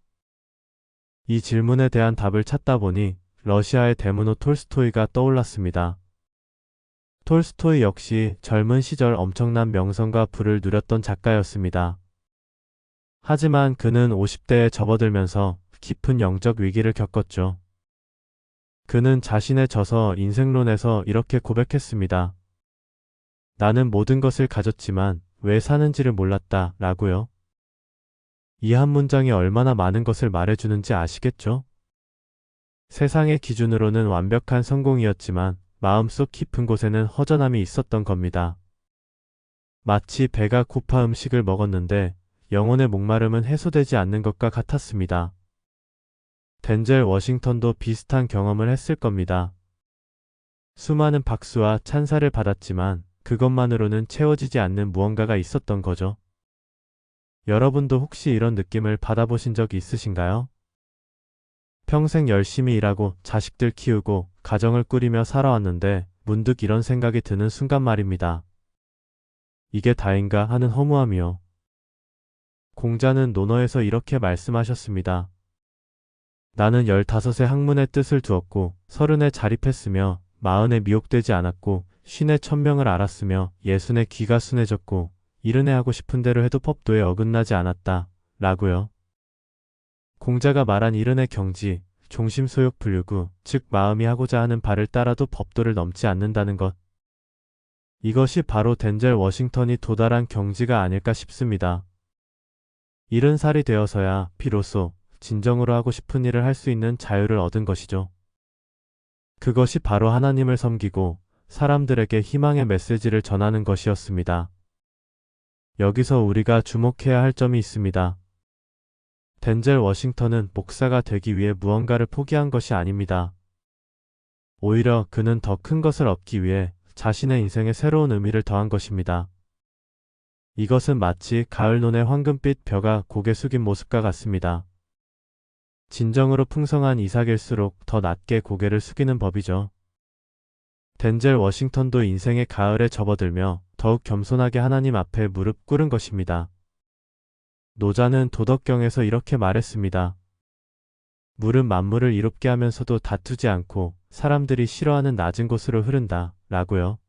이 질문에 대한 답을 찾다 보니 러시아의 대문호 톨스토이가 떠올랐습니다. 톨스토이 역시 젊은 시절 엄청난 명성과 부를 누렸던 작가였습니다. 하지만 그는 50대에 접어들면서 깊은 영적 위기를 겪었죠. 그는 자신의 저서 인생론에서 이렇게 고백했습니다. 나는 모든 것을 가졌지만 왜 사는지를 몰랐다 라고요. 이 한 문장이 얼마나 많은 것을 말해주는지 아시겠죠? 세상의 기준으로는 완벽한 성공이었지만 마음속 깊은 곳에는 허전함이 있었던 겁니다. 마치 배가 고파 음식을 먹었는데 영혼의 목마름은 해소되지 않는 것과 같았습니다. 덴젤 워싱턴도 비슷한 경험을 했을 겁니다. 수많은 박수와 찬사를 받았지만 그것만으로는 채워지지 않는 무언가가 있었던 거죠. 여러분도 혹시 이런 느낌을 받아보신 적 있으신가요? 평생 열심히 일하고 자식들 키우고 가정을 꾸리며 살아왔는데 문득 이런 생각이 드는 순간 말입니다. 이게 다인가 하는 허무함이요. 공자는 논어에서 이렇게 말씀하셨습니다. 나는 15에 학문의 뜻을 두었고 30에 자립했으며 40에 미혹되지 않았고 50에 천명을 알았으며 60에 귀가 순해졌고 70에 하고 싶은 대로 해도 법도에 어긋나지 않았다. 라고요. 공자가 말한 70의 경지, 종심소욕 불유구, 즉 마음이 하고자 하는 바를 따라도 법도를 넘지 않는다는 것. 이것이 바로 덴젤 워싱턴이 도달한 경지가 아닐까 싶습니다. 70살이 되어서야 비로소 진정으로 하고 싶은 일을 할 수 있는 자유를 얻은 것이죠. 그것이 바로 하나님을 섬기고 사람들에게 희망의 메시지를 전하는 것이었습니다. 여기서 우리가 주목해야 할 점이 있습니다. 덴젤 워싱턴은 목사가 되기 위해 무언가를 포기한 것이 아닙니다. 오히려 그는 더 큰 것을 얻기 위해 자신의 인생에 새로운 의미를 더한 것입니다. 이것은 마치 가을논의 황금빛 벼가 고개 숙인 모습과 같습니다. 진정으로 풍성한 이삭일수록 더 낮게 고개를 숙이는 법이죠. 덴젤 워싱턴도 인생의 가을에 접어들며 더욱 겸손하게 하나님 앞에 무릎 꿇은 것입니다. 노자는 도덕경에서 이렇게 말했습니다. 물은 만물을 이롭게 하면서도 다투지 않고 사람들이 싫어하는 낮은 곳으로 흐른다. 라고요.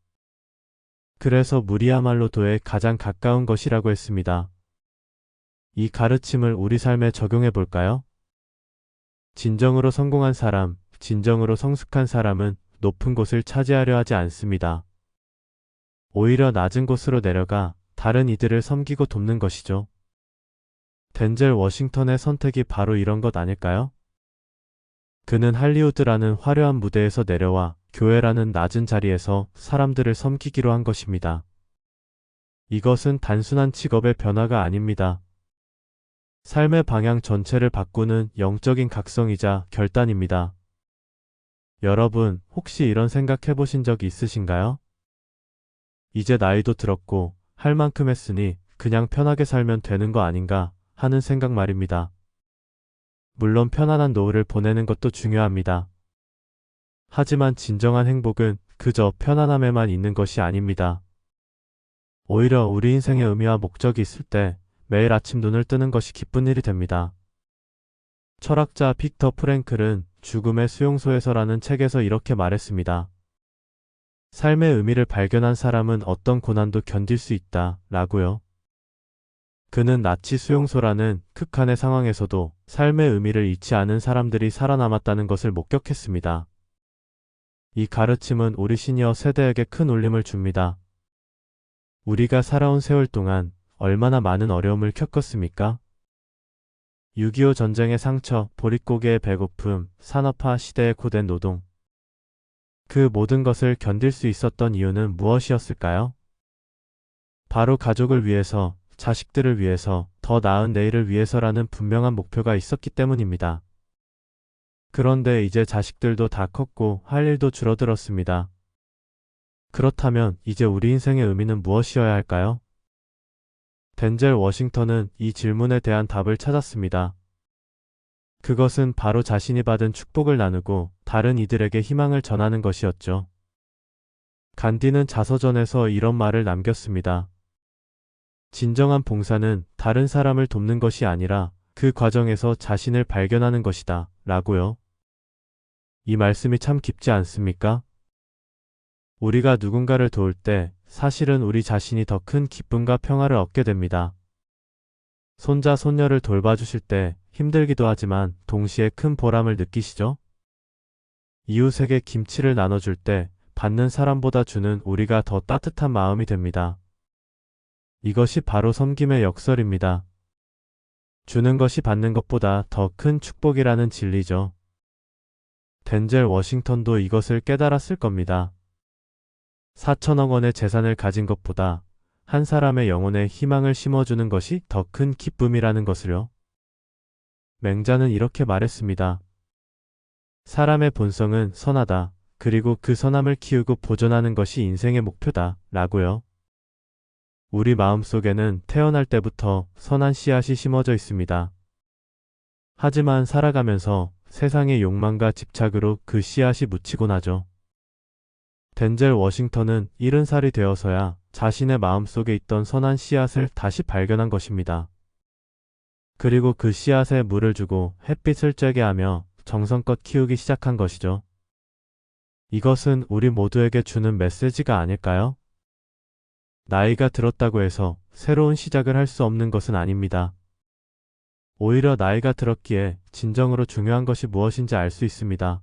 그래서 물이야말로 도에 가장 가까운 것이라고 했습니다. 이 가르침을 우리 삶에 적용해 볼까요? 진정으로 성공한 사람, 진정으로 성숙한 사람은 높은 곳을 차지하려 하지 않습니다. 오히려 낮은 곳으로 내려가 다른 이들을 섬기고 돕는 것이죠. 덴젤 워싱턴의 선택이 바로 이런 것 아닐까요? 그는 할리우드라는 화려한 무대에서 내려와 교회라는 낮은 자리에서 사람들을 섬기기로 한 것입니다. 이것은 단순한 직업의 변화가 아닙니다. 삶의 방향 전체를 바꾸는 영적인 각성이자 결단입니다. 여러분, 혹시 이런 생각 해보신 적이 있으신가요? 이제 나이도 들었고 할 만큼 했으니 그냥 편하게 살면 되는 거 아닌가 하는 생각 말입니다. 물론 편안한 노후를 보내는 것도 중요합니다. 하지만 진정한 행복은 그저 편안함에만 있는 것이 아닙니다. 오히려 우리 인생의 의미와 목적이 있을 때 매일 아침 눈을 뜨는 것이 기쁜 일이 됩니다. 철학자 빅터 프랭클은 죽음의 수용소에서라는 책에서 이렇게 말했습니다. 삶의 의미를 발견한 사람은 어떤 고난도 견딜 수 있다 라고요. 그는 나치 수용소라는 극한의 상황에서도 삶의 의미를 잃지 않은 사람들이 살아남았다는 것을 목격했습니다. 이 가르침은 우리 시니어 세대에게 큰 울림을 줍니다. 우리가 살아온 세월 동안 얼마나 많은 어려움을 겪었습니까? 6.25 전쟁의 상처, 보릿고개의 배고픔, 산업화 시대의 고된 노동. 그 모든 것을 견딜 수 있었던 이유는 무엇이었을까요? 바로 가족을 위해서, 자식들을 위해서, 더 나은 내일을 위해서라는 분명한 목표가 있었기 때문입니다. 그런데 이제 자식들도 다 컸고 할 일도 줄어들었습니다. 그렇다면 이제 우리 인생의 의미는 무엇이어야 할까요? 덴젤 워싱턴은 이 질문에 대한 답을 찾았습니다. 그것은 바로 자신이 받은 축복을 나누고 다른 이들에게 희망을 전하는 것이었죠. 간디는 자서전에서 이런 말을 남겼습니다. 진정한 봉사는 다른 사람을 돕는 것이 아니라 그 과정에서 자신을 발견하는 것이다 라고요. 이 말씀이 참 깊지 않습니까? 우리가 누군가를 도울 때 사실은 우리 자신이 더 큰 기쁨과 평화를 얻게 됩니다. 손자, 손녀를 돌봐주실 때 힘들기도 하지만 동시에 큰 보람을 느끼시죠? 이웃에게 김치를 나눠줄 때 받는 사람보다 주는 우리가 더 따뜻한 마음이 됩니다. 이것이 바로 섬김의 역설입니다. 주는 것이 받는 것보다 더 큰 축복이라는 진리죠. 덴젤 워싱턴도 이것을 깨달았을 겁니다. 4천억 원의 재산을 가진 것보다 한 사람의 영혼에 희망을 심어주는 것이 더 큰 기쁨이라는 것을요. 맹자는 이렇게 말했습니다. 사람의 본성은 선하다. 그리고 그 선함을 키우고 보존하는 것이 인생의 목표다. 라고요. 우리 마음속에는 태어날 때부터 선한 씨앗이 심어져 있습니다. 하지만 살아가면서 세상의 욕망과 집착으로 그 씨앗이 묻히곤 하죠. 덴젤 워싱턴은 70살이 되어서야 자신의 마음속에 있던 선한 씨앗을 다시 발견한 것입니다. 그리고 그 씨앗에 물을 주고 햇빛을 쬐게 하며 정성껏 키우기 시작한 것이죠. 이것은 우리 모두에게 주는 메시지가 아닐까요? 나이가 들었다고 해서 새로운 시작을 할 수 없는 것은 아닙니다. 오히려 나이가 들었기에 진정으로 중요한 것이 무엇인지 알 수 있습니다.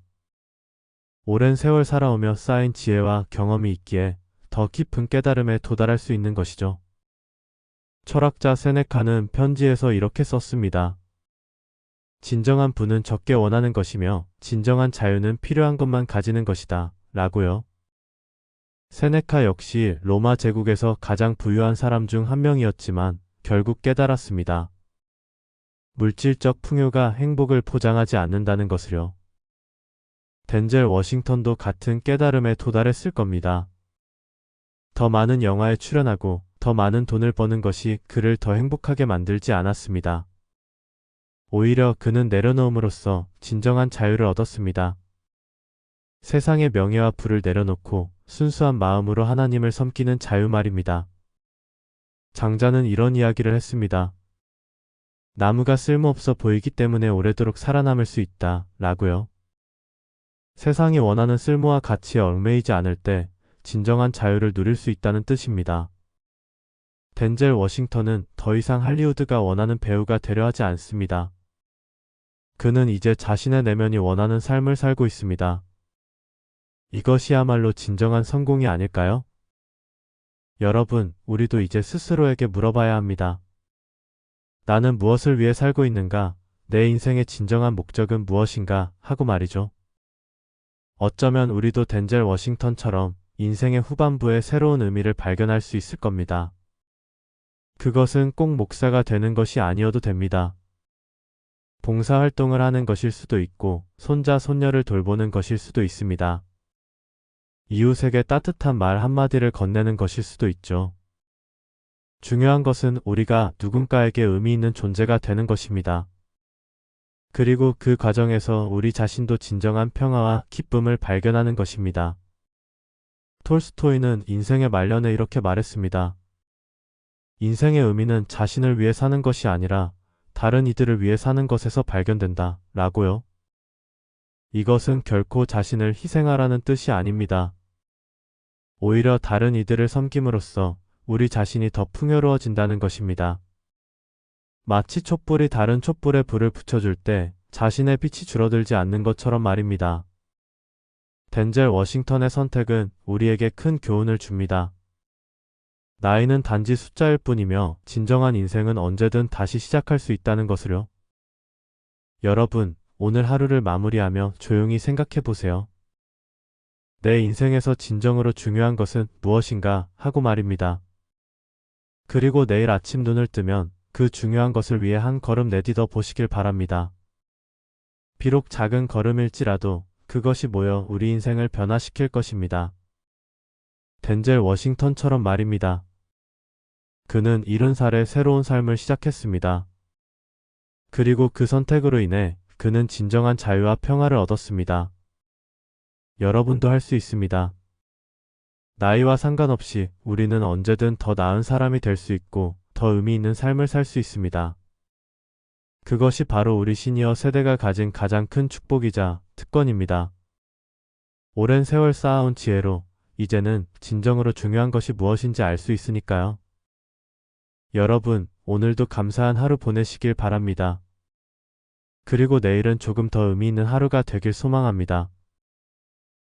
오랜 세월 살아오며 쌓인 지혜와 경험이 있기에 더 깊은 깨달음에 도달할 수 있는 것이죠. 철학자 세네카는 편지에서 이렇게 썼습니다. 진정한 부는 적게 원하는 것이며 진정한 자유는 필요한 것만 가지는 것이다. 라고요. 세네카 역시 로마 제국에서 가장 부유한 사람 중 한 명이었지만 결국 깨달았습니다. 물질적 풍요가 행복을 포장하지 않는다는 것을요. 덴젤 워싱턴도 같은 깨달음에 도달했을 겁니다. 더 많은 영화에 출연하고 더 많은 돈을 버는 것이 그를 더 행복하게 만들지 않았습니다. 오히려 그는 내려놓음으로써 진정한 자유를 얻었습니다. 세상의 명예와 부를 내려놓고 순수한 마음으로 하나님을 섬기는 자유 말입니다. 장자는 이런 이야기를 했습니다. 나무가 쓸모없어 보이기 때문에 오래도록 살아남을 수 있다. 라고요. 세상이 원하는 쓸모와 가치에 얽매이지 않을 때 진정한 자유를 누릴 수 있다는 뜻입니다. 덴젤 워싱턴은 더 이상 할리우드가 원하는 배우가 되려 하지 않습니다. 그는 이제 자신의 내면이 원하는 삶을 살고 있습니다. 이것이야말로 진정한 성공이 아닐까요? 여러분, 우리도 이제 스스로에게 물어봐야 합니다. 나는 무엇을 위해 살고 있는가? 내 인생의 진정한 목적은 무엇인가? 하고 말이죠. 어쩌면 우리도 덴젤 워싱턴처럼 인생의 후반부에 새로운 의미를 발견할 수 있을 겁니다. 그것은 꼭 목사가 되는 것이 아니어도 됩니다. 봉사활동을 하는 것일 수도 있고, 손자, 손녀를 돌보는 것일 수도 있습니다. 이웃에게 따뜻한 말 한마디를 건네는 것일 수도 있죠. 중요한 것은 우리가 누군가에게 의미 있는 존재가 되는 것입니다. 그리고 그 과정에서 우리 자신도 진정한 평화와 기쁨을 발견하는 것입니다. 톨스토이는 인생의 말년에 이렇게 말했습니다. 인생의 의미는 자신을 위해 사는 것이 아니라 다른 이들을 위해 사는 것에서 발견된다. 라고요. 이것은 결코 자신을 희생하라는 뜻이 아닙니다. 오히려 다른 이들을 섬김으로써 우리 자신이 더 풍요로워진다는 것입니다. 마치 촛불이 다른 촛불에 불을 붙여줄 때 자신의 빛이 줄어들지 않는 것처럼 말입니다. 덴젤 워싱턴의 선택은 우리에게 큰 교훈을 줍니다. 나이는 단지 숫자일 뿐이며 진정한 인생은 언제든 다시 시작할 수 있다는 것을요. 여러분, 오늘 하루를 마무리하며 조용히 생각해 보세요. 내 인생에서 진정으로 중요한 것은 무엇인가 하고 말입니다. 그리고 내일 아침 눈을 뜨면 그 중요한 것을 위해 한 걸음 내딛어 보시길 바랍니다. 비록 작은 걸음일지라도 그것이 모여 우리 인생을 변화시킬 것입니다. 덴젤 워싱턴처럼 말입니다. 그는 70살에 새로운 삶을 시작했습니다. 그리고 그 선택으로 인해 그는 진정한 자유와 평화를 얻었습니다. 여러분도 할 수 있습니다. 나이와 상관없이 우리는 언제든 더 나은 사람이 될 수 있고 더 의미 있는 삶을 살 수 있습니다. 그것이 바로 우리 시니어 세대가 가진 가장 큰 축복이자 특권입니다. 오랜 세월 쌓아온 지혜로 이제는 진정으로 중요한 것이 무엇인지 알 수 있으니까요. 여러분, 오늘도 감사한 하루 보내시길 바랍니다. 그리고 내일은 조금 더 의미 있는 하루가 되길 소망합니다.